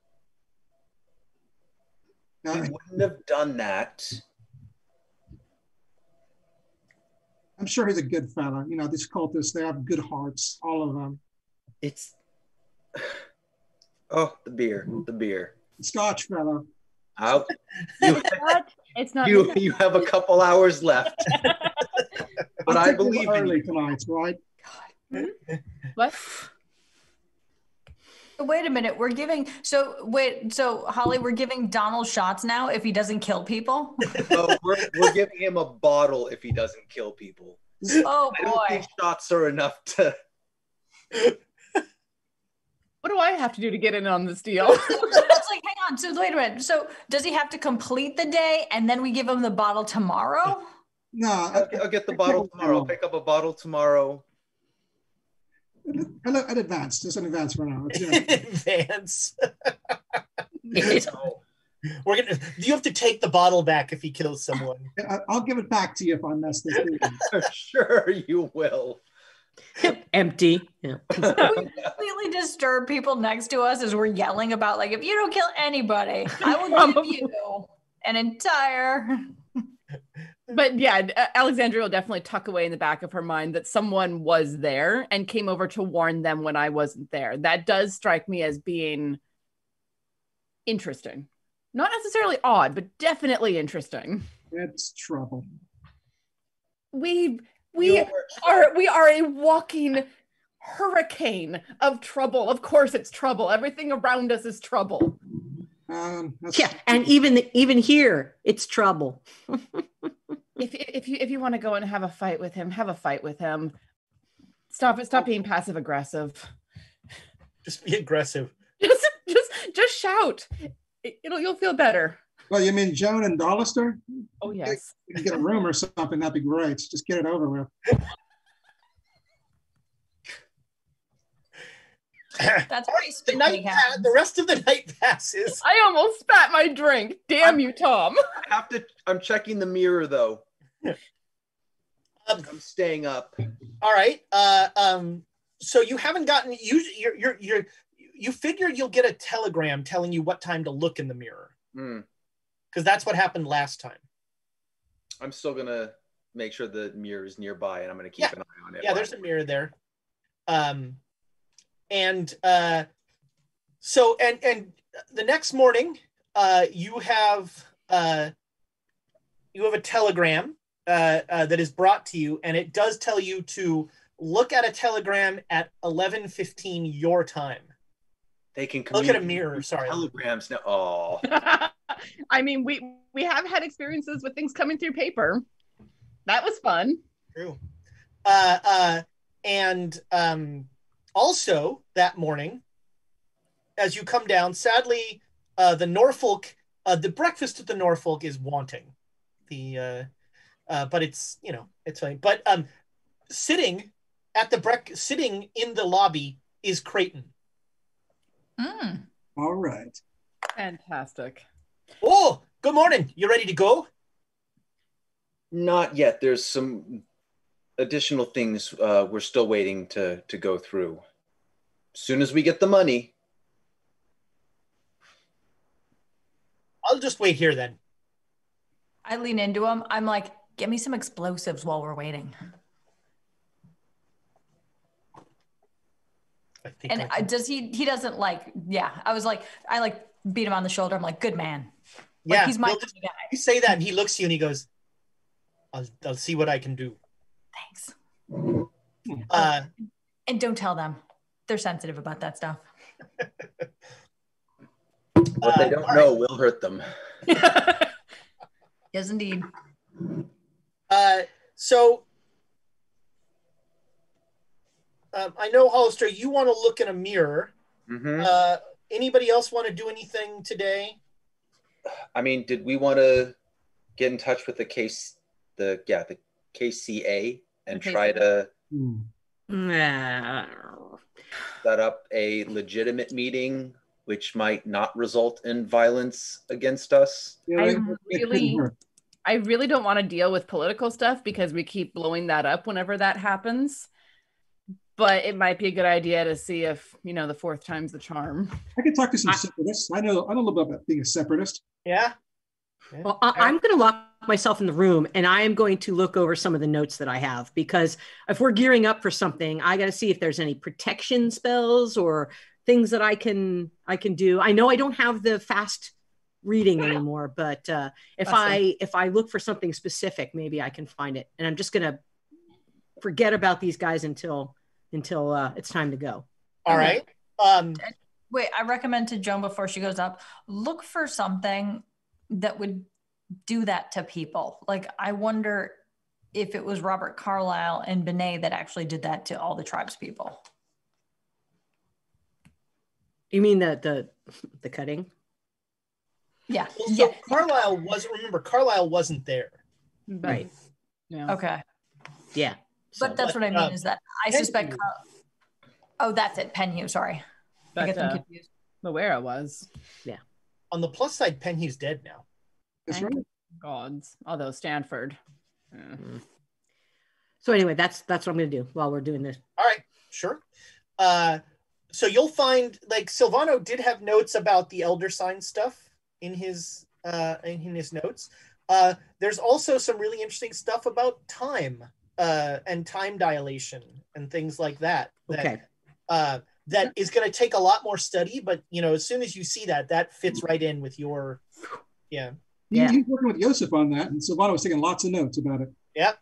He wouldn't have done that. I'm sure he's a good fella. These cultists, they have good hearts, all of them. Oh, the beer. Scotch, fellow. Out. It's not. You have a couple hours left. But I believe in early you. tonight, right? What? Wait a minute. So Holly, we're giving Donald shots now if he doesn't kill people. No, we're giving him a bottle if he doesn't kill people. Oh I don't boy. think shots are enough to. What do I have to do to get in on this deal? It's like, hang on. So wait a minute. So does he have to complete the day and then we give him the bottle tomorrow? No, I'll get the bottle tomorrow. I'll pick up a bottle tomorrow. Hello, in advance. Just in advance for now. Advance. We're gonna. You have to take the bottle back if he kills someone. I'll give it back to you if I mess this up. Sure, you will. Empty. Yeah. We completely disturb people next to us as we're yelling about, like, if you don't kill anybody, I will give you an entire. But yeah, Alexandria will definitely tuck away in the back of her mind that someone was there and came over to warn them when I wasn't there. That does strike me as being interesting. Not necessarily odd, but definitely interesting. It's trouble. We are a walking hurricane of trouble. Of course it's trouble. Everything around us is trouble. Yeah, and even here, it's trouble. If you want to go and have a fight with him, have a fight with him. Stop being passive aggressive. Just be aggressive. Just shout. You'll feel better. Well, you mean Joan and Dollister? Oh yes. You can get a room or something, that'd be great. Just get it over with. That's pretty the rest of the night passes. I almost spat my drink. Damn you, Tom. I'm checking the mirror though. I'm staying up. All right. So you haven't gotten you figured you'll get a telegram telling you what time to look in the mirror. Because that's what happened last time. I'm still gonna make sure the mirror is nearby, and I'm gonna keep an eye on it. Yeah, there's a mirror there. So the next morning, you have a telegram that is brought to you, and it does tell you to look at a telegram at 11:15 your time. They can look at a mirror. Sorry, telegrams now. Oh, I mean, we have had experiences with things coming through paper. That was fun. True. Also that morning, as you come down, sadly, the Norfolk, the breakfast at the Norfolk is wanting. But it's it's fine. But sitting in the lobby is Creighton. All right. Fantastic. Oh, good morning. You ready to go? Not yet. There's some additional things we're still waiting to go through. As soon as we get the money. I'll just wait here then. I lean into him. I'm like, get me some explosives while we're waiting. Does he doesn't like, I was like, I beat him on the shoulder. I'm like, good man. Like, he's my guy. You say that and he looks at you and he goes, I'll see what I can do. Thanks. And don't tell them. They're sensitive about that stuff. What they don't know will hurt them. Yes, indeed. So I know, Hollister, you want to look in a mirror. Mm-hmm. Anybody else want to do anything today? I mean, did we want to get in touch with the KCA and try to set up a legitimate meeting which might not result in violence against us? I really don't want to deal with political stuff because we keep blowing that up whenever that happens. But it might be a good idea to see if, the fourth time's the charm. I can talk to some separatists. I know a little bit about being a separatist. Yeah. Well, I'm going to lock myself in the room and I am going to look over some of the notes that I have, because if we're gearing up for something, I got to see if there's any protection spells or things that I can do. I know I don't have the fast reading anymore, but if I look for something specific, maybe I can find it. And I'm just gonna forget about these guys until it's time to go. All right. Wait, I recommend to Joan before she goes up, look for something that would do that to people. Like, I wonder if it was Robert Carlyle and Benet that actually did that to all the tribes people. You mean the cutting? Yeah. Well, so Carlyle wasn't there. Right. Yeah. Okay. Yeah. But that's what I mean is that I suspect. Oh, that's it. Penhew. Sorry. But, I get them confused. Moira was. Yeah. On the plus side, Penhew's dead now. That's right. Gods. Although Stanford. So anyway, that's what I'm going to do while we're doing this. All right. Sure. So you'll find, like, Silvano did have notes about the Elder Sign stuff in his notes. There's also some really interesting stuff about time and time dilation and things like that. Okay. That is going to take a lot more study, but as soon as you see that fits right in with your, He's working with Joseph on that, and Silvano was taking lots of notes about it. Yep.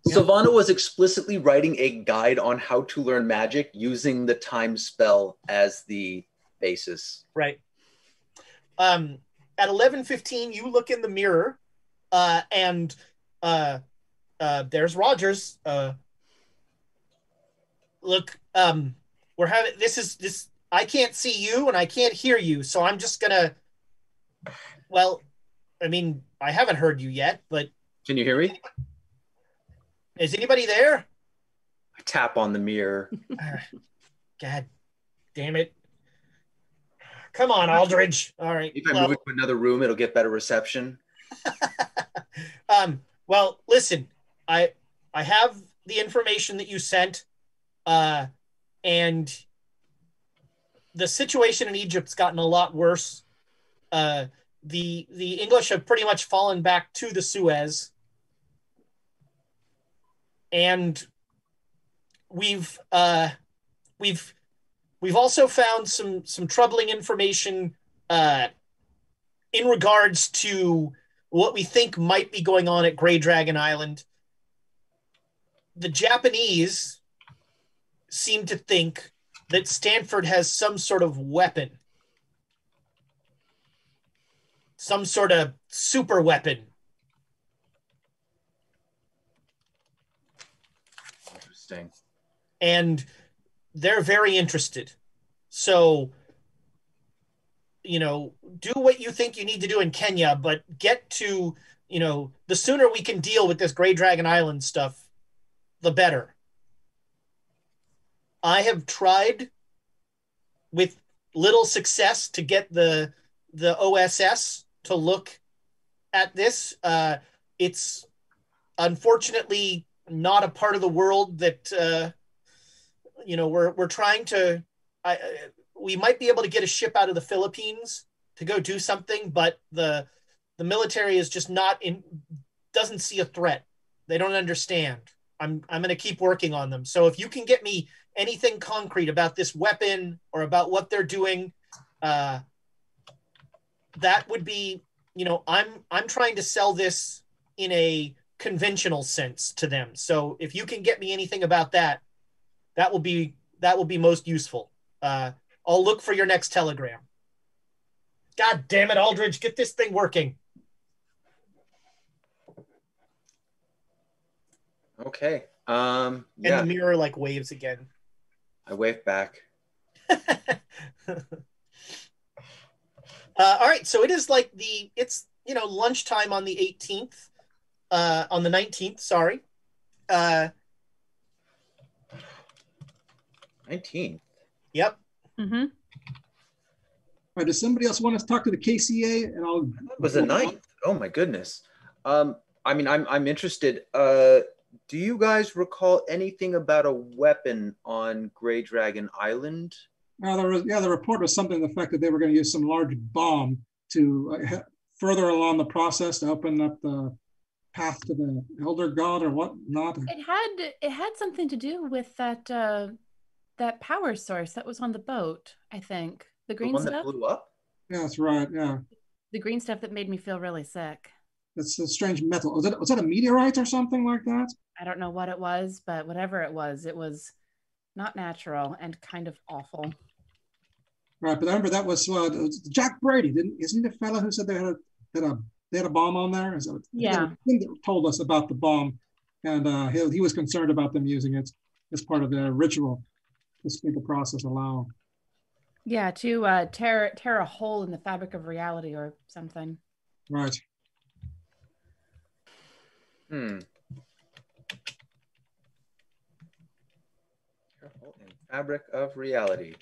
Silvano was explicitly writing a guide on how to learn magic using the time spell as the basis. Right. At 11:15, you look in the mirror, and there's Rogers. Look, we're having this. I can't see you and I can't hear you, so I'm just gonna. Well, I mean, I haven't heard you yet, but can you hear me? Is anybody there? I tap on the mirror. God damn it. Come on, Aldridge. All right. If I move it to another room, it'll get better reception. Well, listen, I have the information that you sent, and the situation in Egypt's gotten a lot worse. The English have pretty much fallen back to the Suez. And we've also found some troubling information in regards to what we think might be going on at Grey Dragon Island. The Japanese seem to think that Stanford has some sort of weapon, some sort of super weapon. And they're very interested. So, do what you think you need to do in Kenya, but get to, the sooner we can deal with this Grey Dragon Island stuff, the better. I have tried with little success to get the OSS to look at this. It's unfortunately not a part of the world that we're trying to. We might be able to get a ship out of the Philippines to go do something, but the military is just doesn't see a threat. They don't understand. I'm going to keep working on them. So if you can get me anything concrete about this weapon or about what they're doing, that would be. I'm trying to sell this in a conventional sense to them. So if you can get me anything about that will be most useful. I'll look for your next telegram. God damn it, Aldridge, get this thing working. Okay. And the mirror waves again. I wave back. All right, so it is it's lunchtime on the 18th. On the 19th, sorry. 19th. Yep. Mm-hmm. All right, does somebody else want to talk to the KCA? And It was the 9th. Oh my goodness. I'm interested. Do you guys recall anything about a weapon on Grey Dragon Island? The report was something to the effect that they were going to use some large bomb to further along the process to open up the path to the elder god or what not. It had something to do with that that power source that was on the boat, I think. The The green one that stuff? blew up? Yeah, that's right. Yeah, The green stuff that made me feel really sick. it's a strange metal. Was that a meteorite or something like that? I don't know what it was, but whatever it was not natural and kind of awful. Right, but I remember that was Jack Brady, isn't the fellow who said they had a bomb on there? Yeah. He told us about the bomb, and he was concerned about them using it as part of the ritual to speed the process along. Yeah, to tear a hole in the fabric of reality or something. Right. Fabric of reality.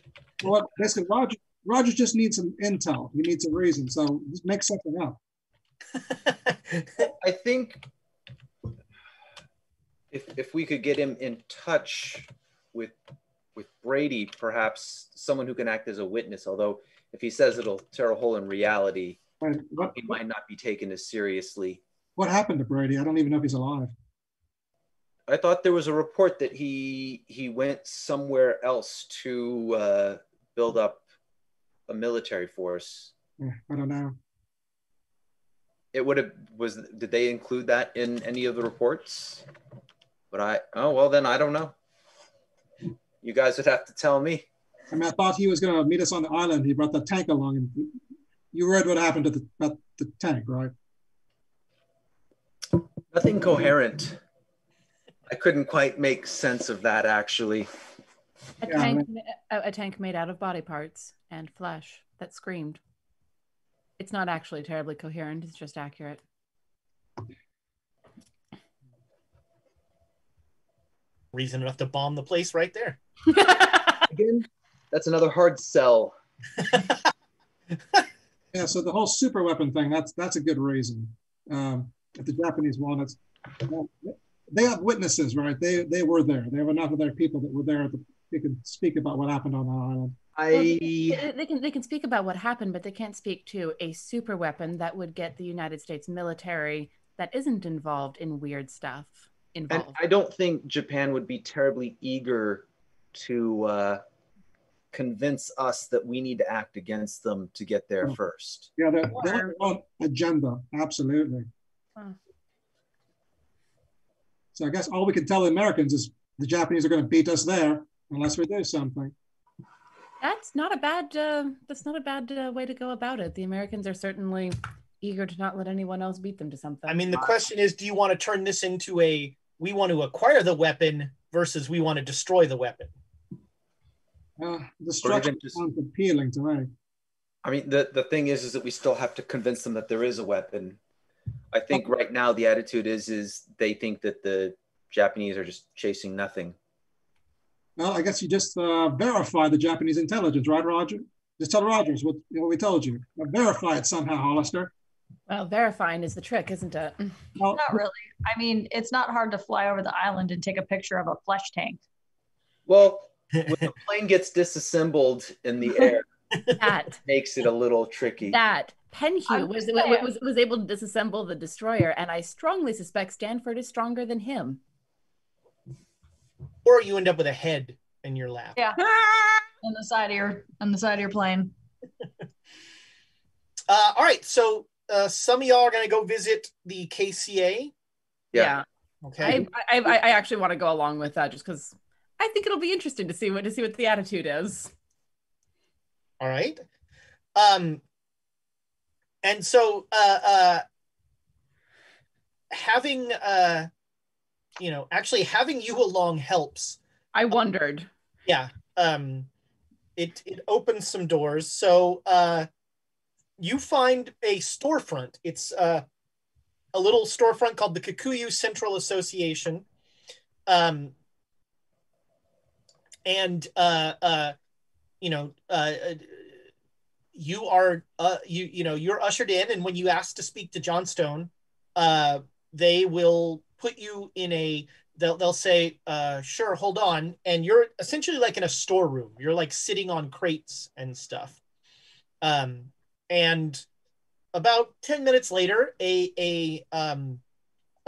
Well, basically, Roger just needs some intel. He needs a reason, so just make something up. I think if we could get him in touch with Brady, perhaps someone who can act as a witness, although if he says it'll tear a hole in reality, Right. he might not be taken as seriously. What happened to Brady? I don't even know if he's alive. I thought there was a report that he went somewhere else to build up a military force. Yeah, I don't know. Did they include that in any of the reports? But then I don't know. You guys would have to tell me. I mean, I thought he was going to meet us on the island. He brought the tank along, and you read what happened to the tank, right? Nothing coherent. I couldn't quite make sense of that, actually. A tank made out of body parts and flesh that screamed. It's not actually terribly coherent. It's just accurate. Reason enough to bomb the place right there. Again, that's another hard sell. Yeah, so the whole super weapon thing, that's a good reason. If the Japanese want it, they have witnesses, right? They were there. They have enough of their people that were there they can speak about what happened on the island. They can speak about what happened, but they can't speak to a super weapon that would get the United States military that isn't involved in weird stuff involved. And I don't think Japan would be terribly eager to convince us that we need to act against them to get there first. Yeah, they have their own agenda, absolutely. So I guess all we can tell the Americans is the Japanese are going to beat us there unless we do something. That's not a bad way to go about it. The Americans are certainly eager to not let anyone else beat them to something. I mean, the question is, do you want to turn this into we want to acquire the weapon versus we want to destroy the weapon? Destruction sounds appealing to me. I mean, the thing is that we still have to convince them that there is a weapon. I think right now the attitude is they think that the Japanese are just chasing nothing. Well, I guess you just verify the Japanese intelligence, right, Roger? Just tell Rogers what we told you. Verify it somehow, Hollister. Well, verifying is the trick, isn't it? Well, Not really. I mean, it's not hard to fly over the island and take a picture of a flesh tank. Well, when the plane gets disassembled in the air, that makes it a little tricky. That Penhew was able to disassemble the destroyer, and I strongly suspect Stanford is stronger than him. Or you end up with a head in your lap. Yeah, on the side of your plane. All right, so some of y'all are going to go visit the KCA. Yeah. Okay. I actually want to go along with that just because I think it'll be interesting to see what the attitude is. All right. And so having having you along helps. I wondered. Yeah. It opens some doors. So you find a storefront. It's a little storefront called the Kikuyu Central Association. You are you're ushered in, and when you ask to speak to Johnstone, they will put you in they'll say, sure, hold on, and you're essentially like in a storeroom. You're like sitting on crates and stuff. And about 10 minutes later, a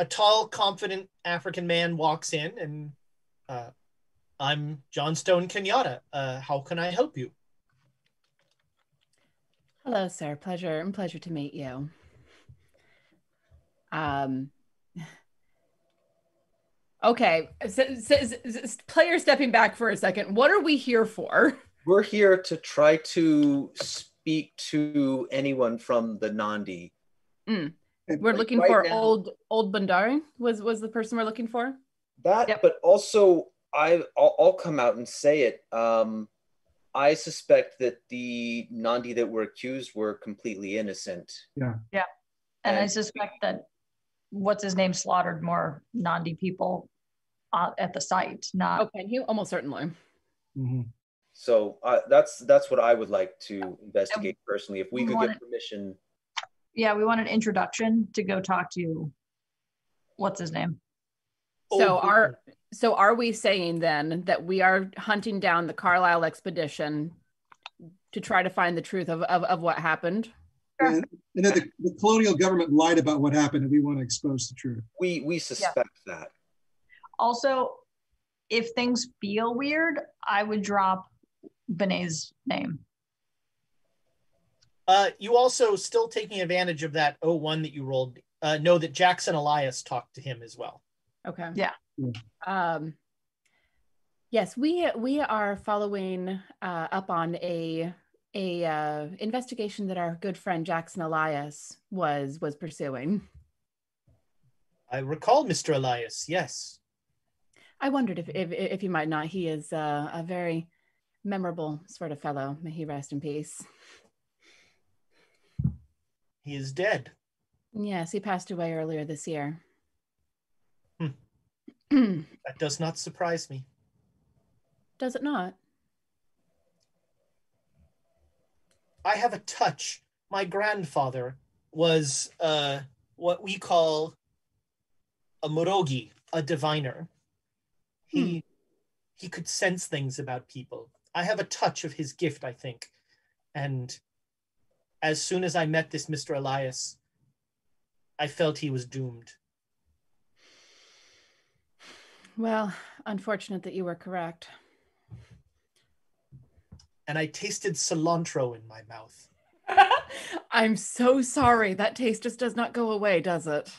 tall, confident African man walks in and I'm Johnstone Kenyatta. How can I help you? Hello, sir. Pleasure to meet you. Um, okay. Player stepping back for a second. What are we here for? We're here to try to speak to anyone from the Nandi. We're looking right for now, old Bandari was the person we're looking for. That, Yep. but also I'll come out and say it. I suspect that the Nandi that were accused were completely innocent. Yeah. Yeah. And I suspect that what's his name slaughtered more Nandi people at the site, not. Okay, he almost certainly. Mm-hmm. So that's what I would like to investigate personally. If we could get permission. Yeah, we want an introduction to go talk to what's his name. So are we saying then that we are hunting down the Carlisle expedition to try to find the truth of what happened? And then the colonial government lied about what happened, and we want to expose the truth. We suspect that. Also, if things feel weird, I would drop Benet's name. You also, still taking advantage of that 01 that you rolled, know that Jackson Elias talked to him as well. Okay. Yeah. Yes, we are following up on a investigation that our good friend Jackson Elias was pursuing. I recall Mr. Elias, yes. I wondered if you might not. He is a very memorable sort of fellow. May he rest in peace. He is dead. Yes, he passed away earlier this year. That does not surprise me. Does it not? I have a touch. My grandfather was what we call a murogi, a diviner. He could sense things about people. I have a touch of his gift, I think. And as soon as I met this Mr. Elias, I felt he was doomed. Well, unfortunate that you were correct. And I tasted cilantro in my mouth. I'm so sorry. That taste just does not go away, does it?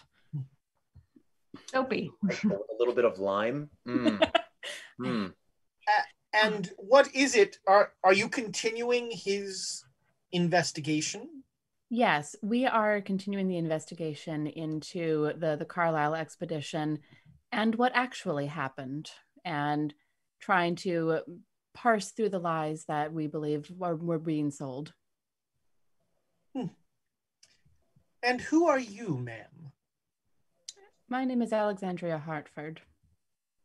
Soapy. A little bit of lime. And what is it? Are you continuing his investigation? Yes, we are continuing the investigation into the Carlisle expedition and what actually happened, and trying to parse through the lies that we believe were being sold. And who are you, ma'am? My name is Alexandria Hartford,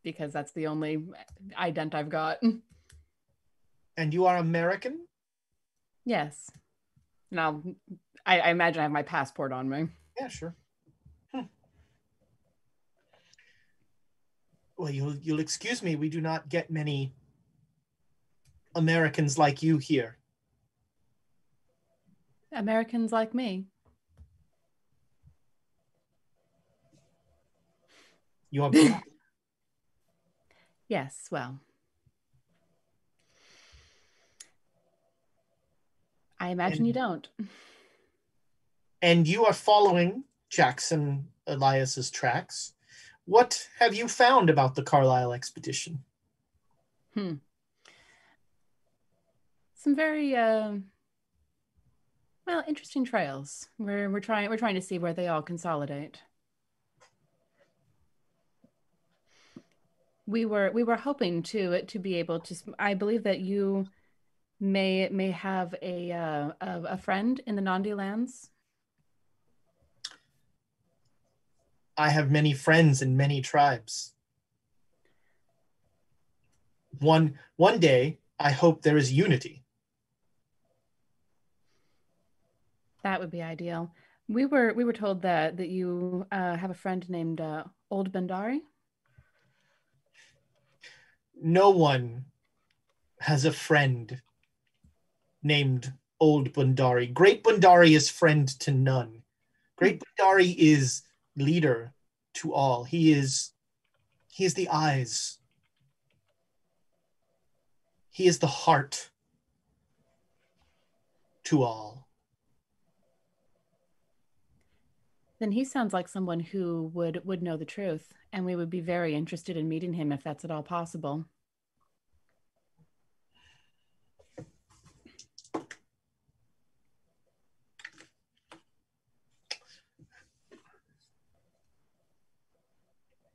because that's the only ident I've got. And you are American? Yes. Now, I imagine I have my passport on me. Yeah, sure. Well, you'll excuse me. We do not get many Americans like you here. Americans like me. You are black. Yes, well, I imagine you don't. And you are following Jackson Elias's tracks. What have you found about the Carlisle expedition? Some very interesting trails. We're trying to see where they all consolidate. We were hoping to be able to. I believe that you may have a friend in the Nandi lands. I have many friends in many tribes. One day, I hope there is unity. That would be ideal. We were told that you have a friend named Old Bandari. No one has a friend named Old Bandari. Great Bandari is friend to none. Great Bandari is leader to all. He is the eyes He is the heart to all. Then he sounds like someone who would know the truth, and we would be very interested in meeting him if that's at all possible.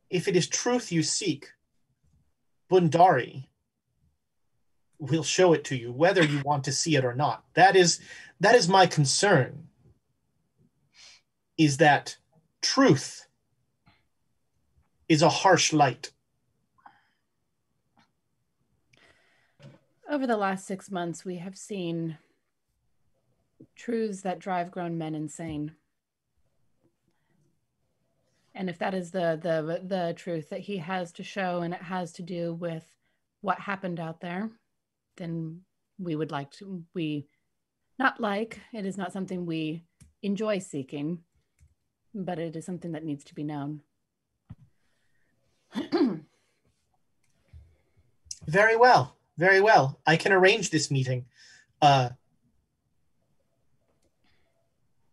If it is truth you seek, Bundari will show it to you, whether you want to see it or not. That is my concern, is that truth is a harsh light. Over the last 6 months, we have seen truths that drive grown men insane. And if that is the truth that he has to show, and it has to do with what happened out there, then we would like to, it is not something we enjoy seeking, but it is something that needs to be known. Very well. Very well. I can arrange this meeting.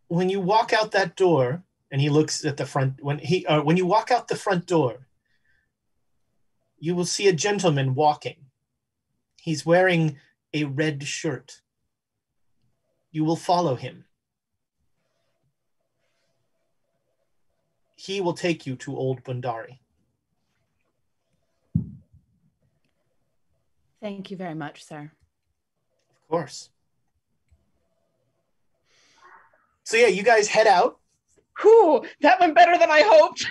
When you walk out that door, and he looks at the front, when you walk out the front door, you will see a gentleman walking. He's wearing a red shirt. You will follow him. He will take you to Old Bundari. Thank you very much, sir. Of course. So yeah, you guys head out. Whew, that went better than I hoped.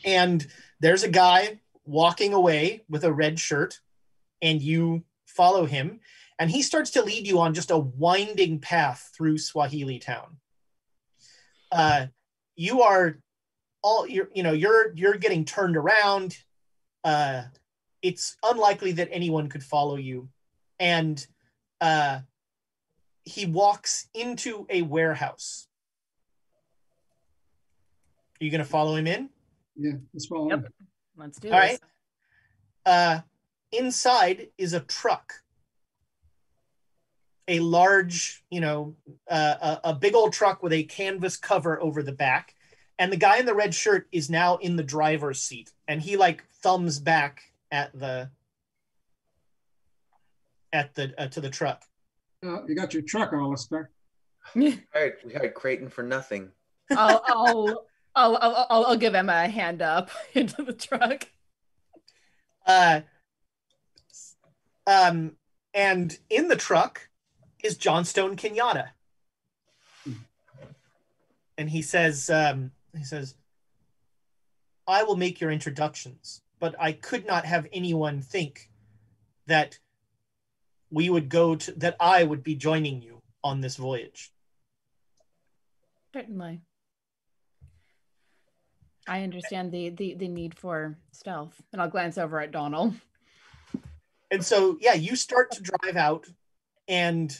And there's a guy walking away with a red shirt, and you follow him, and he starts to lead you on just a winding path through Swahili town. You're getting turned around. It's unlikely that anyone could follow you. And he walks into a warehouse. Are you going to follow him in? Yeah, let's follow him. Let's do All this. right. Inside is a truck. A large, a big old truck with a canvas cover over the back. And the guy in the red shirt is now in the driver's seat. And he thumbs back at to the truck. You got your truck, Alistair. All right, we hired Creighton for nothing. I'll give Emma a hand up into the truck. And in the truck is Johnstone Kenyatta. And he says, I will make your introductions, but I could not have anyone think that that I would be joining you on this voyage. Certainly. I understand the need for stealth. And I'll glance over at Donald. And so, yeah, you start to drive out, and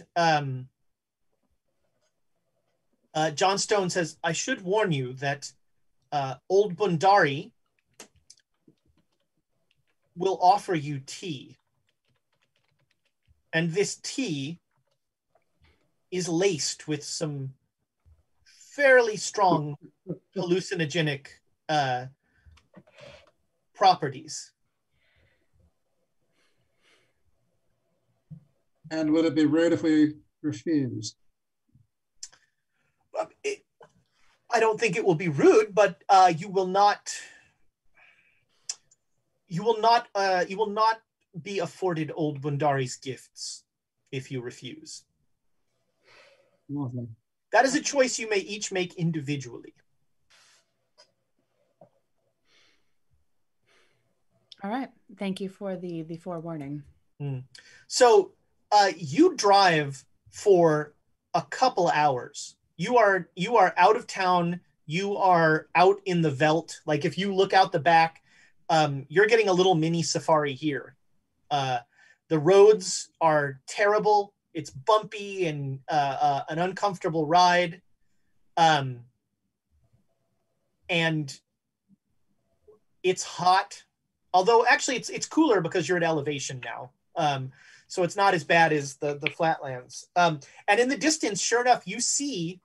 Johnstone says, I should warn you that Old Bundari will offer you tea. And this tea is laced with some fairly strong hallucinogenic properties. And would it be rude if we refused? I don't think it will be rude, but you will not be afforded Old Bundari's gifts if you refuse. Lovely. That is a choice you may each make individually. All right. Thank you for the forewarning. So you drive for a couple hours. You are out of town. You are out in the veldt. Like if you look out the back, you're getting a little mini safari here. The roads are terrible. It's bumpy and an uncomfortable ride. And it's hot. Although actually it's cooler because you're at elevation now. So it's not as bad as the flatlands. And in the distance, sure enough, you see,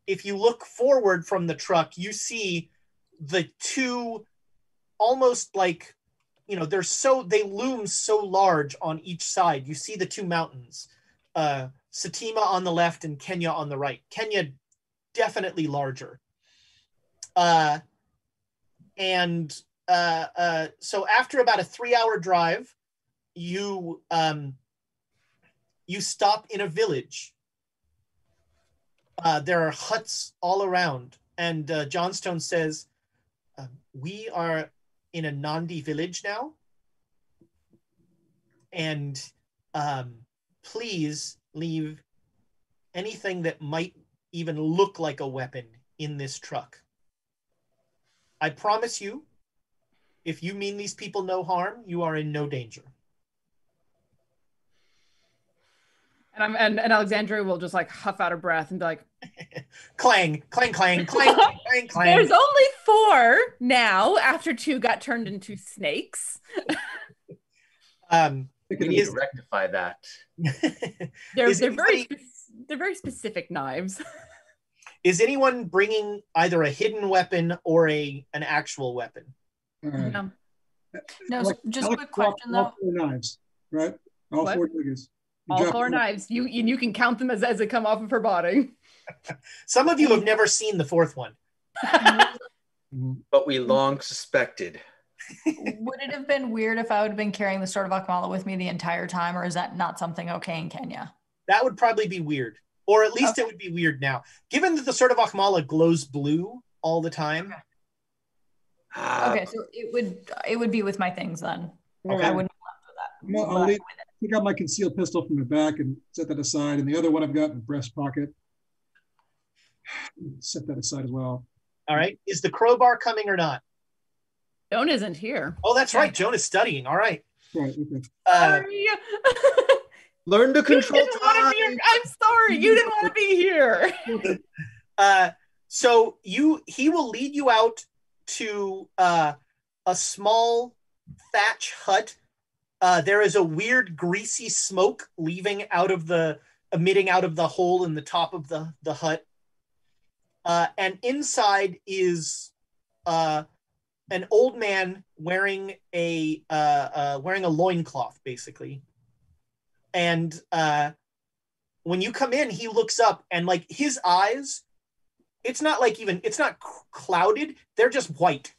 if you look forward from the truck, you see the two almost like, they loom so large on each side. You see the two mountains, Satima on the left and Kenya on the right. Kenya definitely larger. So after about a 3-hour drive, you stop in a village. There are huts all around, and Johnstone says, we are in a Nandi village now, and please leave anything that might even look like a weapon in this truck. I promise you, if you mean these people no harm, you are in no danger. And Alexandria will just like huff out of breath and be like, clang, clang, clang, clang, clang, clang. There's only 4 now after 2 got turned into snakes. We need to rectify that. They're very specific knives. Is anyone bringing either a hidden weapon or an actual weapon? No, just a quick question though. All 4 knives, right? All What? 4 daggers. All 4 knives. You can count them as they come off of her body. Some of you have never seen the 4th one. But we long suspected. Would it have been weird if I would have been carrying the Sword of Akmala with me the entire time, or is that not something okay in Kenya? That would probably be weird. Or at least it would be weird now. Given that the Sword of Akmala glows blue all the time. Okay, so it would be with my things then. Okay. I wouldn't have left with that. I'll take out my concealed pistol from the back and set that aside, and the other one I've got in the breast pocket. Set that aside as well. All right. Is the crowbar coming or not? Joan isn't here. Oh, that's right. Joan is studying. All right. Right. Okay. Sorry. Learn to control time. I'm sorry. You didn't want to be here. So he will lead you out to a small thatch hut. There is a weird greasy smoke emitting out of the hole in the top of the hut. And inside is an old man wearing a loincloth, basicloth. And when you come in, he looks up and like his eyes, it's not clouded. They're just white.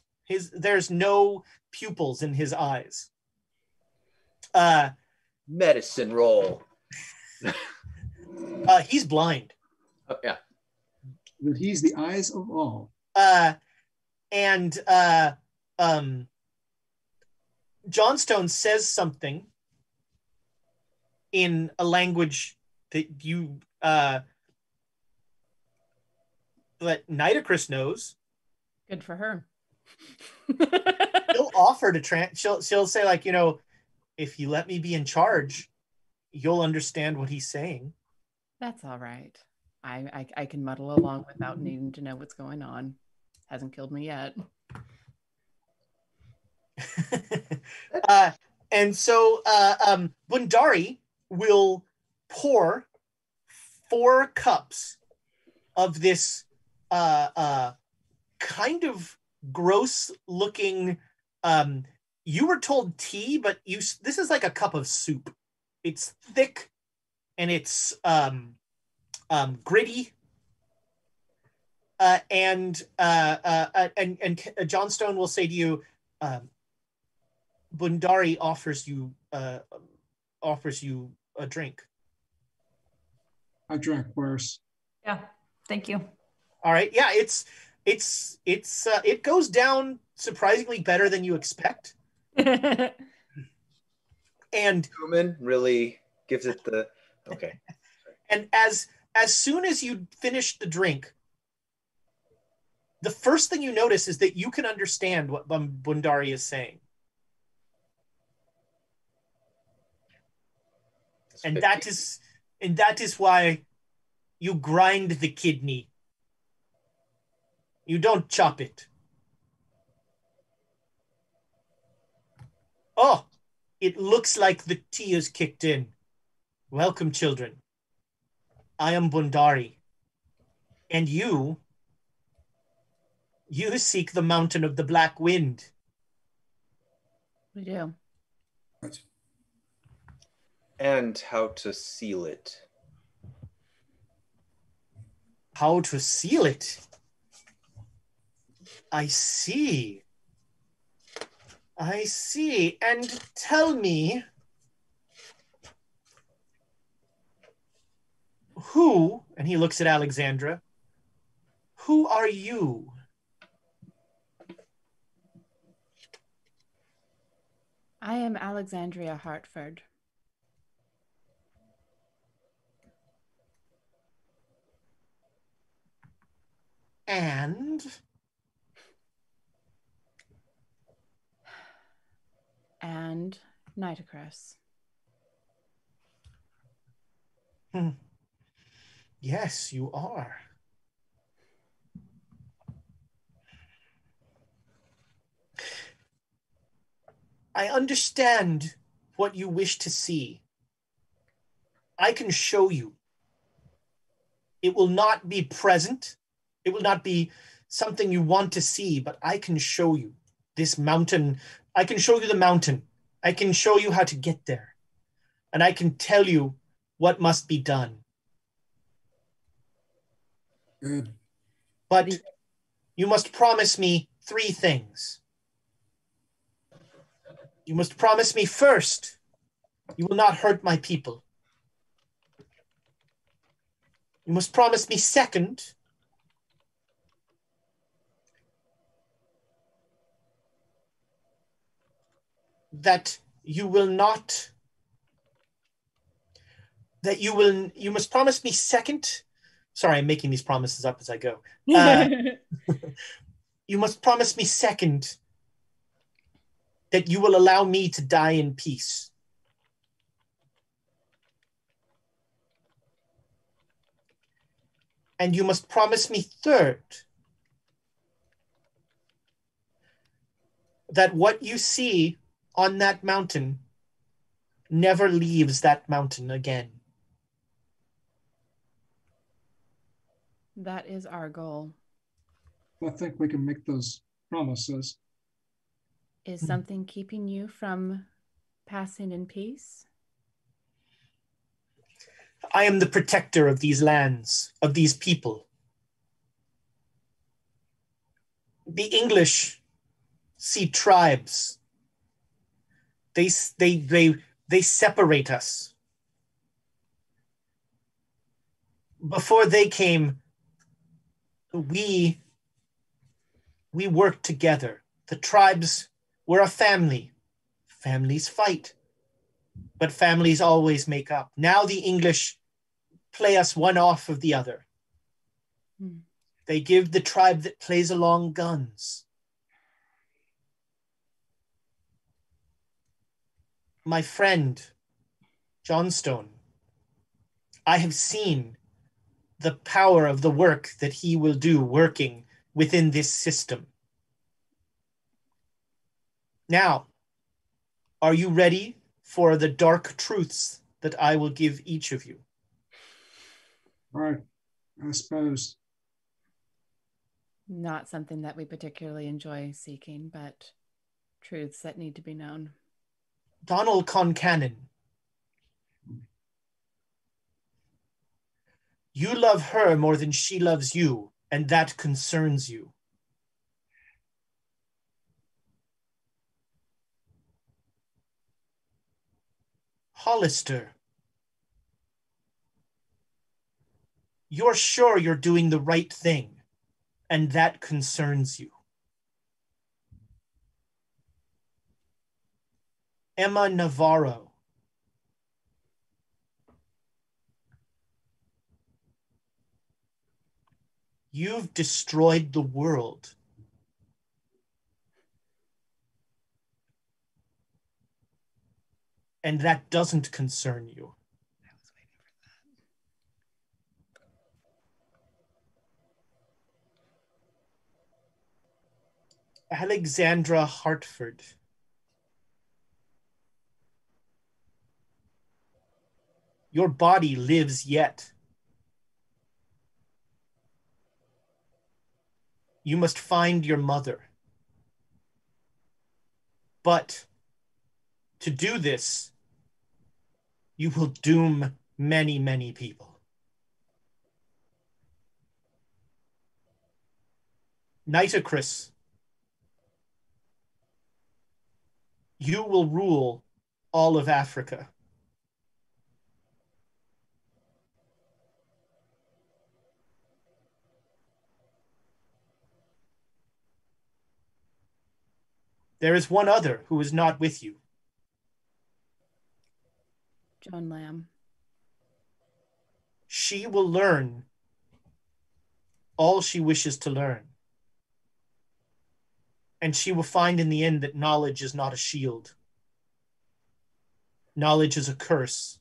There's no pupils in his eyes. Medicine roll. He's blind. Oh, yeah. But he's the eyes of all. Johnstone says something in a language that that Nitocris knows. Good for her. She'll offer to she'll say like, if you let me be in charge, you'll understand what he's saying. That's all right. I can muddle along without needing to know what's going on. Hasn't killed me yet. And so Bundari will pour 4 cups of this kind of gross looking, you were told tea, but this is like a cup of soup. It's thick and it's gritty. And Johnstone will say to you, Bundari offers you a drink. I drank worse. Yeah, thank you. All right, yeah, it goes down surprisingly better than you expect. And Human really gives it the okay. And as soon as you finish the drink, the first thing you notice is that you can understand what Bundari is saying. And that is why you grind the kidney. You don't chop it. Oh, It looks like the tea is kicked in. Welcome, children. I am Bundari. And you seek the mountain of the black wind. We do. And how to seal it. How to seal it? I see. I see. And tell me, who, and he looks at Alexandra, who are you? I am Alexandria Hartford. And Nitocris. Yes, you are. I understand what you wish to see. I can show you. It will not be present. It will not be something you want to see, but I can show you this mountain. I can show you the mountain. I can show you how to get there. And I can tell you what must be done. Good. But you must promise me 3 things. You must promise me first, you will not hurt my people. You must promise me second, that you will not, you must promise me second, sorry, I'm making these promises up as I go. You must promise me second that you will allow me to die in peace. And you must promise me third that what you see on that mountain never leaves that mountain again. That is our goal. I think we can make those promises. Is something keeping you from passing in peace? I am the protector of these lands, of these people. The English see tribes. They separate us. Before they came, we worked together. The tribes were a family. Families fight, but families always make up. Now the English play us one off of the other. They give the tribe that plays along guns. My friend, Johnstone, I have seen the power of the work that he will do working within this system. Now, are you ready for the dark truths that I will give each of you? All right, I suppose. Not something that we particularly enjoy seeking, but truths that need to be known. Donald Concannon, you love her more than she loves you, and that concerns you. Hollister, you're sure you're doing the right thing, and that concerns you. Emma Navarro, you've destroyed the world. And that doesn't concern you. I was waiting for that. Alexandra Hartford, Your body lives yet. You must find your mother. But to do this, you will doom many, many people. Nitocris, you will rule all of Africa. There is one other who is not with you. Joan Lamb. She will learn all she wishes to learn. And she will find in the end that knowledge is not a shield. Knowledge is a curse.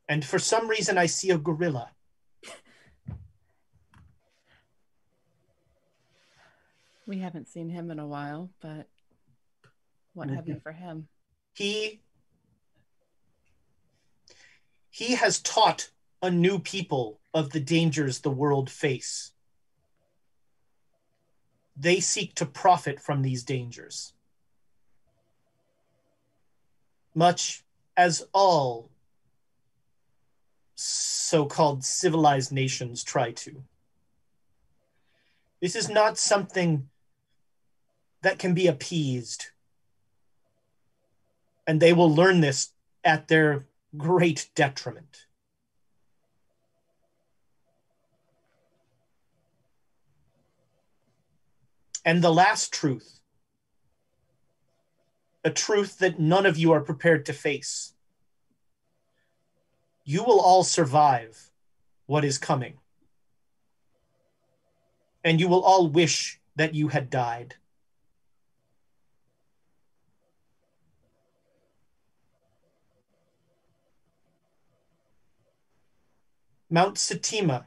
And for some reason, I see a gorilla. We haven't seen him in a while, but what have you for him? He has taught a new people of the dangers the world face. They seek to profit from these dangers, much as all so-called civilized nations try to. This is not something that can be appeased. And they will learn this at their great detriment. And the last truth, a truth that none of you are prepared to face. You will all survive what is coming. And you will all wish that you had died. Mount Satima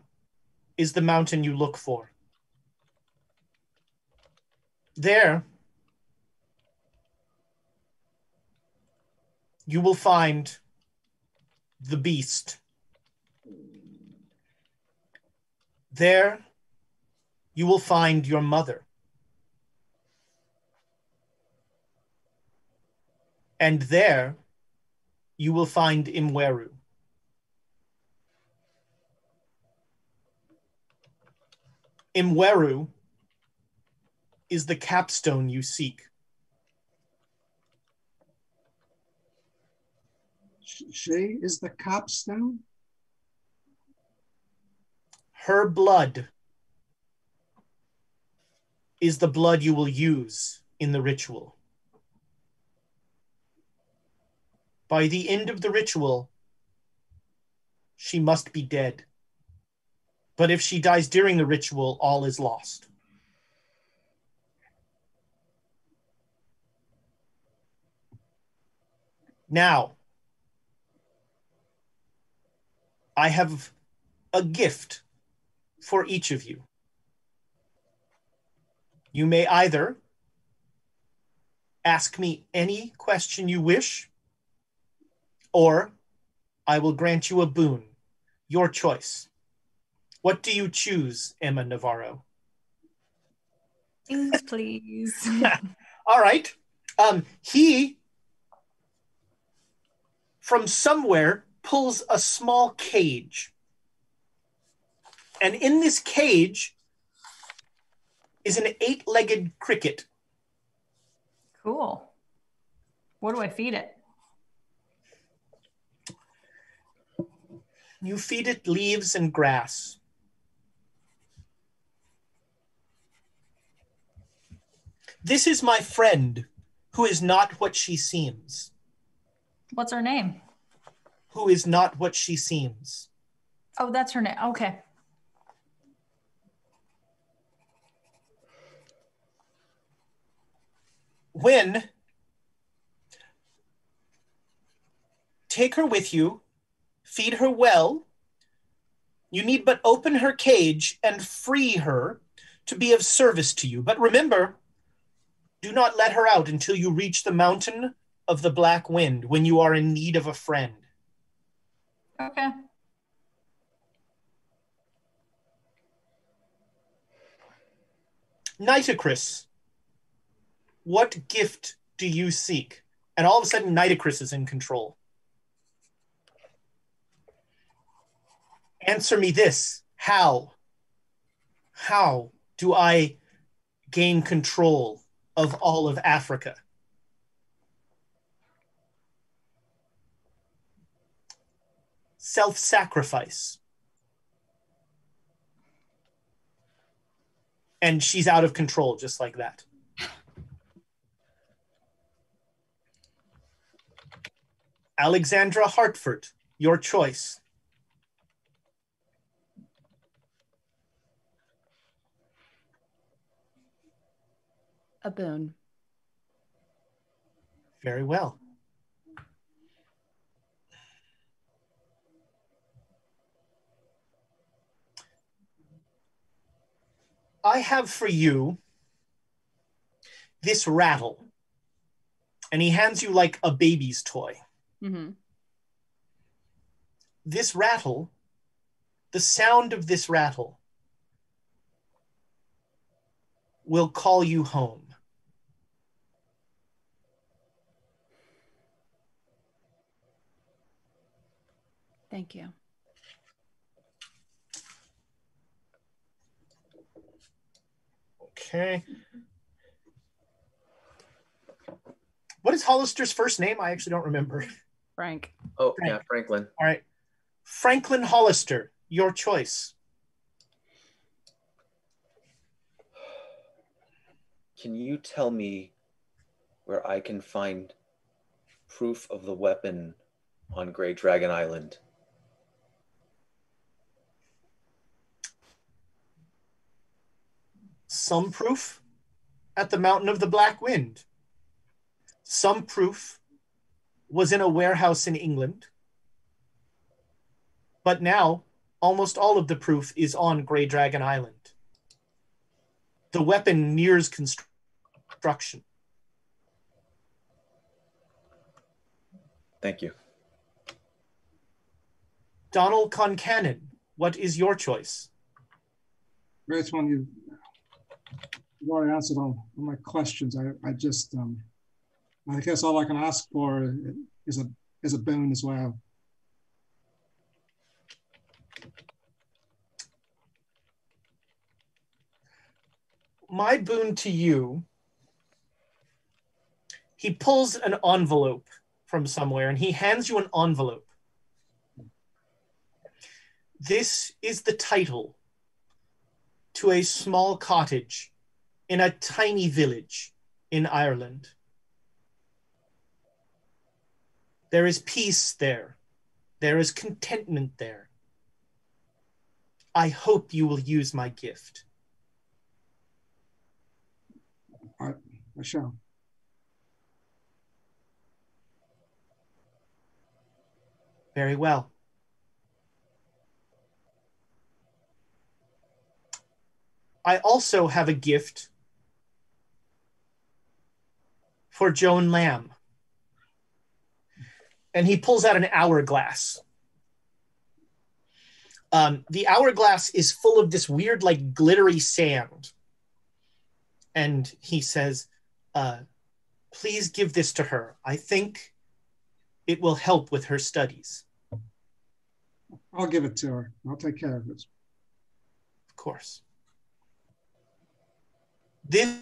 is the mountain you look for. There, you will find the beast. There, you will find your mother. And there, you will find Imweru. Imweru is the capstone you seek. She is the capstone? Her blood is the blood you will use in the ritual. By the end of the ritual, she must be dead. But if she dies during the ritual, all is lost. Now, I have a gift for each of you. You may either ask me any question you wish, or I will grant you a boon. Your choice. What do you choose, Emma Navarro? Things, please. All right. He, from somewhere, pulls a small cage. And in this cage is an 8-legged cricket. Cool. What do I feed it? You feed it leaves and grass. This is my friend, who is not what she seems. What's her name? Who is not what she seems. Oh, that's her name. Okay. Take her with you, feed her well. You need but open her cage and free her to be of service to you. But remember, Do not let her out until you reach the mountain of the Black Wind when you are in need of a friend. Okay. Nitocris, what gift do you seek? And all of a sudden, Nitocris is in control. Answer me this. How? How do I gain control of all of Africa? Self-sacrifice. And she's out of control just like that. Alexandra Hartford, your choice. A boon. Very well. I have for you this rattle. And he hands you like a baby's toy. Mm-hmm. This rattle, the sound of this rattle will call you home. Thank you. Okay. What is Hollister's first name? I actually don't remember. Frank. Oh, Frank. yeah, Franklin. All right. Franklin Hollister, your choice. Can you tell me where I can find proof of the weapon on Grey Dragon Island? Some proof at the Mountain of the Black Wind. Some proof was in a warehouse in England. But now, almost all of the proof is on Grey Dragon Island. The weapon nears construction. Thank you. Donald Concannon, what is your choice? Great one. You've already answered all my questions. I just, I guess all I can ask for is a boon as well. My boon to you, he pulls an envelope from somewhere and he hands you an envelope. This is the title to a small cottage in a tiny village in Ireland. There is peace there. There is contentment there. I hope you will use my gift. I shall. Very well. I also have a gift for Joan Lamb. And he pulls out an hourglass. The hourglass is full of this weird, like, glittery sand. And he says, please give this to her. I think it will help with her studies. I'll give it to her. I'll take care of it. Of course. This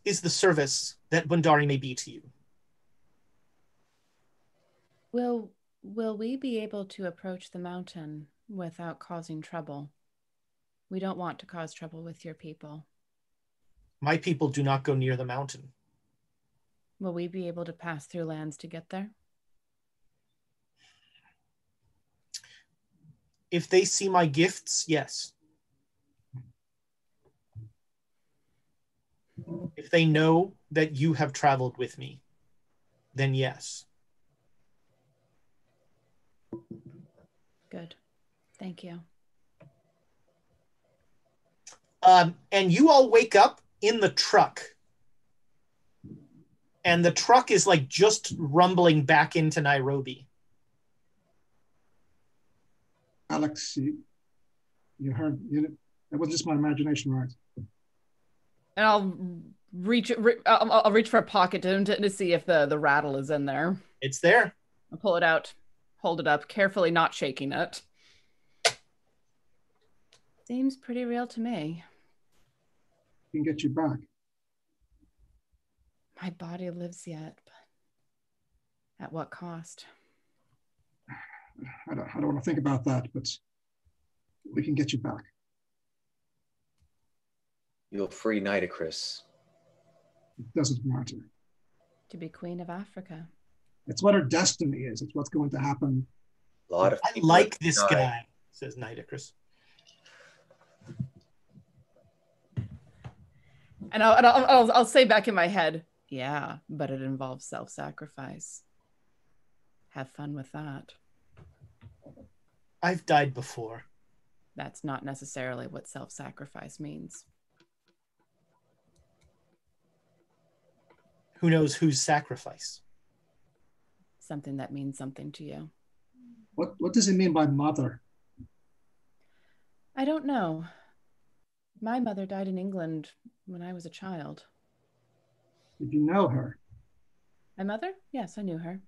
is the service that Bundari may be to you. Will we be able to approach the mountain without causing trouble? We don't want to cause trouble with your people. My people do not go near the mountain. Will we be able to pass through lands to get there? If they see my gifts, yes. If they know that you have traveled with me, then yes. Good. Thank you. And you all wake up in the truck And the truck is like just rumbling back into Nairobi. Alex, you heard, that was just my imagination, right? And I'll reach for a pocket to see if the rattle is in there. It's there. I'll pull it out, hold it up, carefully not shaking it. Seems pretty real to me. Can get you back. My body lives yet, but at what cost? I don't want to think about that, but we can get you back. You'll free Nitocris. It doesn't matter. To be Queen of Africa. It's what her destiny is. It's what's going to happen. A lot of I like this guy, says Nitocris. And I'll say back in my head, yeah, but it involves self-sacrifice. Have fun with that. I've died before. That's not necessarily what self-sacrifice means. Who knows whose sacrifice? Something that means something to you. What does it mean by mother? I don't know. My mother died in England when I was a child. Did you know her? My mother? Yes, I knew her.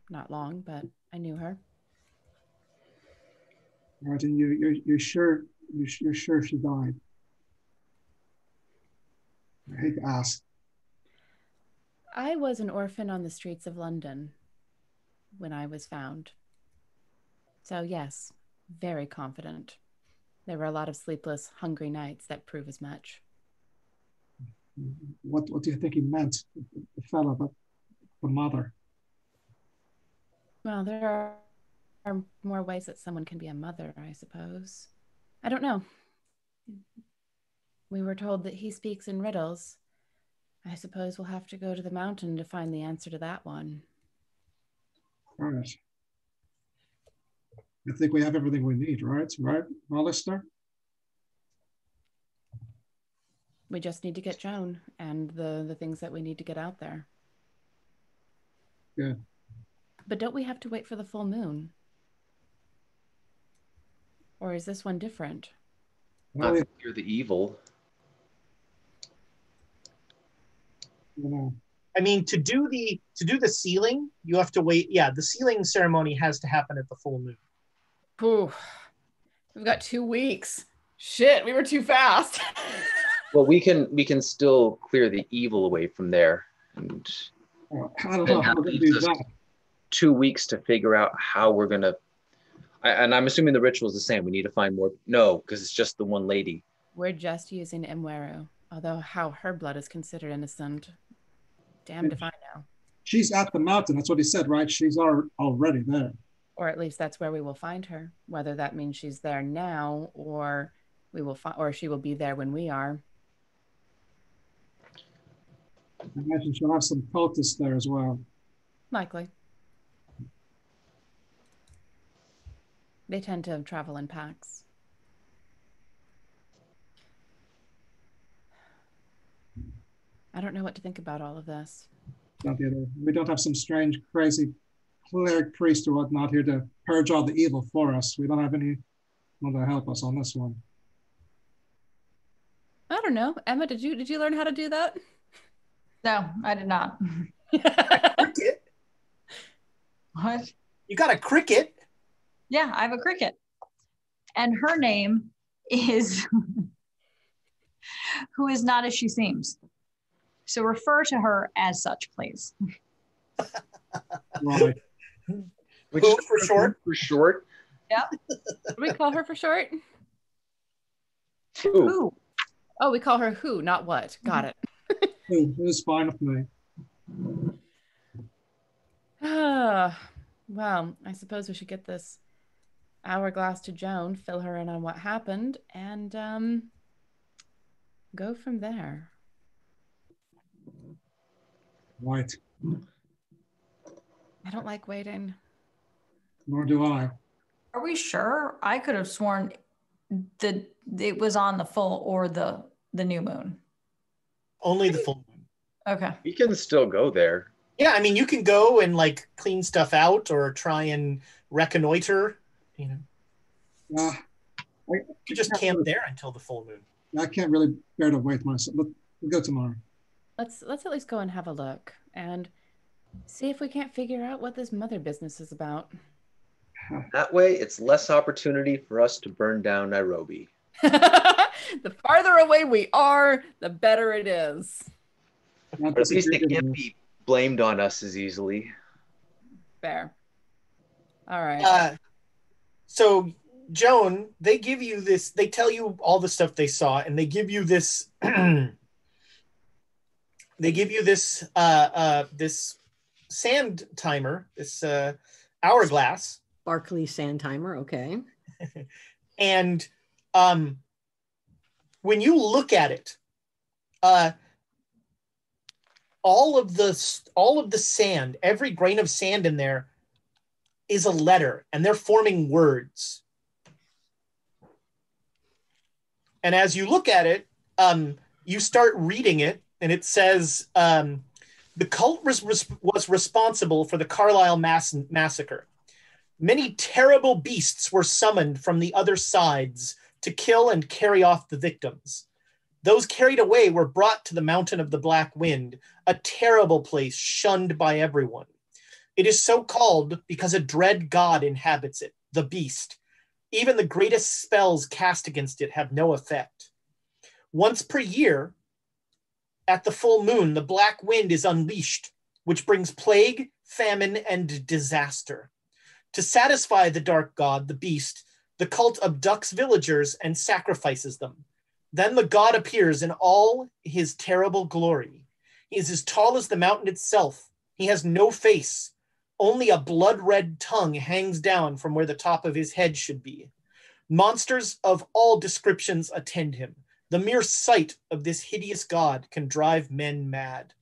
Not long, but I knew her. All right, and you're sure she died? I hate to ask. I was an orphan on the streets of London when I was found. So yes, very confident. There were a lot of sleepless, hungry nights that prove as much. What do you think he meant, the fellow, but the mother? Well, there are more ways that someone can be a mother, I suppose. I don't know. We were told that he speaks in riddles. I suppose we'll have to go to the mountain to find the answer to that one. All right. I think we have everything we need, right? Right, Alistair? We just need to get Joan and the things that we need to get out there. Good. But don't we have to wait for the full moon? Or is this one different? Well, You're the evil. you know, I mean, to do the sealing, you have to wait. Yeah, the sealing ceremony has to happen at the full moon. Ooh, we've got 2 weeks. Shit, we were too fast. Well, we can still clear the evil away from there, and I don't know how we're going to do that. 2 weeks to figure out how we're gonna. And I'm assuming the ritual is the same. We need to find more. No, because it's just the one lady. We're just using Imweru, although how her blood is considered innocent. Damned if I know. She's at the mountain. That's what he said, right? She's already there. Or at least that's where we will find her. Whether that means she's there now, or or she will be there when we are. I imagine she'll have some cultists there as well. Likely. They tend to travel in packs. I don't know what to think about all of this. Not either. We don't have some strange, crazy cleric priest or whatnot here to purge all the evil for us. We don't have anyone to help us on this one. I don't know. Emma, did you learn how to do that? No, I did not. Cricket? What? You got a cricket? Yeah, I have a cricket. And her name is Who is Not As She Seems. So refer to her as such, please. Right. Which Who for short? For short. Yep. What do we call her for short? Who? Oh, we call her who, not what. Got it. It was fine with me. Well, I suppose we should get this hourglass to Joan, fill her in on what happened, and go from there. Right. I don't like waiting. Nor do I. Are we sure? I could have sworn that it was on the full or the new moon. Only the full moon. Okay. We can still go there. Yeah, I mean, you can go and like clean stuff out or try and reconnoiter. You know, you just camp there until the full moon. I can't really bear to wait myself. We'll go tomorrow. Let's at least go and have a look and see if we can't figure out what this mother business is about. That way, it's less opportunity for us to burn down Nairobi. The farther away we are, the better it is. Or at least it can't be blamed on us as easily. Fair. All right. So, Joan, they give you this, they tell you all the stuff they saw, and they give you this, this sand timer, this hourglass. Barkley sand timer, okay. And when you look at it, all of the sand, every grain of sand in there is a letter, and they're forming words. And as you look at it, you start reading it, and it says, the cult was responsible for the Carlisle massacre. Many terrible beasts were summoned from the other sides to kill and carry off the victims. Those carried away were brought to the Mountain of the Black Wind, a terrible place shunned by everyone. It is so called because a dread god inhabits it, the beast. Even the greatest spells cast against it have no effect. Once per year, at the full moon, the Black Wind is unleashed, which brings plague, famine, and disaster. To satisfy the dark god, the beast, the cult abducts villagers and sacrifices them. Then the god appears in all his terrible glory. He is as tall as the mountain itself. He has no face. Only a blood-red tongue hangs down from where the top of his head should be. Monsters of all descriptions attend him. The mere sight of this hideous god can drive men mad.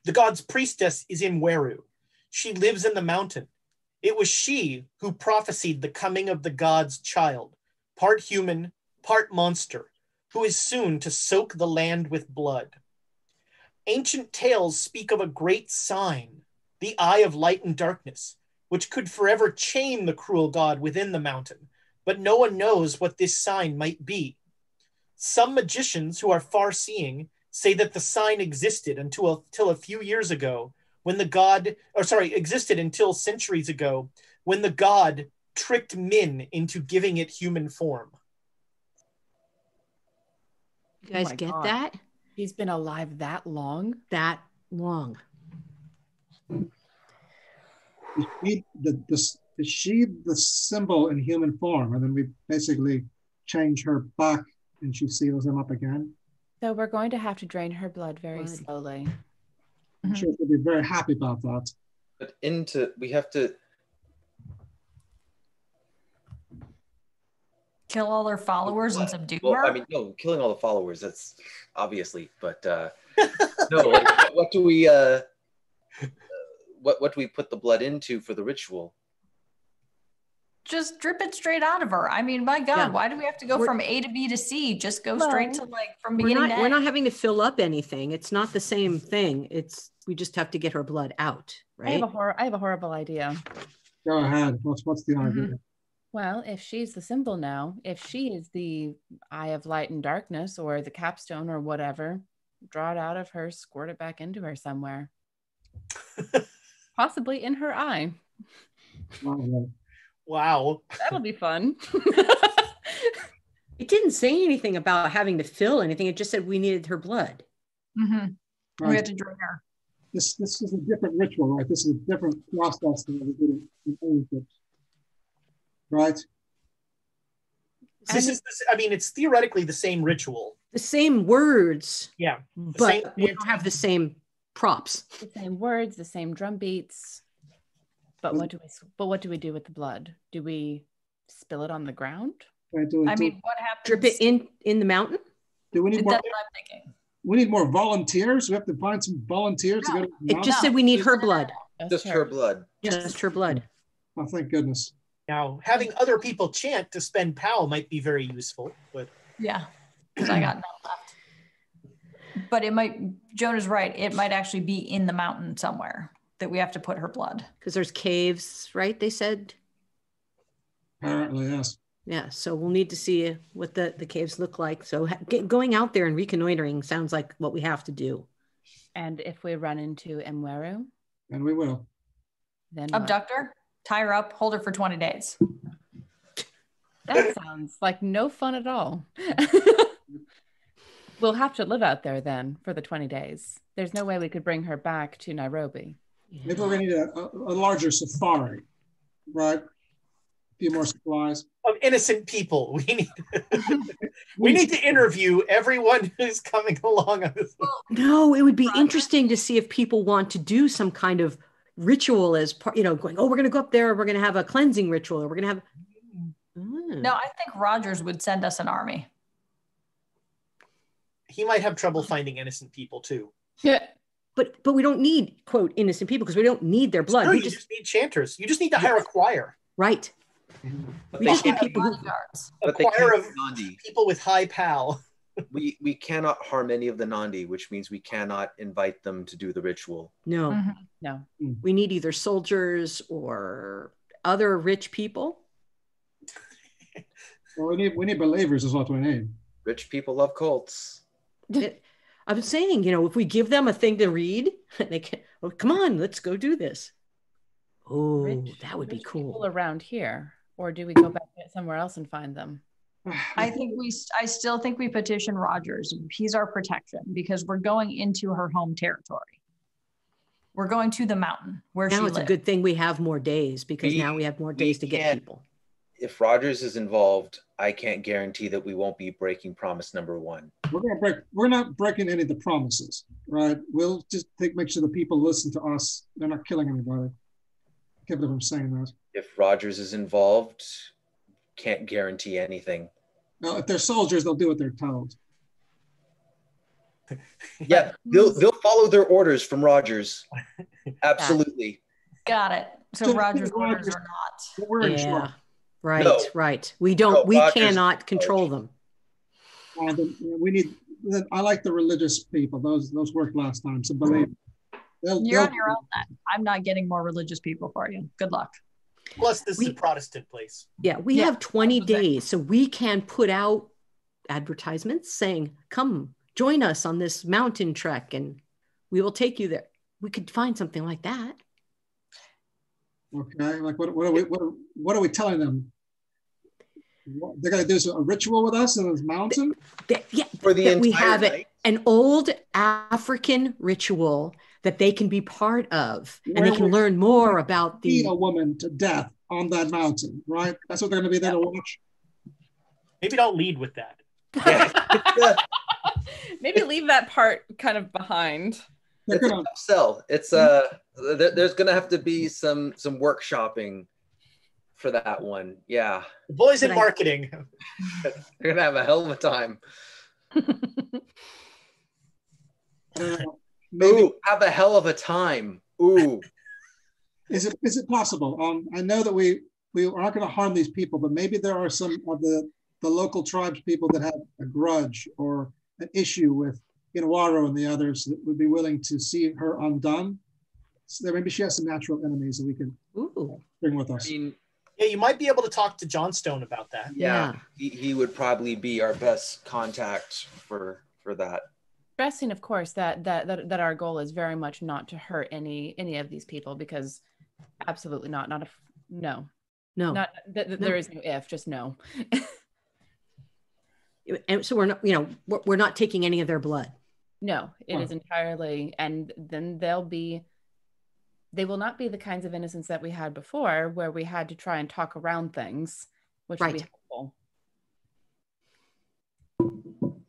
The god's priestess is Imweru. She lives in the mountain. It was she who prophesied the coming of the god's child, part human, part monster, who is soon to soak the land with blood. Ancient tales speak of a great sign, the eye of light and darkness, which could forever chain the cruel god within the mountain, but no one knows what this sign might be. Some magicians who are far-seeing say that the sign existed until a few years ago, existed until centuries ago, when the god tricked Min into giving it human form. You guys get that? He's been alive that long? That long. Is she the symbol in human form? And then we basically change her back and she seals them up again? So we're going to have to drain her blood very slowly. I'm sure she'll be very happy about that. But we have to kill all their followers and subdue her? I mean, no, killing all the followers, that's obviously, but no, like, what do we put the blood into for the ritual? Just drip it straight out of her. I mean, my God, why do we have to go from A to B to C? Just go straight to from beginning to end. We're not having to fill up anything. It's not the same thing. We just have to get her blood out, right? I have a horrible idea. Go ahead. What's the idea? Well, if she's the symbol now, if she is the eye of light and darkness or the capstone or whatever, draw it out of her, squirt it back into her somewhere. Possibly in her eye. Wow. That'll be fun. It didn't say anything about having to fill anything. It just said we needed her blood. Right. We had to drain her. This is a different ritual, right? This is a different process than we did in Egypt. Right? It's theoretically the same ritual. The same words. Yeah. But we don't have the same props. The same words, the same drum beats. But what do we do with the blood? Do we spill it on the ground? What happens? Drip it in the mountain? Do we need more? That's what I'm thinking. We need more volunteers. We have to find some volunteers to go to the mountain. It just said we need her blood. Just her blood. Just her blood. Oh, thank goodness. Now, having other people chant to spend POW might be very useful, but yeah, because I got none left. But it might, Joan is right. It might actually be in the mountain somewhere that we have to put her blood. Because there's caves, right? They said. Apparently, yes. Yeah, so we'll need to see what the caves look like. So going out there and reconnoitering sounds like what we have to do. And if we run into Mweru? And we will. Then Abduct her, tie her up, hold her for 20 days. That sounds like no fun at all. We'll have to live out there then for the 20 days. There's no way we could bring her back to Nairobi. Maybe we're going to need a larger safari, right? A few more supplies. Of innocent people. We need to interview everyone who's coming along on this. No, it would be interesting to see if people want to do some kind of ritual as part, going, oh, we're going to go up there, we're going to have a cleansing ritual, or we're going to have. No, I think Rogers would send us an army. He might have trouble finding innocent people too. Yeah. But we don't need, quote, innocent people because we don't need their blood. No, we you just need chanters. You just need to hire a choir. Right. But We they just need can't- people who, Bodyguards. A but they choir can't of be Nandi. people with high pal. We cannot harm any of the Nandi, which means we cannot invite them to do the ritual. no, Mhm. No. we need either soldiers or other rich people. Well, we need believers is what we need. Rich people love cults. I'm saying, if we give them a thing to read, they can, oh, come on, let's go do this. Oh, that would be Rich people cool. around here, or do we go back somewhere else and find them? I still think we petition Rogers. He's our protection because we're going into her home territory. We're going to the mountain where she Now it's lives. a good thing we have more days because We- now we have more days to get can't- people. If Rogers is involved, I can't guarantee that we won't be breaking promise number one. We're not breaking any of the promises, right? We'll just make sure the people listen to us. They're not killing anybody. Keep it from saying that. If Rogers is involved, can't guarantee anything. Now, if they're soldiers, they'll do what they're told. Yeah, they'll follow their orders from Rogers. Absolutely. Got it. So So Rogers' Rogers- orders are not. But we're in Yeah, charge. right, No. right. We Rogers cannot is control charge. them. We need. I like the religious people. Those worked last time. So believe. You're on your own then. I'm not getting more religious people for you. Good luck. Plus, this is We- a Protestant place. Yeah, we Yeah, have 20 that's what I'm saying. days, so we can put out advertisements saying, come join us on this mountain trek and we will take you there. We could find something like that. Okay. Like what are we telling them? What, they're going to do a ritual with us in this mountain? Yeah, For the that we entire have night? an old African ritual that they can be part of and they Where can we- learn more about Beat the a woman to death on that mountain, right? That's what they're going to be there to watch. Maybe don't lead with that. Yeah. Maybe leave that part kind of behind. They're It's a going to. tough sell. It's there's gonna have to be some workshopping for that one. Yeah, The boys in But I- marketing. they're gonna have a hell of a time. Maybe Ooh, have a hell of a time. Ooh, is it possible? I know that we aren't going to harm these people, but maybe there are some of the local tribes people that have a grudge or an issue with Inawaro and the others that would be willing to see her undone. So maybe she has some natural enemies that we can Ooh, bring with I us. mean, Yeah, you might be able to talk to Johnstone about that. yeah, Yeah. he would probably be our best contact for that. Stressing, of course, that our goal is very much not to hurt any of these people because absolutely not no. no. Not there is no if, just no. And so we're not, we're not taking any of their blood. No, it is entirely, and then they will not be the kinds of innocence that we had before where we had to try and talk around things, which would be Right. helpful.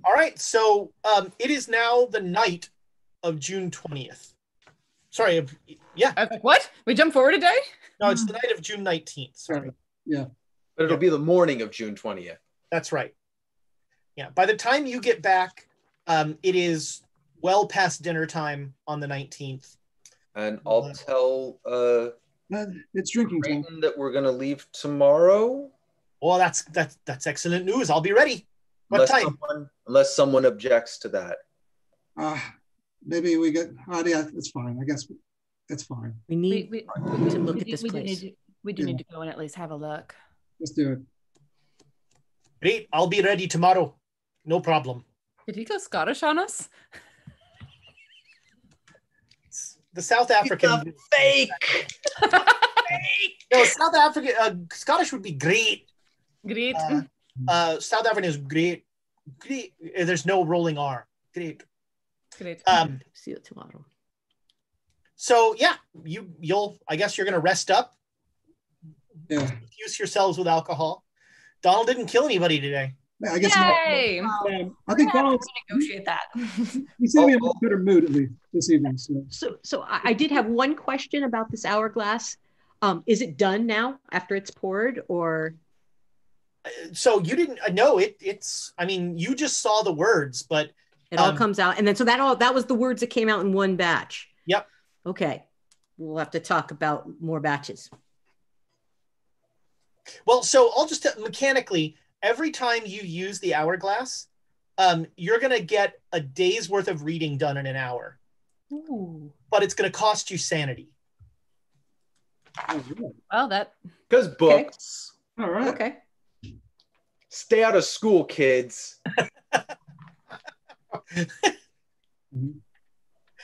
All right, so it is now the night of June 20th. Sorry, yeah, I was like, what? We jump forward a day? no, it's the night of June 19th. Sorry, But it'll be the morning of June 20th. that's right. Yeah, by the time you get back, it is well past dinner time on the 19th. And I'll tell It's drinking time. Brayden that we're gonna leave tomorrow. Well, that's excellent news. I'll be ready. What time? Unless someone objects to that. Maybe we get. Yeah, it's fine. I guess it's fine. We need to look at this place. We do need to go and at least have a look. Let's do it. Great. I'll be ready tomorrow. No problem. Did he go Scottish on us? The South African. Fake. No, South African. Scottish would be great. Great. South African is great. Great. There's no rolling R. Great. Great. See you tomorrow. So yeah, you'll. I guess you're gonna rest up. Yeah. Infuse yourselves with alcohol. Donald didn't kill anybody today. Yeah, I guess. Yay! I think Donald negotiate that. He seemed to be in a better mood at least this evening. So I did have one question about this hourglass. Is it done now after it's poured, or? So you didn't know it's. I mean, you just saw the words, but It all comes out, and then so that was the words that came out in one batch. Yep. Okay, we'll have to talk about more batches. Well, so I'll just mechanically, every time you use the hourglass, you're gonna get a day's worth of reading done in an hour. Ooh. But it's gonna cost you sanity. Well, that Because books. All right. Okay. Stay out of school, kids.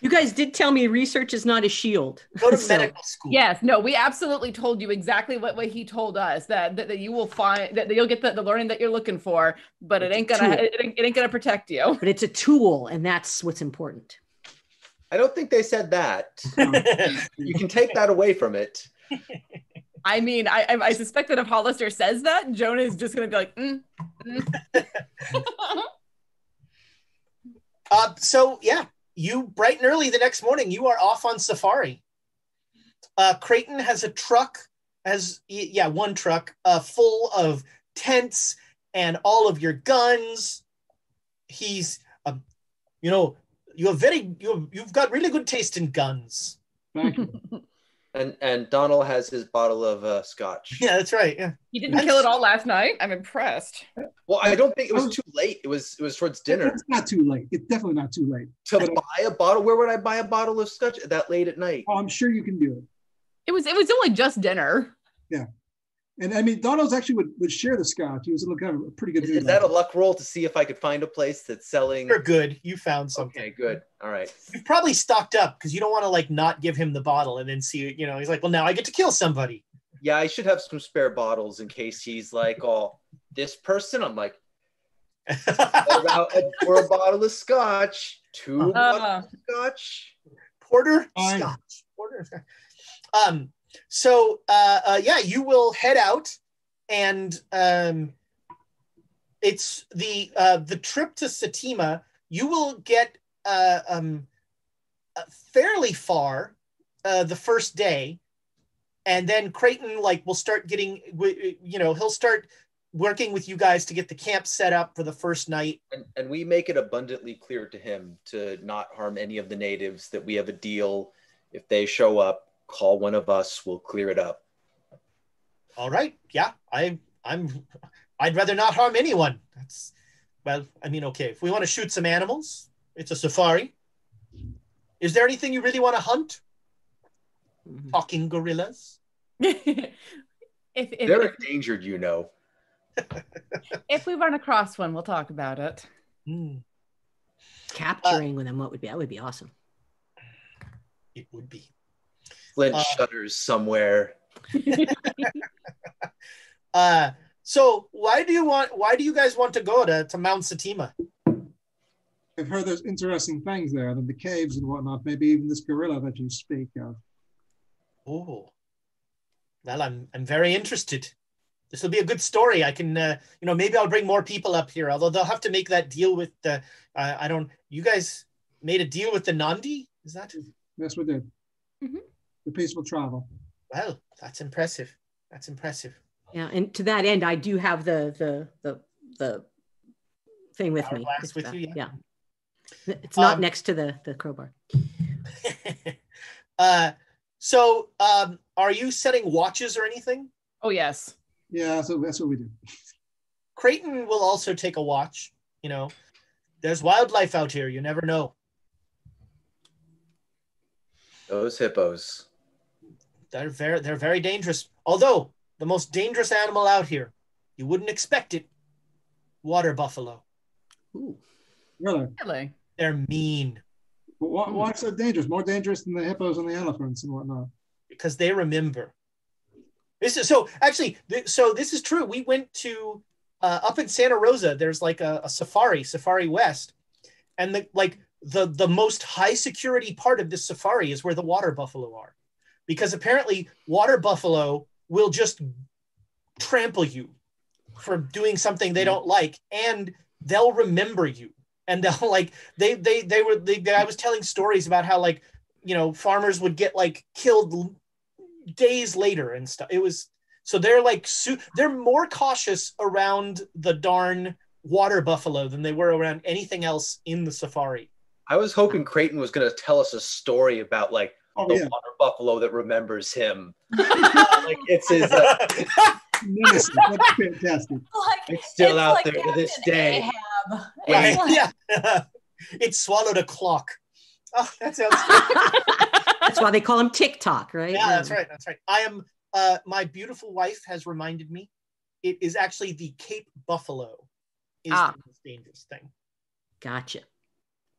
You guys did tell me research is not a shield. Go to So- medical school. yes, no, we absolutely told you exactly what he told us that you will find that you'll get the learning that you're looking for, but it ain't gonna protect you. But it's a tool, and that's what's important. I don't think they said that. You can take that away from it. I mean, I suspect that if Hollister says that, Jonah is just gonna be like, So yeah, you bright and early the next morning, you are off on safari. Creighton has a truck, one truck full of tents and all of your guns. He's, you've got really good taste in guns. Thank you. And Donald has his bottle of scotch. Yeah, that's right. Yeah. He didn't kill it all last night. I'm impressed. Well, I don't think it was too late. It was towards dinner. It's not too late. It's definitely not too late. To buy a bottle? Where would I buy a bottle of scotch that late at night? Oh, I'm sure you can do it. It was only just dinner. Yeah. And I mean, Donald's actually would share the scotch. He was looking kind of a pretty good dude. Is that a luck roll to see if I could find a place that's selling? You're good. You found something. Okay, good. All right. You've probably stocked up because you don't want to not give him the bottle and then see, he's like, well, now I get to kill somebody. Yeah, I should have some spare bottles in case he's like, oh, this person. I'm like, for a bottle of scotch, 2 bottles of scotch. Porter, Fine. scotch. Porter, scotch. So you will head out, and it's the trip to Satima. You will get fairly far the first day, and then Creighton will start getting, he'll start working with you guys to get the camp set up for the first night. And we make it abundantly clear to him to not harm any of the natives, that we have a deal. If they show up, call one of us, we'll clear it up. All right. Yeah, I'd rather not harm anyone. Okay, if we want to shoot some animals, it's a safari. Is there anything you really want to hunt? Mm-hmm. Talking gorillas? if They're endangered, If we run across one, we'll talk about it. Capturing them, that would be awesome. It would be. Flint shudders somewhere. So why do you guys want to go to Mount Satima? I've heard there's interesting things there, the caves and whatnot, maybe even this gorilla that you speak of. Oh, well, I'm very interested. This will be a good story. I can, maybe I'll bring more people up here, although they'll have to make that deal with the, you guys made a deal with the Nandi? Is that? Yes, we did. Mm-hmm. The peaceful travel. Well, that's impressive. That's impressive. Yeah, and to that end, I do have the thing with me. Hourglass with you, yeah. It's not next to the crowbar. So, are you setting watches or anything? Oh, yes. Yeah, so that's what we do. Creighton will also take a watch. There's wildlife out here. You never know. Those hippos. They're very dangerous. Although the most dangerous animal out here, you wouldn't expect it, water buffalo. Ooh. Really? They're mean. But why so dangerous? More dangerous than the hippos and the elephants and whatnot. Because they remember. This is true. We went to up in Santa Rosa. There's like a safari West, and the most high security part of this safari is where the water buffalo are, because apparently water buffalo will just trample you for doing something they don't like, and they'll remember you. And they'll I was telling stories about how farmers would get killed days later and stuff. It was, so they're they're more cautious around the darn water buffalo than they were around anything else in the safari. I was hoping Creighton was going to tell us a story about the water buffalo that remembers him. It's his. That's fantastic. It's still out there to this day. It swallowed a clock. Oh, that sounds good. That's why they call him TikTok, right? Yeah, that's right. I am. My beautiful wife has reminded me. It is actually the Cape buffalo is the most dangerous thing. Gotcha.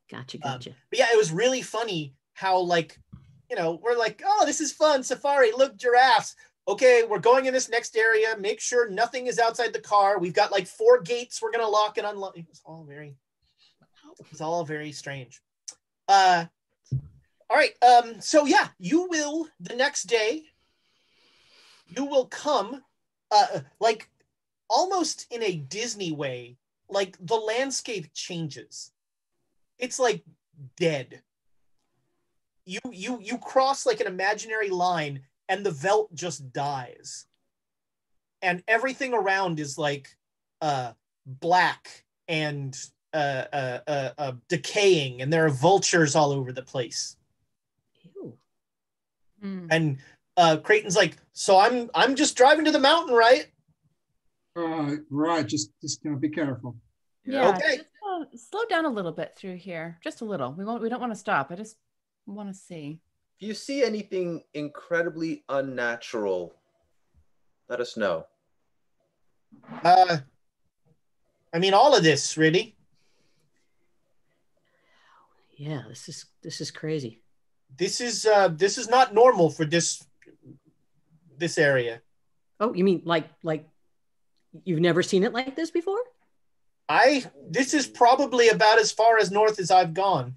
But yeah, it was really funny how we're like, oh, this is fun safari. Look, giraffes. Okay, we're going in this next area. Make sure nothing is outside the car. We've got 4 gates we're gonna lock and unlock. It was all very strange. All right. So yeah, you will the next day. You will come, almost in a Disney way. The landscape changes. It's dead. You cross an imaginary line, and the veldt just dies, and everything around is black and decaying, and there are vultures all over the place. Ew. And Creighton's so I'm just driving to the mountain, right? Right. Just be careful. Yeah. Okay. Just, slow down a little bit through here, just a little. We don't want to stop. I just want to see. If you see anything incredibly unnatural, let us know. I mean, all of this, really. Yeah, this is crazy. This is not normal for this area. Oh, you mean like you've never seen it like this before? This is probably about as far as north as I've gone.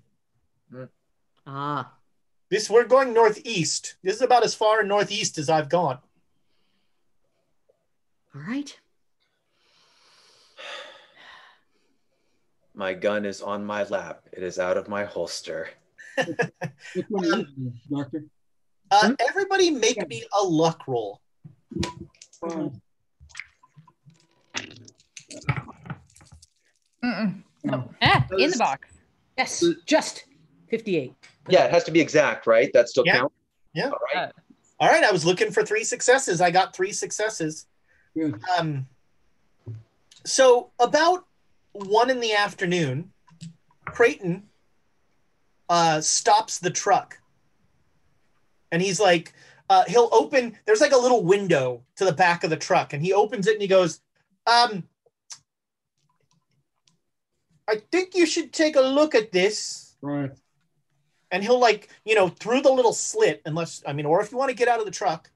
We're going northeast. This is about as far northeast as I've gone. All right. My gun is on my lap. It is out of my holster. Which one is it, Doctor? Everybody make me a luck roll. No. In the box. Yes, just 58. Yeah, it has to be exact, right? That still counts? Yeah. All right. I was looking for 3 successes. I got 3 successes. Good. So about 1 PM, Creighton stops the truck, and he's he'll open. There's a little window to the back of the truck, and he opens it and he goes, I think you should take a look at this. Right. And he'll through the little slit, or if you want to get out of the truck.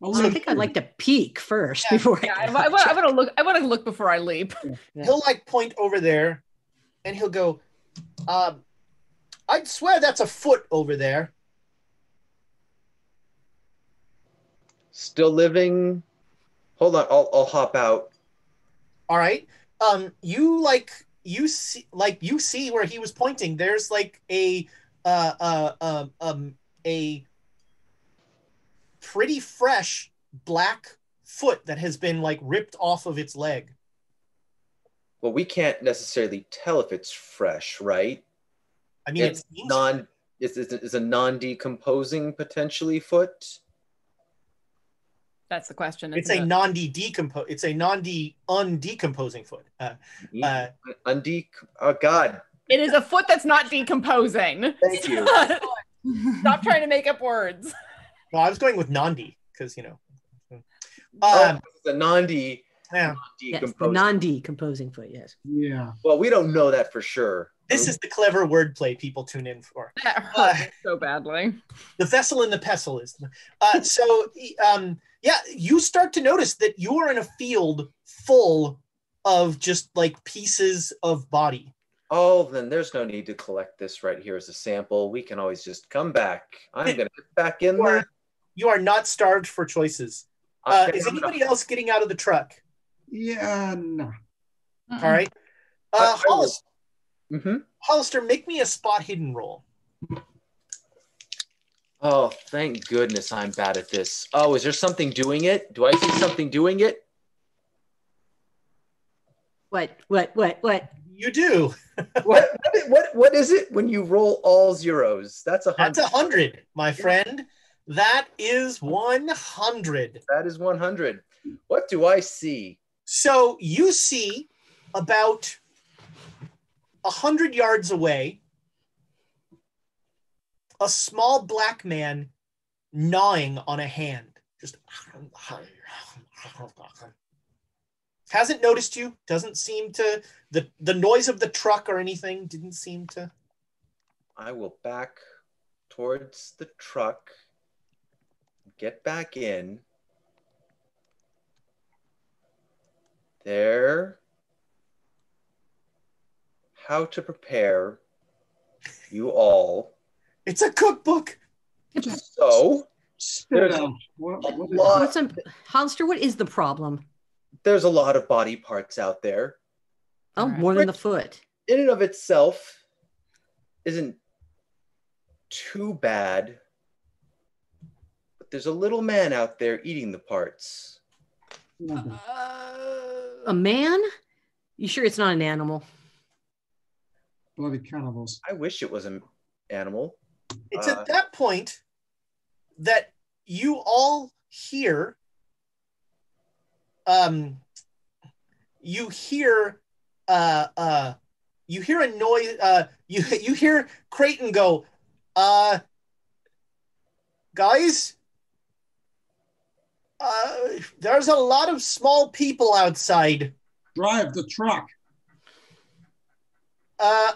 I think I'd like to peek first before I want to look. I want to look before I leap. Yeah. He'll point over there, and he'll go, I'd swear that's a foot over there. Still living? Hold on, I'll hop out. All right. You see where he was pointing. There's a pretty fresh black foot that has been ripped off of its leg. Well, we can't necessarily tell if it's fresh, right? I mean, it's a non-decomposing potentially foot. That's the question. It's a non-undecomposing foot. Oh God! It is a foot that's not decomposing. Thank you. Stop trying to make up words. Well, I was going with Nandi because the Nandi. Yeah. Yes, the non-decomposing foot. Yes. Yeah. Well, we don't know that for sure. This is the clever wordplay people tune in for. That hurt so badly. The vessel and the pestle is. You start to notice that you are in a field full of just like pieces of body. Oh, then there's no need to collect this right here as a sample. We can always just come back. I'm going to get back in there. You are not starved for choices. Is anybody else getting out of the truck? Yeah, no. All right. Hollister, make me a spot hidden roll. Oh, thank goodness I'm bad at this. Oh, is there something doing it? Do I see something doing it? What? You do. What is it when you roll all zeros? That's 100. That's 100, my friend. That is 100. That is 100. What do I see? So you see about 100 yards away a small black man gnawing on a hand. Just hasn't noticed you, doesn't seem to, the noise of the truck or anything didn't seem to. I will back towards the truck, get back in. There. How to prepare you all. It's a cookbook. So, Spit it out. Hollister, what is the problem? There's a lot of body parts out there. Oh, Right. more than the foot. In and of itself isn't too bad. But there's a little man out there eating the parts. A man? You sure it's not an animal? Bloody cannibals. I wish it was an animal. It's at that point that you all hear you hear a noise, you hear Creighton go, guys, there's a lot of small people outside. Drive the truck.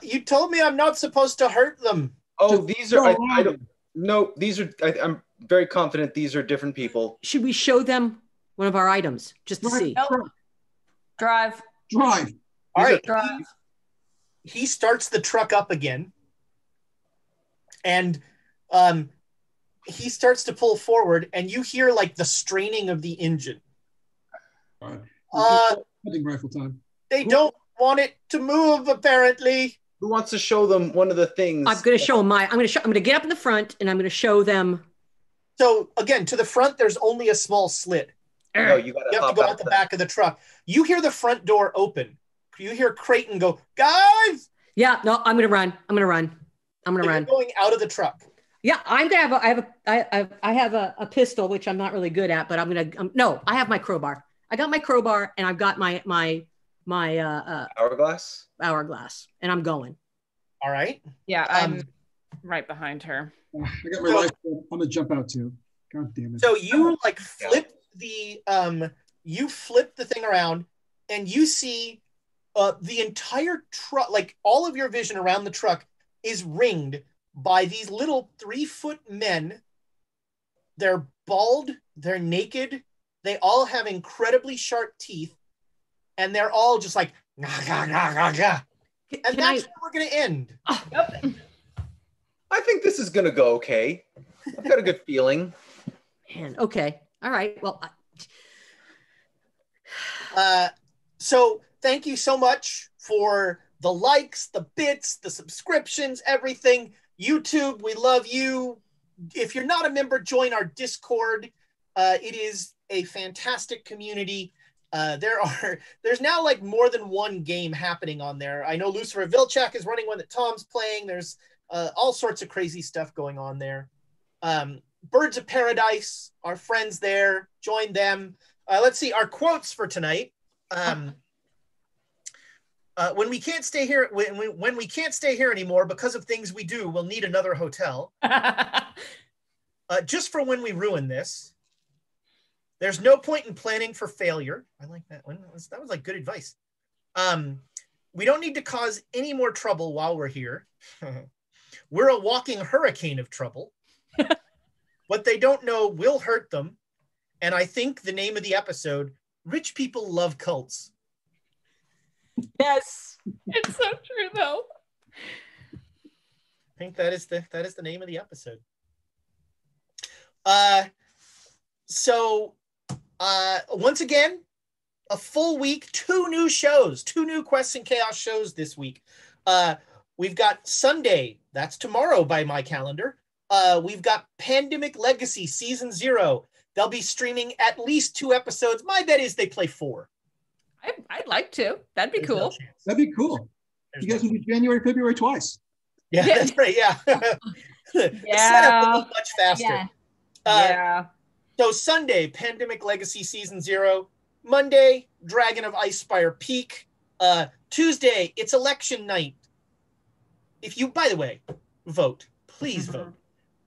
You told me I'm not supposed to hurt them. Oh, these are, I don't, no, these are, I'm very confident these are different people. Should we show them one of our items just to see? Nope. Drive. Drive. All right. Drive. He starts the truck up again. And he starts to pull forward, and you hear like the straining of the engine. All right. Hunting rifle time. They don't want it to move, apparently. Who wants to show them one of the things? I'm going to show them I'm going to get up in the front and I'm going to show them. So again, to the front, there's only a small slit. No, you You have to go out the back of the truck. You hear the front door open. You hear Creighton go, guys! Yeah, no, I'm going to run. You're going out of the truck. Yeah, I'm going to I have a pistol, which I'm not really good at, but I'm going to, no, I have my crowbar. I got my crowbar and I've got my hourglass, and I'm going. All right. Yeah, I'm right behind her. I got my rifle. I'm gonna jump out too. God damn it. So you like flip the thing around, and you see the entire truck, like all of your vision around the truck is ringed by these little 3-foot men. They're bald, they're naked, they all have incredibly sharp teeth, and they're all just like, gah, gah, gah, gah, gah. And that's where we're going to end. Yep. I think this is going to go okay. I've got a good feeling. Man, okay. All right. Well, so thank you so much for the likes, the bits, the subscriptions, everything. YouTube, we love you. If you're not a member, join our Discord. It is a fantastic community. There's now like more than one game happening on there. I know Lucifer Vilchak is running one that Tom's playing. There's all sorts of crazy stuff going on there. Birds of Paradise, our friends there, join them. Let's see, our quotes for tonight. When we can't stay here, when we can't stay here anymore because of things we do, we'll need another hotel. Just for when we ruin this. There's no point in planning for failure. I like that one. That was like good advice. We don't need to cause any more trouble while we're here. We're a walking hurricane of trouble. What they don't know will hurt them. And I think the name of the episode, Rich People Love Cults. Yes. It's so true though. I think that is the name of the episode. Once again, a full week, 2 new shows, 2 new Quests and Chaos shows this week. We've got Sunday, that's tomorrow by my calendar. We've got Pandemic Legacy Season 0. They'll be streaming at least 2 episodes. My bet is they play 4. I'd like to. That'd be cool. That'd be cool. You guys can do January, February twice. Yeah, that's right. Yeah. Yeah. Much faster. Yeah. So Sunday, Pandemic Legacy Season 0. Monday, Dragon of Icespire Peak. Tuesday, it's election night. If you, by the way, vote. Please vote.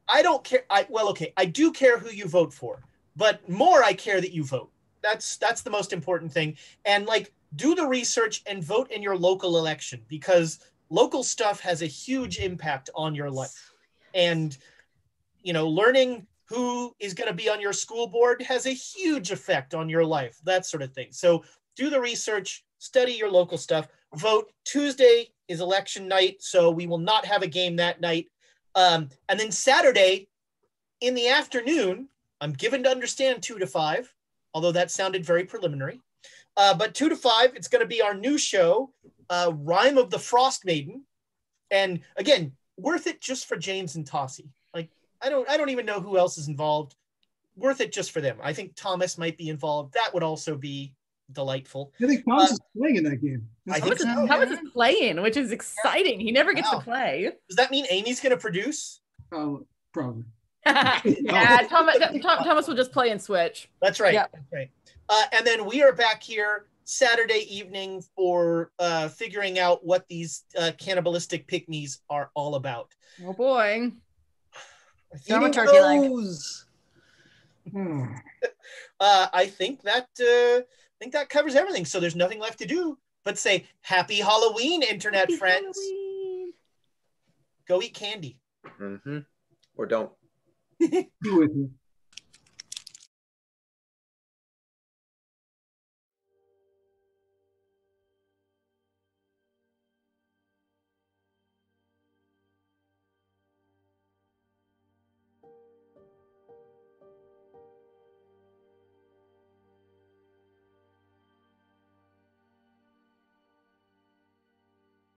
I don't care. I do care who you vote for, but more I care that you vote. That's the most important thing. And like, do the research and vote in your local election, because local stuff has a huge impact on your life. And, you know, learning who is going to be on your school board has a huge effect on your life, that sort of thing. So do the research, study your local stuff, vote. Tuesday is election night, so we will not have a game that night. And then Saturday in the afternoon, I'm given to understand 2 to 5, although that sounded very preliminary. But 2 to 5, it's going to be our new show, Rime of the Frost Maiden. And again, worth it just for James and Tossie. Like, I don't even know who else is involved. Worth it just for them. I think Thomas might be involved. That would also be delightful. I think Thomas is playing in that game. I think so. Thomas is playing, which is exciting. He never gets to play. Does that mean Amy's going to produce? Probably. Yeah, Thomas will just play and switch. That's right. Yep. That's right. And then we are back here Saturday evening for figuring out what these cannibalistic pygmies are all about. Oh boy. Throw a turkey leg. I think that covers everything. So there's nothing left to do but say Happy Halloween, internet Happy friends. Halloween. Go eat candy. Mm-hmm. Or don't. Be with you.